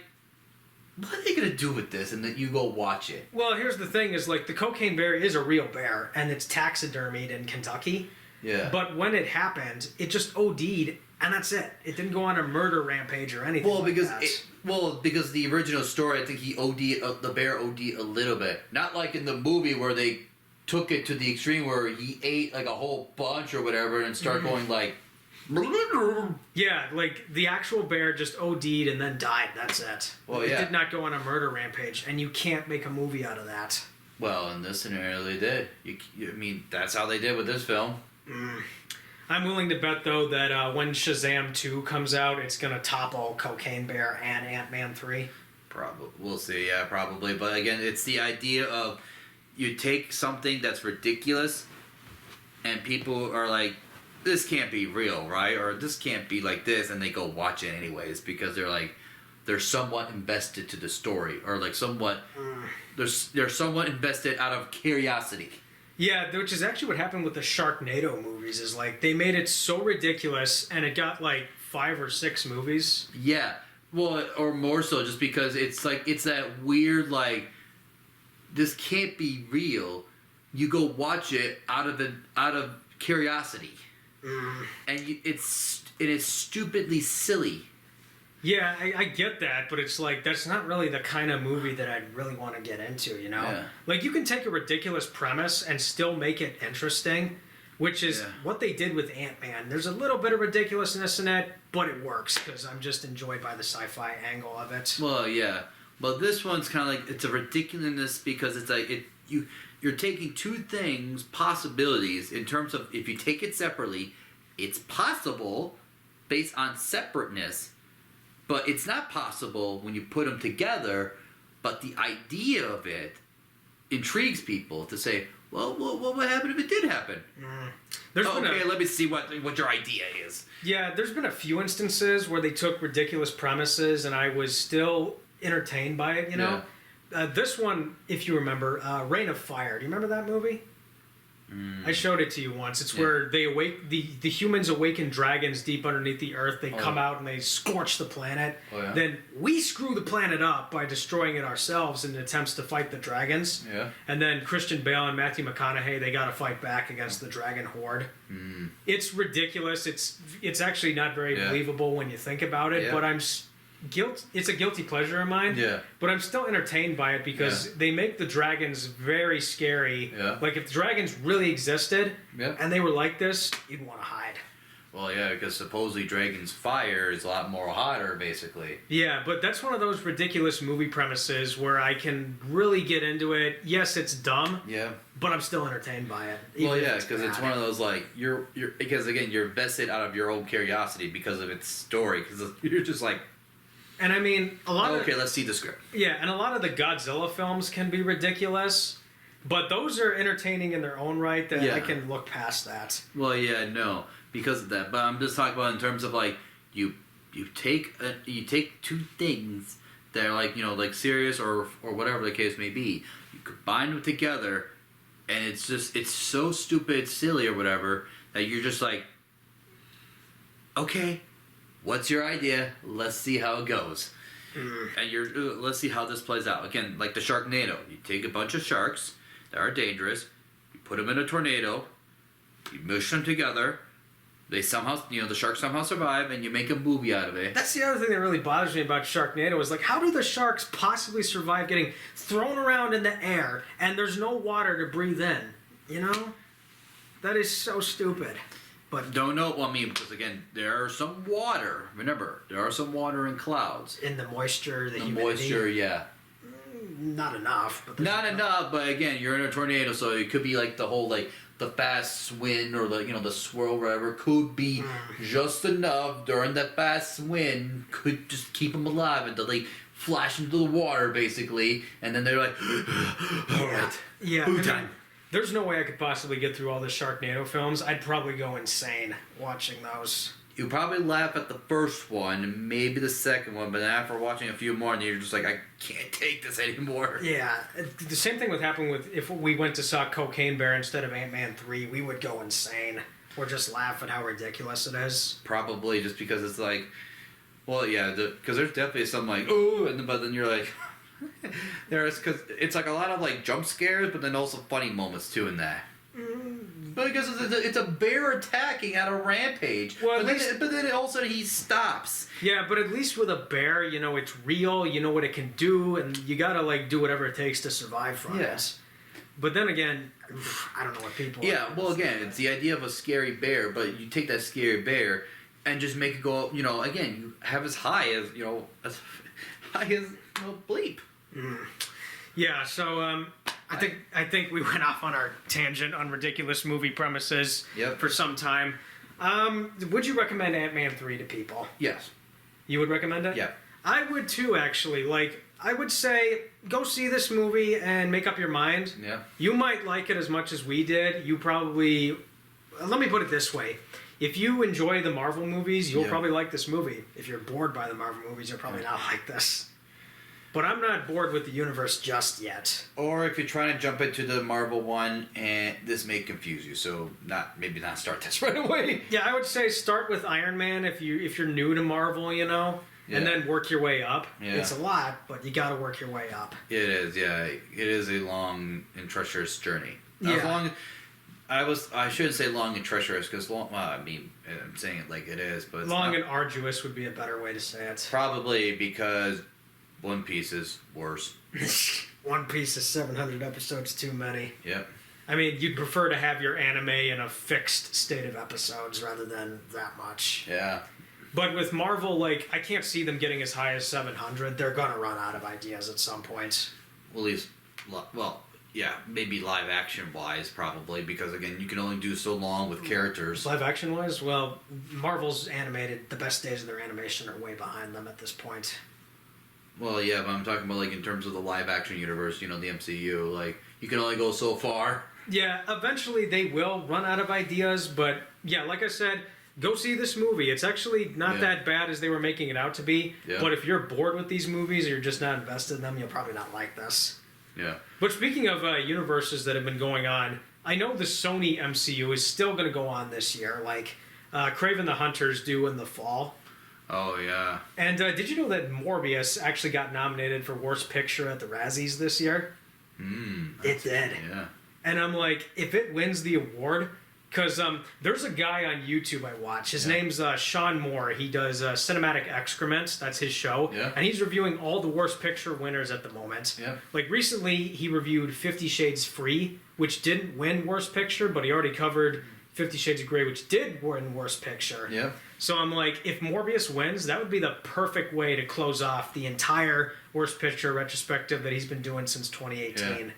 what are they going to do with this? And then you go watch it. Well, here's the thing, is like the Cocaine Bear is a real bear, and it's taxidermied in Kentucky. Yeah. But when it happened, it just OD'd, and that's it. It didn't go on a murder rampage or anything because the original story, I think the bear OD'd a little bit. Not like in the movie where they took it to the extreme where he ate like a whole bunch or whatever and started going like... Yeah, like the actual bear just OD'd and then died. That's it. Well, it did not go on a murder rampage, and you can't make a movie out of that. Well, in this scenario, they did. I mean, that's how they did with this film. I'm willing to bet, though, that when Shazam 2 comes out, it's going to topple Cocaine Bear and Ant-Man 3. Probably. We'll see, yeah, probably. But again, it's the idea of you take something that's ridiculous, and people are like, this can't be real, right? Or this can't be like this, and they go watch it anyways because they're like, they're somewhat invested to the story, or like somewhat, they're somewhat invested out of curiosity. Yeah, which is actually what happened with the Sharknado movies, is like, they made it so ridiculous, and it got like 5 or 6 movies. Yeah, well, or more so, just because it's like, it's that weird, like, this can't be real. You go watch it out of curiosity. and it's stupidly silly. Yeah, I get that, but it's like that's not really the kind of movie that I'd really want to get into, you know? Yeah. Like you can take a ridiculous premise and still make it interesting, which is what they did with Ant-Man. There's a little bit of ridiculousness in it, but it works because I'm just enjoyed by the sci-fi angle of it. Well, yeah, but this one's kind of like it's a ridiculousness because it's like you're taking two things, possibilities in terms of if you take it separately, it's possible based on separateness. But it's not possible when you put them together, but the idea of it intrigues people to say, well, what would happen if it did happen? Let me see what your idea is. Yeah, there's been a few instances where they took ridiculous premises and I was still entertained by it, you know? Yeah. This one, if you remember, Reign of Fire. Do you remember that movie? I showed it to you once. It's where they the humans awaken dragons deep underneath the earth. They come out and they scorch the planet. Oh, yeah? Then we screw the planet up by destroying it ourselves in attempts to fight the dragons. Yeah. And then Christian Bale and Matthew McConaughey, they got to fight back against the dragon horde. It's ridiculous. It's actually not very believable when you think about it. Yeah. But it's a guilty pleasure of mine. Yeah. But I'm still entertained by it because they make the dragons very scary. Yeah. Like if the dragons really existed and they were like this, you'd want to hide. Well, yeah, because supposedly dragons' fire is a lot more hotter, basically. Yeah, but that's one of those ridiculous movie premises where I can really get into it. Yes, it's dumb. Yeah. But I'm still entertained by it. Well, yeah, because it's one of those like you're because again you're vested out of your own curiosity because of its story because you're just like. And I mean, let's see the script. Yeah, and a lot of the Godzilla films can be ridiculous, but those are entertaining in their own right. That I can look past that. Well, yeah, no, because of that. But I'm just talking about in terms of like you take two things that are like like serious or whatever the case may be. You combine them together, and it's so stupid, silly, or whatever that you're just like, okay. What's your idea? Let's see how it goes. And let's see how this plays out. Again, like the Sharknado. You take a bunch of sharks that are dangerous, you put them in a tornado, you mush them together, they somehow, the sharks somehow survive, and you make a movie out of it. That's the other thing that really bothers me about Sharknado is like, how do the sharks possibly survive getting thrown around in the air and there's no water to breathe in? You know? That is so stupid. But don't know. Well, I mean, because again, there are some water. Remember, there are some water in clouds. In the moisture, the humidity. Moisture, yeah. Not enough. But not enough. But again, you're in a tornado, so it could be like the whole the fast wind or the swirl, or whatever, could be just enough during the fast wind could just keep them alive until they flash into the water, basically, and then they're like, all right, food time. There's no way I could possibly get through all the Sharknado films. I'd probably go insane watching those. You probably laugh at the first one and maybe the second one, but then after watching a few more, and you're just like, I can't take this anymore. Yeah, the same thing would happen with if we went to saw Cocaine Bear instead of Ant-Man 3. We would go insane or just laugh at how ridiculous it is. Probably just because it's like, well, yeah, because there's definitely some like, but then you're like. Because it's like a lot of like jump scares, but then also funny moments too in that. But because it's a bear attacking at a rampage, but then all of a sudden he stops. Yeah, but at least with a bear, it's real. You know what it can do, and you gotta like do whatever it takes to survive from it. But then again, I don't know what people. Yeah, well, again, it's the idea of a scary bear, but you take that scary bear and just make it go. Again, you have as high as as high as bleep. Yeah, so I think we went off on our tangent on ridiculous movie premises for some time. Would you recommend Ant-Man 3 to people? Yes. You would recommend it? Yeah. I would too, actually. Like, I would say go see this movie and make up your mind. Yeah. You might like it as much as we did. You probably... Let me put it this way. If you enjoy the Marvel movies, you'll probably like this movie. If you're bored by the Marvel movies, you'll probably not like this. But I'm not bored with the universe just yet. Or if you're trying to jump into the Marvel one, and this may confuse you, so maybe not start this right away. Yeah, I would say start with Iron Man if you're new to Marvel, and then work your way up. Yeah. It's a lot, but you got to work your way up. It is, yeah. It is a long and treacherous journey. Yeah. I shouldn't say long and treacherous because long. Well, I mean, I'm saying it like it is, but it's Long not. and arduous would be a better way to say it. Probably because One Piece is worse. One Piece is 700 episodes too many. Yep. I mean, you'd prefer to have your anime in a fixed state of episodes rather than that much. Yeah. But with Marvel, like, I can't see them getting as high as 700. They're gonna run out of ideas at some point. Well, at least, well, yeah, maybe live action wise, probably because again, you can only do so long with characters. Live action wise, well, Marvel's animated. The best days of their animation are way behind them at this point. Well, yeah, but I'm talking about like in terms of the live action universe, you know, the MCU. Like you can only go so far. Yeah, eventually they will run out of ideas, but yeah, like I said, go see this movie. It's actually not that bad as they were making it out to be. Yeah. But if you're bored with these movies or you're just not invested in them, you'll probably not like this. Yeah. But speaking of universes that have been going on, I know the Sony MCU is still going to go on this year, like Kraven the Hunter's due in the fall. Oh yeah. And did you know that Morbius actually got nominated for Worst Picture at the Razzies this year? It did. Yeah. And I'm like, if it wins the award, because there's a guy on YouTube I watch. His name's Sean Moore. He does Cinematic Excrement. That's his show. Yeah. And he's reviewing all the Worst Picture winners at the moment. Yeah. Like recently, he reviewed 50 Shades Free, which didn't win Worst Picture, but he already covered 50 Shades of Grey, which did win Worst Picture. Yeah. So I'm like, if Morbius wins, that would be the perfect way to close off the entire Worst Picture retrospective that he's been doing since 2018. Yeah.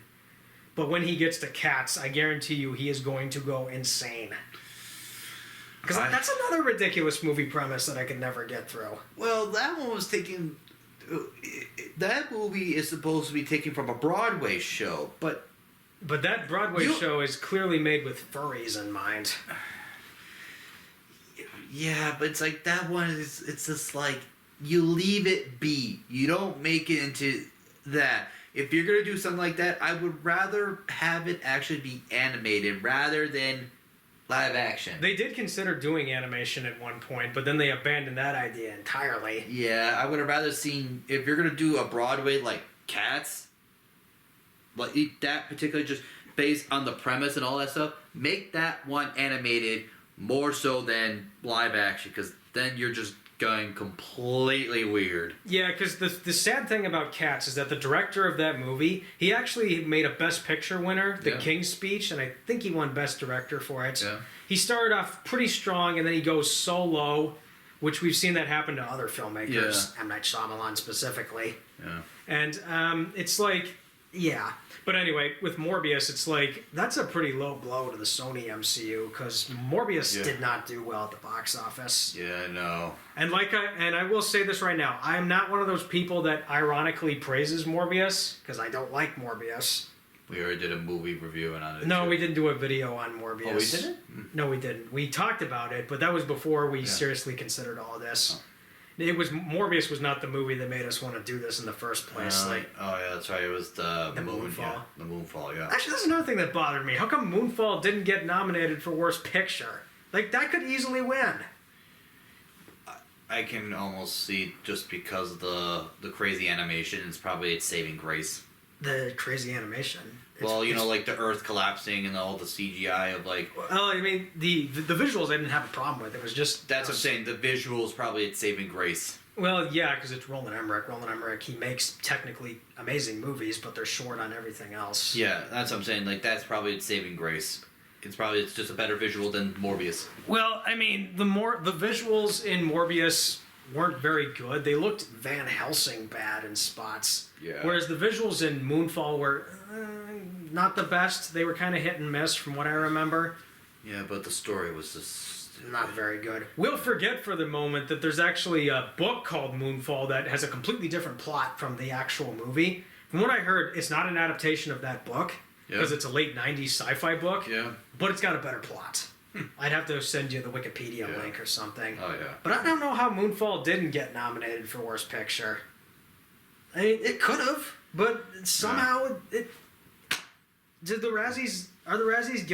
But when he gets to Cats, I guarantee you he is going to go insane. Because that's another ridiculous movie premise that I could never get through. Well, that one was taken. That movie is supposed to be taken from a Broadway show, but that Broadway show is clearly made with furries in mind. yeah, but it's like that one is. It's just like you leave it be. You don't make it into that. If you're gonna do something like that, I would rather have it actually be animated rather than live action. They did consider doing animation at one point, but then they abandoned that idea entirely. Yeah, I would have rather seen if you're gonna do a Broadway like Cats, like that particularly just based on the premise and all that stuff. Make that one animated more so than live action, because then you're just going completely weird. Yeah, because the sad thing about Cats is that the director of that movie, he actually made a Best Picture winner, The King's Speech, and I think he won Best Director for it. Yeah. He started off pretty strong, and then he goes so low, which we've seen that happen to other filmmakers, M. Night Shyamalan specifically. Yeah. And it's like, yeah. But anyway, with Morbius, it's like, that's a pretty low blow to the Sony MCU, because Morbius did not do well at the box office. Yeah, I know. And I will say this right now, I am not one of those people that ironically praises Morbius, because I don't like Morbius. We already did a movie review on it. No, we didn't do a video on Morbius. Oh, we didn't? No, we didn't. We talked about it, but that was before we seriously considered all of this. Oh. Morbius was not the movie that made us want to do this in the first place. Oh yeah, that's right. It was the Moonfall. Yeah. The Moonfall, yeah. Actually, that's another thing that bothered me. How come Moonfall didn't get nominated for Worst Picture? Like, that could easily win. I can almost see, just because of the crazy animation, it's probably its saving grace. The crazy animation. Well, you know, like the Earth collapsing and all the CGI of like. Well, I mean, the visuals I didn't have a problem with. It was just. That's what I'm saying. The visuals probably its saving grace. Well, yeah, because it's Roland Emmerich. Roland Emmerich, he makes technically amazing movies, but they're short on everything else. Yeah, that's what I'm saying. Like, that's probably its saving grace. It's just a better visual than Morbius. Well, I mean, the visuals in Morbius weren't very good. They looked Van Helsing bad in spots. Yeah. Whereas the visuals in Moonfall were not the best. They were kind of hit and miss from what I remember. Yeah, but the story was just not very good. We'll forget for the moment that there's actually a book called Moonfall that has a completely different plot from the actual movie. From what I heard, it's not an adaptation of that book because it's a late 90s sci-fi book, but it's got a better plot. I'd have to send you the Wikipedia link or something. Oh, yeah. But I don't know how Moonfall didn't get nominated for Worst Picture. I mean, it could have, but somehow it... Are the Razzies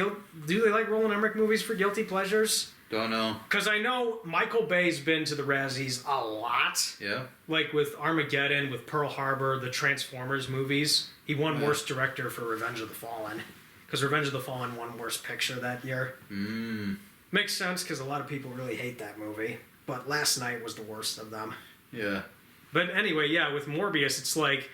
do they like Roland Emmerich movies for guilty pleasures? Don't know. Because I know Michael Bay's been to the Razzies a lot. Yeah. Like with Armageddon, with Pearl Harbor, the Transformers movies. He won Worst Director for Revenge of the Fallen. because Revenge of the Fallen won Worst Picture that year. Makes sense because a lot of people really hate that movie. But Last Night was the worst of them. Yeah. But anyway, yeah, with Morbius, it's like,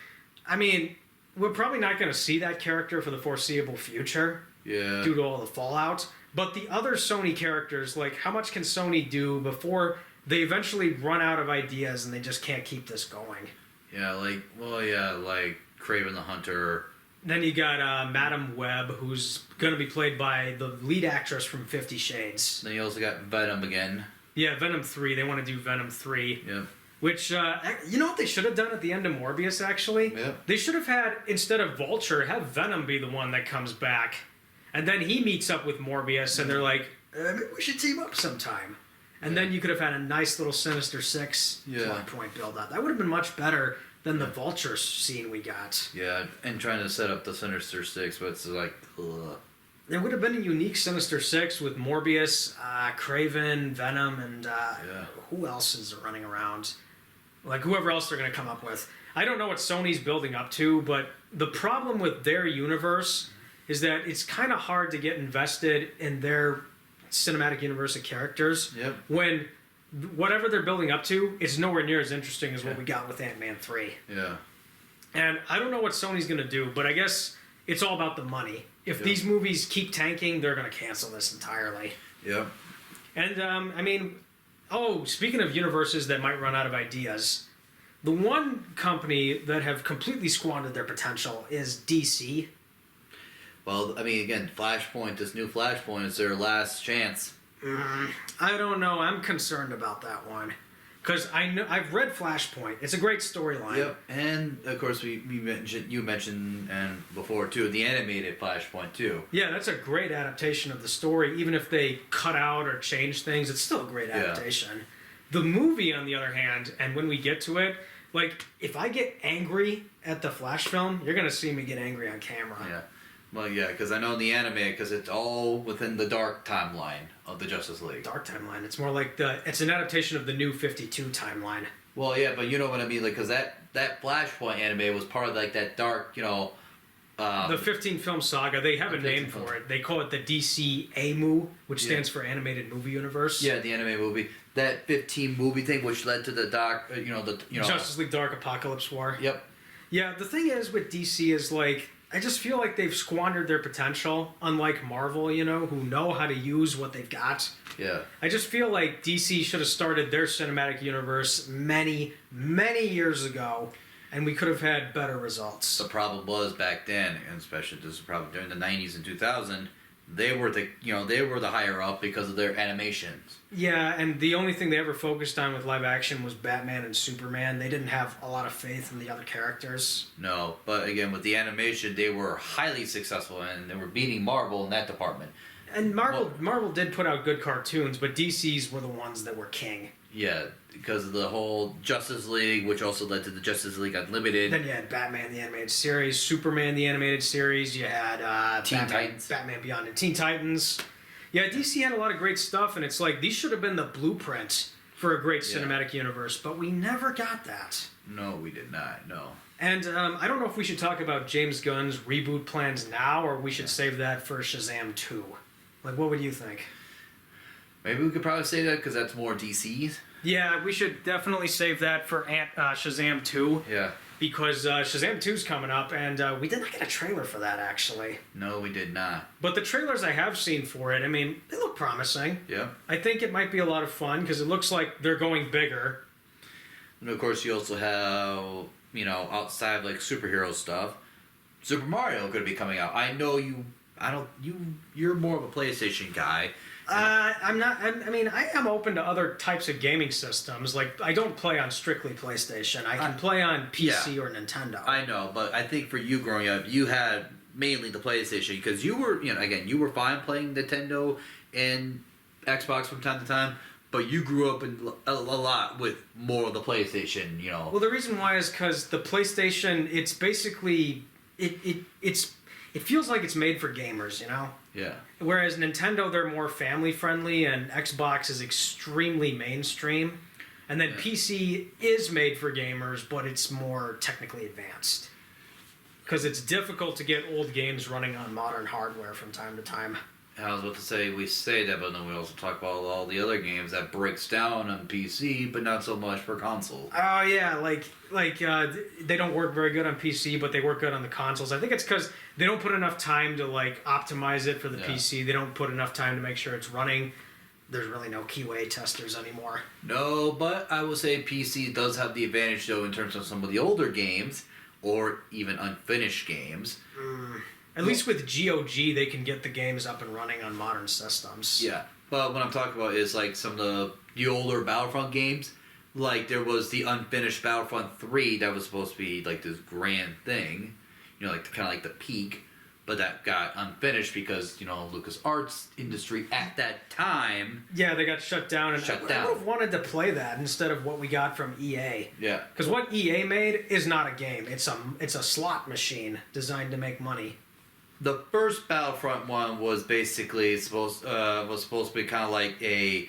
I mean, we're probably not going to see that character for the foreseeable future. Yeah. Due to all the fallout. But the other Sony characters, like, how much can Sony do before they eventually run out of ideas and they just can't keep this going? Yeah, like Kraven the Hunter. Then you got Madam Web, who's going to be played by the lead actress from 50 Shades. Then you also got Venom again. Yeah, Venom 3. They want to do Venom 3. Yep. Which, you know what they should have done at the end of Morbius, actually? Yep. They should have had, instead of Vulture, have Venom be the one that comes back. And then he meets up with Morbius, and they're like, maybe we should team up sometime. And then you could have had a nice little Sinister Six plot point build-up. That would have been much better than the Vulture scene we got. Yeah, and trying to set up the Sinister Six, but it's like, ugh. There would have been a unique Sinister Six with Morbius, Kraven, Venom, and who else is running around? Like, whoever else they're going to come up with. I don't know what Sony's building up to, but the problem with their universe is that it's kind of hard to get invested in their cinematic universe of characters when whatever they're building up to is nowhere near as interesting as what we got with Ant-Man 3. Yeah. And I don't know what Sony's going to do, but I guess it's all about the money. If these movies keep tanking, they're going to cancel this entirely. Yep. And, I mean, speaking of universes that might run out of ideas, the one company that have completely squandered their potential is DC. Well, I mean, again, Flashpoint, this new Flashpoint is their last chance. I don't know. I'm concerned about that one. Because I've read Flashpoint. It's a great storyline. Yep, and of course you mentioned and before too the animated Flashpoint too. Yeah, that's a great adaptation of the story. Even if they cut out or change things, it's still a great adaptation. The movie, on the other hand, and when we get to it, like if I get angry at the Flash film, you're gonna see me get angry on camera. Yeah. Well, yeah, because I know the anime, because it's all within the dark timeline of the Justice League. Dark timeline. It's more like it's an adaptation of the New 52 timeline. Well, yeah, but you know what I mean, like, because that Flashpoint anime was part of like that dark, the 15 film saga. They have a name for it. They call it the DCAMU, which stands for Animated Movie Universe. Yeah, the anime movie. That 15 movie thing, which led to the Justice League Dark Apocalypse War. Yep. Yeah, the thing is with DC is like, I just feel like they've squandered their potential, unlike Marvel, who know how to use what they've got. Yeah. I just feel like DC should have started their cinematic universe many, many years ago, and we could have had better results. The problem was back then, and especially this is probably during the 90s and 2000, they were the higher up because of their animations. Yeah, and the only thing they ever focused on with live action was Batman and Superman. They didn't have a lot of faith in the other characters. No, but again, with the animation, they were highly successful, and they were beating Marvel in that department. And Marvel did put out good cartoons, but DC's were the ones that were king. Yeah, because of the whole Justice League, which also led to the Justice League Unlimited. Then you had Batman the animated series, Superman the animated series. You had Titans, Batman Beyond, and Teen Titans. Yeah, DC had a lot of great stuff, and it's like these should have been the blueprint for a great cinematic universe, but we never got that. No, we did not. No. And I don't know if we should talk about James Gunn's reboot plans now, or we should save that for Shazam 2. Like, what would you think? Maybe we could probably say that because that's more DC's. Yeah, we should definitely save that for Shazam 2. Yeah. Because Shazam 2's coming up, and we did not get a trailer for that, actually. No, we did not. But the trailers I have seen for it, I mean, they look promising. Yeah. I think it might be a lot of fun, because it looks like they're going bigger. And of course, you also have, outside of like superhero stuff, Super Mario could be coming out. I know you're more of a PlayStation guy. I'm not. I mean, I am open to other types of gaming systems. Like, I don't play on strictly PlayStation. I can play on PC or Nintendo. I know, but I think for you growing up, you had mainly the PlayStation because you were, you were fine playing Nintendo and Xbox from time to time. But you grew up in a lot with more of the PlayStation, Well, the reason why is because the PlayStation, it's basically it feels like it's made for gamers, Yeah. Whereas Nintendo, they're more family friendly, and Xbox is extremely mainstream. And then PC is made for gamers, but it's more technically advanced. because it's difficult to get old games running on modern hardware from time to time. I was about to say, we say that, but then we also talk about all the other games that breaks down on PC, but not so much for console. Oh yeah, they don't work very good on PC, but they work good on the consoles. I think it's because they don't put enough time to optimize it for the PC. They don't put enough time to make sure it's running. There's really no QA testers anymore. No, but I will say PC does have the advantage, though, in terms of some of the older games, or even unfinished games. At least with GOG, they can get the games up and running on modern systems. Yeah, but what I'm talking about is some of the older Battlefront games. There was the unfinished Battlefront 3 that was supposed to be this grand thing, kind of like the peak, but that got unfinished because LucasArts industry at that time. Yeah, they got shut down, and I would have wanted to play that instead of what we got from EA. Yeah, because what EA made is not a game; it's a slot machine designed to make money. The first Battlefront one was basically supposed to be kind of like a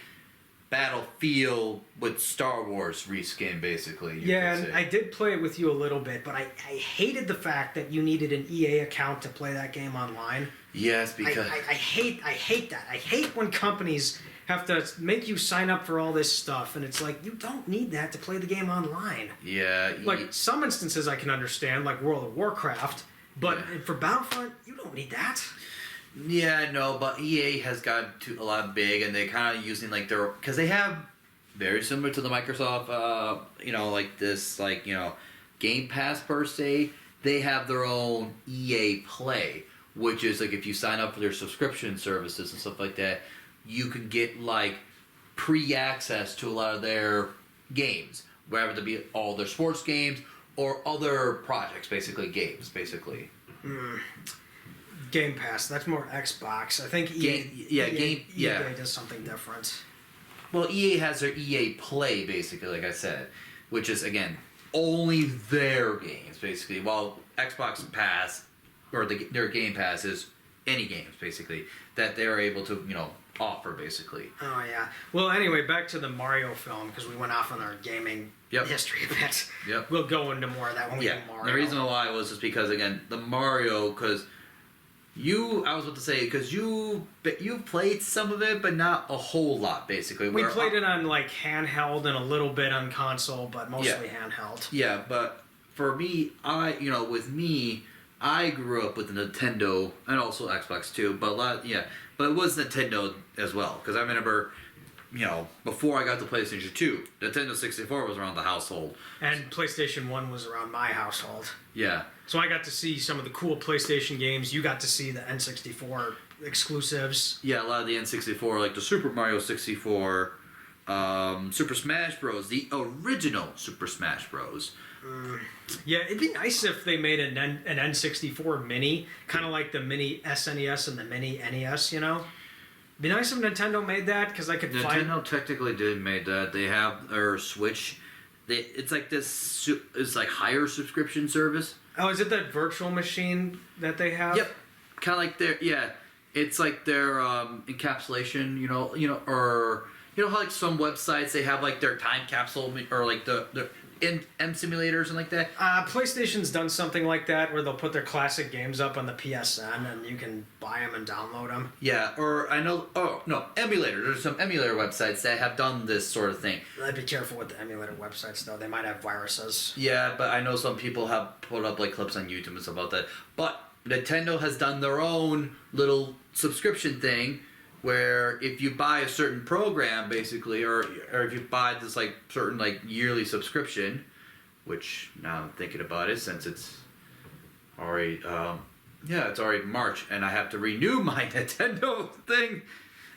Battlefield with Star Wars reskin, basically. Yeah, and I did play it with you a little bit, but I hated the fact that you needed an EA account to play that game online. Yes, because I hate that. I hate when companies have to make you sign up for all this stuff, and it's you don't need that to play the game online. Yeah. Some instances I can understand, like World of Warcraft. But for Battlefront, you don't need that. Yeah, no, but EA has gotten a lot big, and they're kind of using because they have very similar to the Microsoft, Game Pass per se. They have their own EA Play, which is if you sign up for their subscription services and stuff like that, you can get pre-access to a lot of their games, whether it be all their sports games or other projects, games. Game Pass, that's more Xbox. I think EA does something different. Well, EA has their EA Play, basically, like I said, which is, again, only their games, basically, while Xbox Pass, or their Game Pass is any games, basically, that they're able to, offer, basically. Oh, yeah. Well, anyway, back to the Mario film, because we went off on our gaming history a bit. Yep. We'll go into more of that when we do Mario. The reason why was just because, again, the Mario, because I was about to say, because you played some of it, but not a whole lot, basically. We played it on, handheld and a little bit on console, but mostly handheld. Yeah, but for me, I grew up with the Nintendo, and also Xbox too, but but it was Nintendo as well, because I remember, before I got the PlayStation 2, Nintendo 64 was around the household. And PlayStation 1 was around my household. Yeah. So I got to see some of the cool PlayStation games. You got to see the N64 exclusives. Yeah, a lot of the N64, like the Super Mario 64, Super Smash Bros., the original Super Smash Bros. Yeah, it'd be nice if they made an N64 mini, kind of like the mini SNES and the mini NES, It'd be nice if Nintendo made that, because I could Nintendo technically did made that. They have their Switch. It's higher subscription service. Oh, is it that virtual machine that they have? Yep. Kind of like it's like their encapsulation, or how some websites they have their time capsule or the M simulators and like that. PlayStation's done something like that where they'll put their classic games up on the PSN and you can buy them and download them. Yeah, or I know. Oh no, emulator. There's some emulator websites that have done this sort of thing. I'd be careful with the emulator websites though. They might have viruses. Yeah, but I know some people have put up clips on YouTube and stuff about that. But Nintendo has done their own little subscription thing, where if you buy a certain program, basically, or if you buy this certain yearly subscription, which now I'm thinking about it, since it's already it's already March, and I have to renew my Nintendo thing.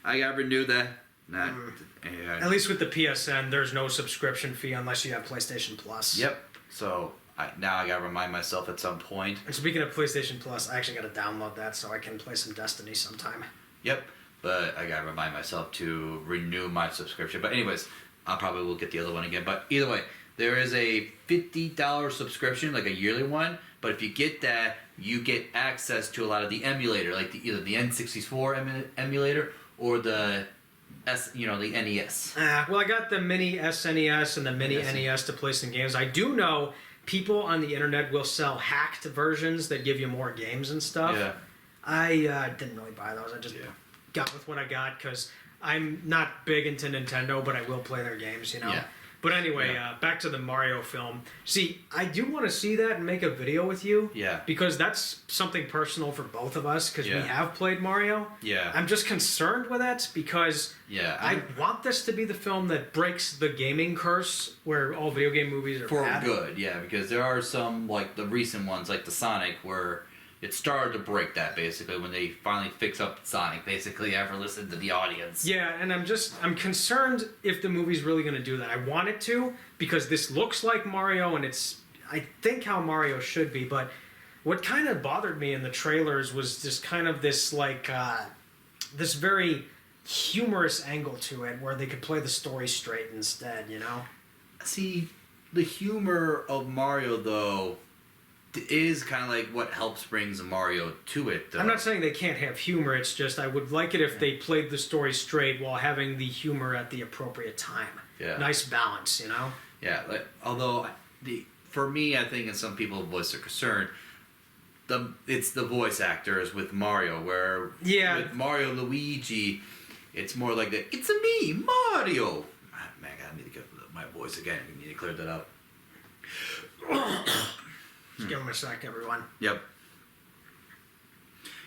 I gotta renew that. At least with the PSN, there's no subscription fee unless you have PlayStation Plus. Yep. So now I gotta remind myself at some point. And speaking of PlayStation Plus, I actually gotta download that so I can play some Destiny sometime. Yep. But I gotta remind myself to renew my subscription. But anyways, I probably will get the other one again. But either way, there is a $50 subscription, a yearly one. But if you get that, you get access to a lot of the emulator, either the N64 emulator or the the NES. Well, I got the mini SNES and the mini NES to play some games. I do know people on the internet will sell hacked versions that give you more games and stuff. Yeah. I didn't really buy those. I just got with what I got because I'm not big into Nintendo, but I will play their games, you know? Yeah. But anyway, back to the Mario film. See, I do want to see that and make a video with you. Yeah. Because that's something personal for both of us because we Yeah. have played Mario. Yeah. I'm just concerned with that because I want this to be the film that breaks the gaming curse where all video game movies are for bad. good, yeah, because there are some, like the recent ones, like the Sonic, where it started to break that, basically, when they finally fix up Sonic, basically, ever listened to the audience. Yeah, and I'm concerned if the movie's really going to do that. I want it to, because this looks like Mario, and it's, I think, how Mario should be, but what kind of bothered me in the trailers was just kind of this, like, this very humorous angle to it, where they could play the story straight instead, you know? See, the humor of Mario, though, is kind of like what helps brings Mario to it, though. I'm not saying they can't have humor, it's just I would like it if they played the story straight while having the humor at the appropriate time. Yeah. Nice balance, you know? Yeah, like, although, for me, I think, and some people voice their concern, it's the voice actors with Mario, where with Mario Luigi, it's more like the, it's me, Mario! Man, I need to get my voice again. We need to clear that up. Just give them a sec, everyone. Yep.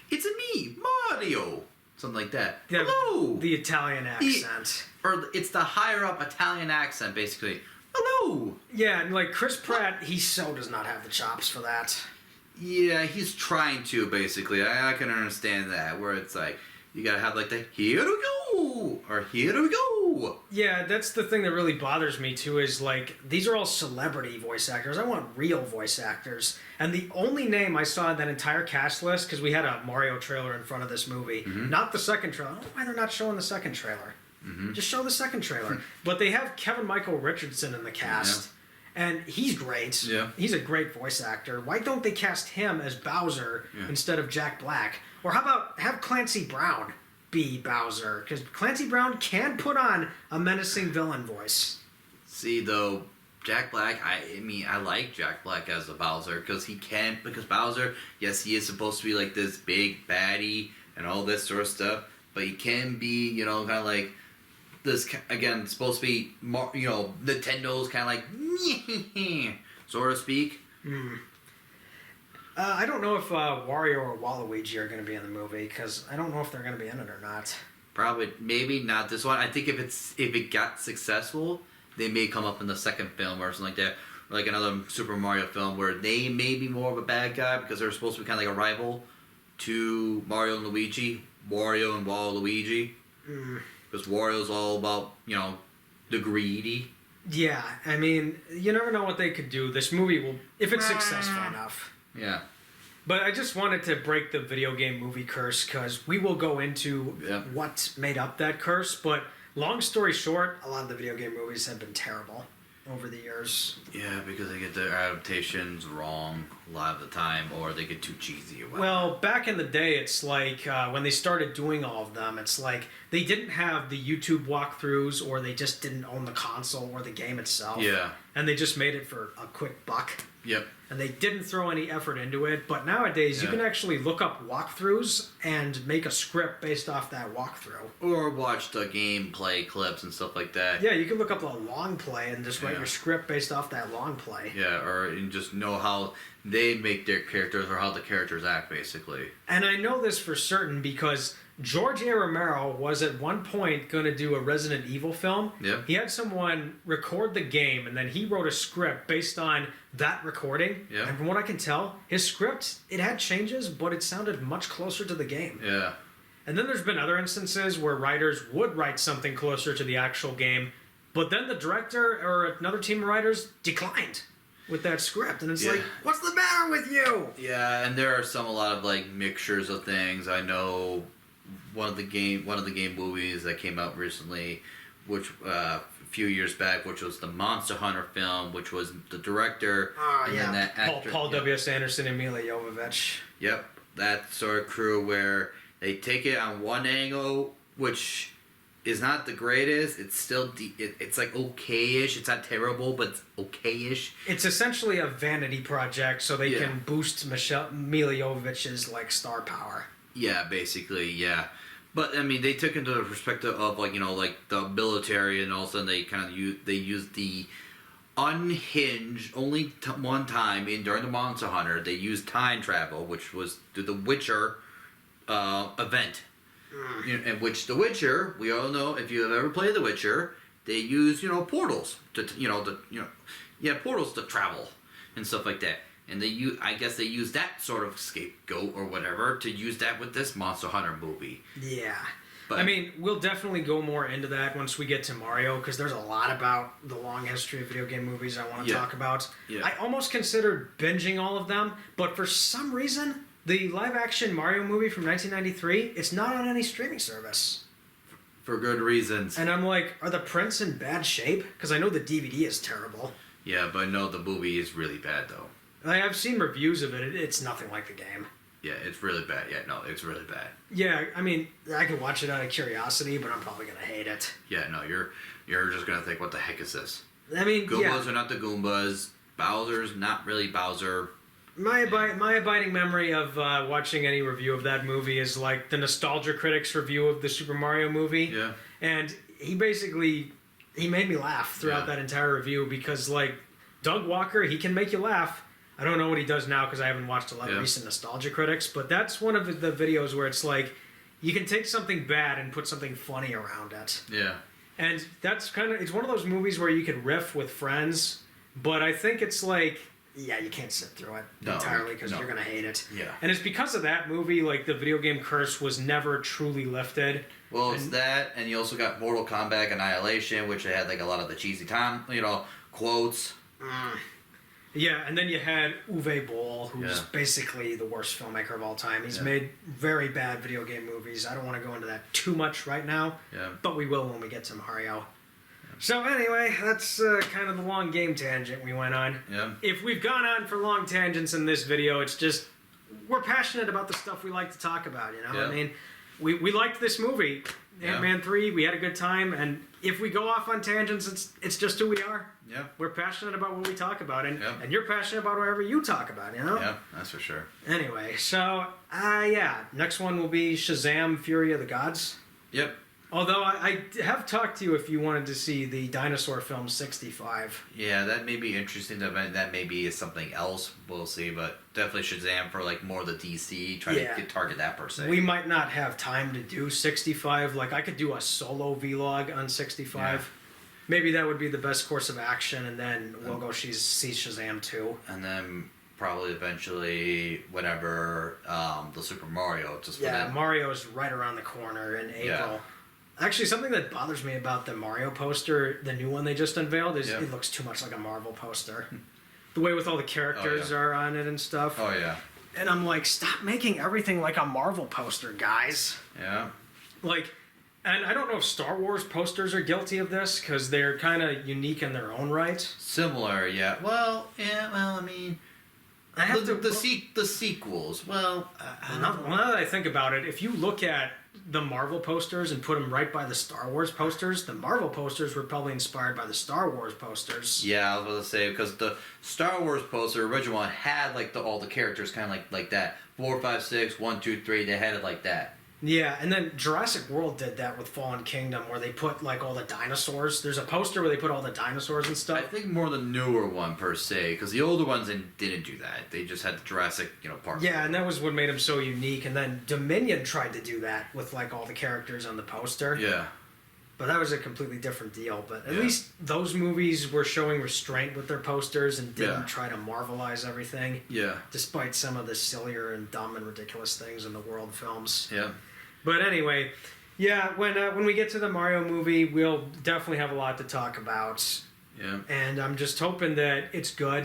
It's me, Mario! Something like that. Yeah, Hello! the Italian accent. Or it's the higher up Italian accent, basically. Hello! Yeah, and like Chris Pratt, he so does not have the chops for that. Yeah, he's trying to, basically. I can understand that, where it's like, you gotta have like the, here we go! Or here we go! Yeah, that's the thing that really bothers me too, is like, these are all celebrity voice actors. I want real voice actors. And the only name I saw in that entire cast list, because we had a Mario trailer in front of this movie, not the second trailer. I don't know why they're not showing the second trailer. Just show the second trailer. But they have Kevin Michael Richardson in the cast. And he's great. Yeah. He's a great voice actor. Why don't they cast him as Bowser instead of Jack Black? Or how about have Clancy Brown be Bowser? Because Clancy Brown can put on a menacing villain voice. See, though, Jack Black, I mean, I like Jack Black as a Bowser, because Bowser, yes, he is supposed to be like this big baddie and all this sort of stuff, but he can be, you know, kind of like this, again, supposed to be, you know, Nintendo's kind of like, so to speak. I don't know if Wario or Waluigi are going to be in the movie, because I don't know if they're going to be in it or not. Probably, maybe not this one. I think if it got successful, they may come up in the second film or something like that. Or like another Super Mario film where they may be more of a bad guy because they're supposed to be kind of like a rival to Mario and Luigi. Wario and Waluigi. Because Wario's all about, you know, the greedy. Yeah, I mean, you never know what they could do. This movie will, if it's successful enough. Yeah. But I just wanted to break the video game movie curse, because we will go into what made up that curse. But long story short, a lot of the video game movies have been terrible over the years. Yeah, because they get their adaptations wrong a lot of the time, or they get too cheesy or whatever. Well, back in the day, it's like when they started doing all of them, it's like they didn't have the YouTube walkthroughs, or they just didn't own the console or the game itself. Yeah. And they just made it for a quick buck. Yep. And they didn't throw any effort into it. But nowadays, you can actually look up walkthroughs and make a script based off that walkthrough. Or watch the gameplay clips and stuff like that. Yeah, you can look up a long play and just write your script based off that long play. Yeah, or you just know how they make their characters or how the characters act, basically. And I know this for certain because George A. Romero was at one point going to do a Resident Evil film. Yeah. He had someone record the game, and then he wrote a script based on that recording. Yeah. And from what I can tell, his script, it had changes, but it sounded much closer to the game. Yeah. And then there's been other instances where writers would write something closer to the actual game, but then the director or another team of writers declined with that script. And it's like, what's the matter with you? Yeah, and there are a lot of like mixtures of things. I know one of the game movies that came out recently, which a few years back, which was the Monster Hunter film, which was the director and then that actor, Paul W.S. Anderson and Mila Jovovich. Yep, that sort of crew where they take it on one angle, which is not the greatest. It's still it's like okay-ish. It's not terrible, but it's okay-ish. It's essentially a vanity project, so they can boost Mila Jovovich's like star power. Yeah, basically, yeah. But I mean, they took into the perspective of like like the military, and all of a sudden they kind of used the unhinged only one time during the Monster Hunter. They used time travel, which was the Witcher event. In which The Witcher, we all know, if you have ever played The Witcher, they use portals to portals to travel and stuff like that. And I guess they use that sort of scapegoat or whatever to use that with this Monster Hunter movie. Yeah. But, I mean, we'll definitely go more into that once we get to Mario, because there's a lot about the long history of video game movies I want to talk about. Yeah. I almost considered binging all of them, but for some reason, the live-action Mario movie from 1993, it's not on any streaming service. For good reasons. And I'm like, are the prints in bad shape? Because I know the DVD is terrible. Yeah, but no, the movie is really bad, though. I've seen reviews of it. It's nothing like the game. Yeah, it's really bad. Yeah, no, it's really bad. Yeah, I mean, I could watch it out of curiosity, but I'm probably going to hate it. Yeah, no, you're just going to think, what the heck is this? I mean, Goombas are not the Goombas. Bowser's not really Bowser. My abiding memory of watching any review of that movie is like the Nostalgia Critic's review of the Super Mario movie. Yeah. And he made me laugh throughout that entire review because, like, Doug Walker, he can make you laugh. I don't know what he does now because I haven't watched a lot of recent Nostalgia Critics, but that's one of the videos where it's like, you can take something bad and put something funny around it. Yeah. And that's it's one of those movies where you could riff with friends, but I think it's like, yeah, you can't sit through it entirely because you're going to hate it. Yeah. And it's because of that movie, like, the video game curse was never truly lifted. Well, it's that, and you also got Mortal Kombat Annihilation, which had, like, a lot of the cheesy quotes. Yeah, and then you had Uwe Boll, who's basically the worst filmmaker of all time. He's made very bad video game movies. I don't want to go into that too much right now, but we will when we get to Mario. So anyway, that's kind of the long game tangent we went on. Yeah. If we've gone on for long tangents in this video, it's just we're passionate about the stuff we like to talk about, you know? Yeah. I mean, we liked this movie, Ant-Man 3, we had a good time, and if we go off on tangents, it's just who we are. Yeah. We're passionate about what we talk about, and you're passionate about whatever you talk about, you know? Yeah, that's for sure. Anyway, so, next one will be Shazam! Fury of the Gods. Yep. Although I have talked to you if you wanted to see the dinosaur film 65. Yeah, that may be interesting. That maybe is something else. We'll see, but definitely Shazam for like more of the DC. Try to target that per se. We might not have time to do 65. Like, I could do a solo vlog on 65. Yeah. Maybe that would be the best course of action, and then we'll go see Shazam 2. And then probably eventually whenever the Super Mario. Mario's right around the corner in April. Yeah. Actually, something that bothers me about the Mario poster, the new one they just unveiled, is it looks too much like a Marvel poster. The way with all the characters are on it and stuff. Oh, yeah. And I'm like, stop making everything like a Marvel poster, guys. Yeah. Like, and I don't know if Star Wars posters are guilty of this, because they're kind of unique in their own right. Similar, yeah. Well, I mean... The sequels, well... now that I think about it, if you look at the Marvel posters and put them right by the Star Wars posters, the Marvel posters were probably inspired by the Star Wars posters. Yeah, I was going to say, because the Star Wars poster, original one, had like all the characters kind of like that. 4, 5, 6, 1, 2, 3, they had it like that. Yeah, and then Jurassic World did that with Fallen Kingdom, where they put like all the dinosaurs. There's a poster where they put all the dinosaurs and stuff. I think more the newer one per se, because the older ones didn't do that. They just had the Jurassic, part. Yeah, and that was what made them so unique. And then Dominion tried to do that with like all the characters on the poster. Yeah. But that was a completely different deal. But at least those movies were showing restraint with their posters and didn't try to Marvelize everything. Yeah. Despite some of the sillier and dumb and ridiculous things in the world films. Yeah. But anyway, when we get to the Mario movie, we'll definitely have a lot to talk about. Yeah. And I'm just hoping that it's good,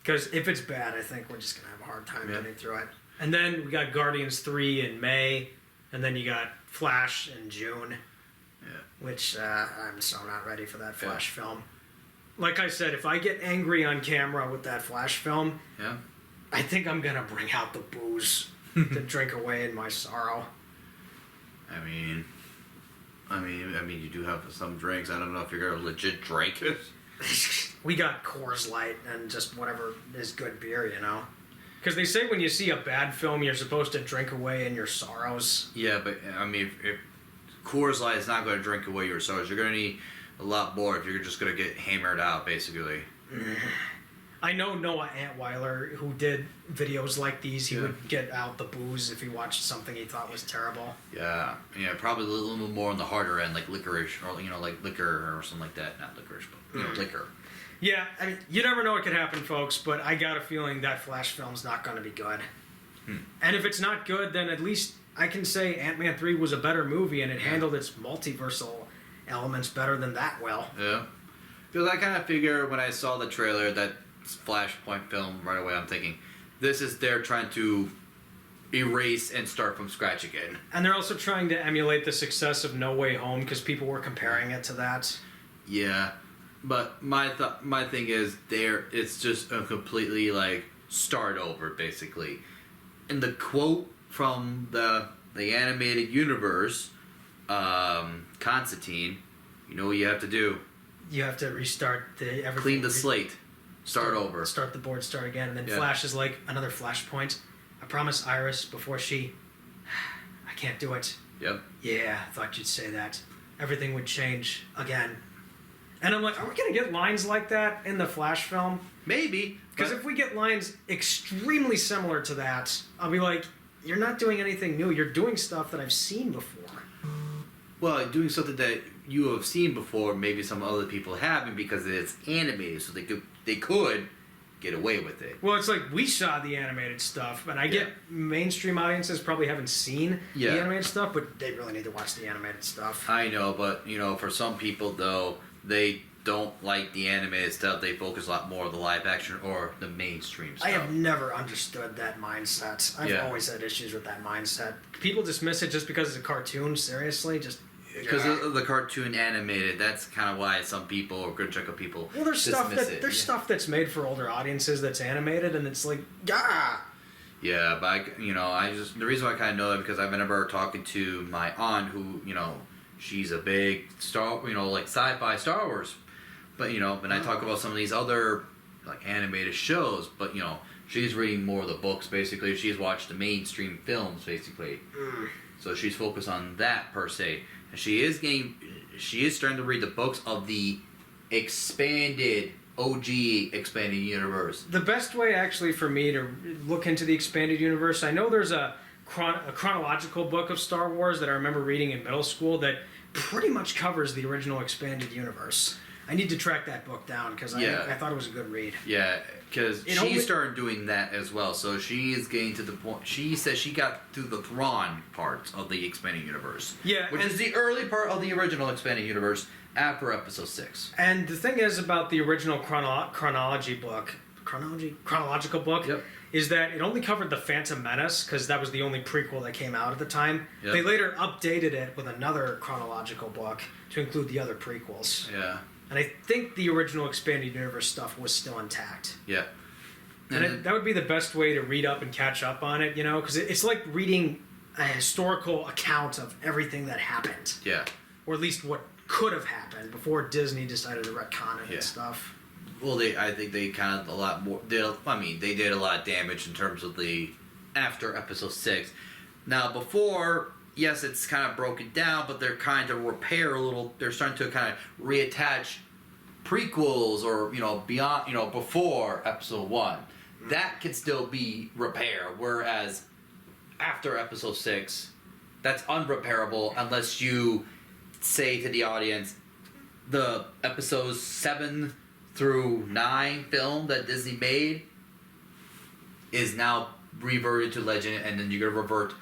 because if it's bad, I think we're just going to have a hard time getting through it. And then we got Guardians 3 in May, and then you got Flash in June, which I'm so not ready for that Flash film. Like I said, if I get angry on camera with that Flash film, I think I'm going to bring out the booze to drink away in my sorrow. I mean, I mean, you do have some drinks. I don't know if you're gonna legit drink it. We got Coors Light and just whatever is good beer, you know. Because they say when you see a bad film, you're supposed to drink away in your sorrows. Yeah, but I mean, if Coors Light is not going to drink away your sorrows, you're going to need a lot more if you're just going to get hammered out, basically. I know Noah Antwiler, who did videos like these. He would get out the booze if he watched something he thought was terrible. Yeah, probably a little bit more on the harder end, like licorice, or like liquor or something like that. Not licorice, but liquor. Yeah, I mean, you never know what could happen, folks, but I got a feeling that Flash film's not going to be good. And if it's not good, then at least I can say Ant-Man 3 was a better movie and it handled its multiversal elements better than that well. Yeah. Because I kind of figure when I saw the trailer, that Flashpoint film, right away I'm thinking, this is they're trying to erase and start from scratch again. And they're also trying to emulate the success of No Way Home because people were comparing it to that. Yeah. But my thing is it's just a completely like start over basically. And the quote from the animated universe, Constantine, you know what you have to do? You have to restart everything. Clean the slate. Start over. Start the board, start again. And then Flash is like another flashpoint. I promised Iris before she... I can't do it. Yep. Yeah, I thought you'd say that. Everything would change again. And I'm like, are we going to get lines like that in the Flash film? Maybe. Because if we get lines extremely similar to that, I'll be like, you're not doing anything new. You're doing stuff that I've seen before. Well, doing something that you have seen before, maybe some other people haven't because it's animated, so they could get away with it. Well, it's like we saw the animated stuff, and I get mainstream audiences probably haven't seen the animated stuff, but they really need to watch the animated stuff. I know, but for some people though, they don't like the animated stuff. They focus a lot more on the live action or the mainstream stuff. I have never understood that mindset. I've always had issues with that mindset. People dismiss it just because it's a cartoon. Seriously, just because of the cartoon animated. That's kind of why some people or good chunk of people there's stuff that's made for older audiences that's animated, and it's like Yeah, but the reason why I kind of know that because I remember talking to my aunt who she's a big like sci-fi Star Wars. But, when I talk about some of these other, like, animated shows, but, she's reading more of the books, basically. She's watched the mainstream films, basically. So she's focused on that, per se. And she is starting to read the books of the expanded, OG expanded universe. The best way, actually, for me to look into the expanded universe, I know there's a chronological book of Star Wars that I remember reading in middle school that pretty much covers the original expanded universe. I need to track that book down because I thought it was a good read. Yeah, because she started doing that as well. So she is getting to the point. She says she got to the Thrawn part of the expanding universe. Yeah, which is the early part of the original expanding universe after Episode 6. And the thing is about the original chronological book is that it only covered the Phantom Menace because that was the only prequel that came out at the time. Yep. They later updated it with another chronological book to include the other prequels. Yeah. And I think the original expanded universe stuff was still intact. Yeah. And that would be the best way to read up and catch up on it, because it's like reading a historical account of everything that happened. Yeah. Or at least what could have happened before Disney decided to retcon it and stuff. Well, I think they kind of a lot more. They did a lot of damage in terms of the after Episode 6. Now, before, yes, it's kind of broken down, but they're kind of repair a little. They're starting to kind of reattach prequels or beyond before Episode 1. That can still be repair, whereas after Episode 6, that's unrepairable unless you say to the audience the episodes 7 through 9 film that Disney made is now reverted to legend, and then you're gonna revert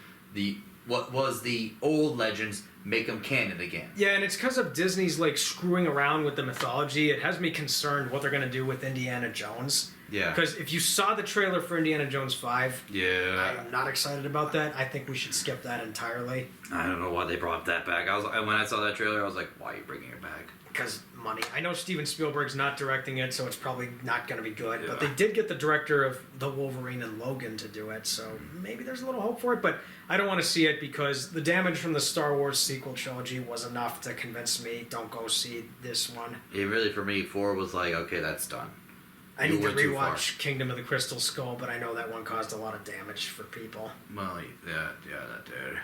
what was the old legends, make them canon again. Yeah, and it's because of Disney's screwing around with the mythology. It has me concerned what they're gonna do with Indiana Jones. Yeah. Because if you saw the trailer for Indiana Jones 5, I'm not excited about that. I think we should skip that entirely. I don't know why they brought that back. When I saw that trailer, I was like, why are you bringing it back? because money. I know Steven Spielberg's not directing it, so it's probably not going to be good. Yeah. But they did get the director of The Wolverine and Logan to do it, so maybe there's a little hope for it. But I don't want to see it because the damage from the Star Wars sequel trilogy was enough to convince me, don't go see this one. It really, for me, 4 was like, okay, that's done. I You need to went too far. rewatch Kingdom of the Crystal Skull, but I know that one caused a lot of damage for people. Well, yeah, that did.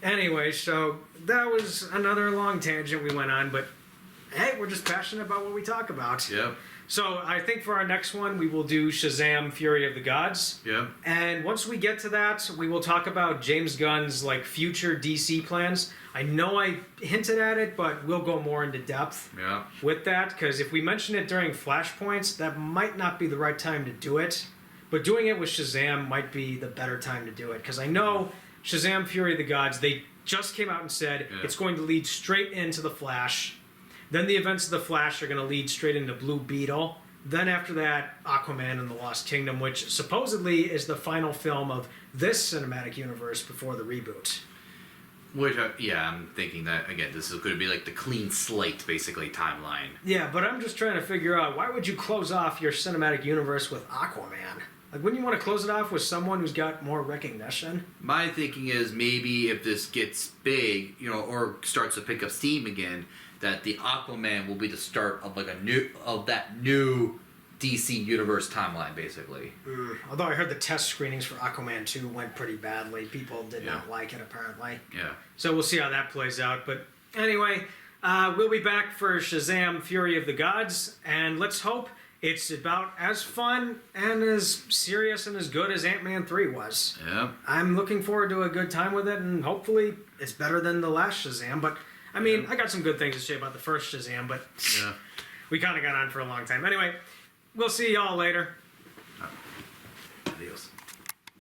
Anyway, so that was another long tangent we went on, but hey, we're just passionate about what we talk about. Yep. So I think for our next one, we will do Shazam! Fury of the Gods. Yep. And once we get to that, we will talk about James Gunn's like future DC plans. I know I hinted at it, but we'll go more into depth Yeah. with that, because if we mention it during Flashpoints, that might not be the right time to do it. But doing it with Shazam might be the better time to do it, because I know Shazam! Fury of the Gods, they just came out and said it's going to lead straight into the Flash. Then the events of the Flash are going to lead straight into Blue Beetle. Then after that, Aquaman and the Lost Kingdom, which supposedly is the final film of this cinematic universe before the reboot. Which, I'm thinking that, again, this is going to be like the clean slate, basically, timeline. Yeah, but I'm just trying to figure out, why would you close off your cinematic universe with Aquaman? Like, wouldn't you want to close it off with someone who's got more recognition? My thinking is maybe if this gets big, or starts to pick up steam again, that the Aquaman will be the start of like that new DC universe timeline, basically. Although I heard the test screenings for Aquaman 2 went pretty badly. People did not like it, apparently. Yeah. So we'll see how that plays out. But anyway, we'll be back for Shazam! Fury of the Gods, and let's hope it's about as fun and as serious and as good as Ant-Man 3 was. Yeah. I'm looking forward to a good time with it, and hopefully it's better than the last Shazam. But, I mean, I got some good things to say about the first Shazam, but we kind of got on for a long time. Anyway, we'll see y'all later. Adios.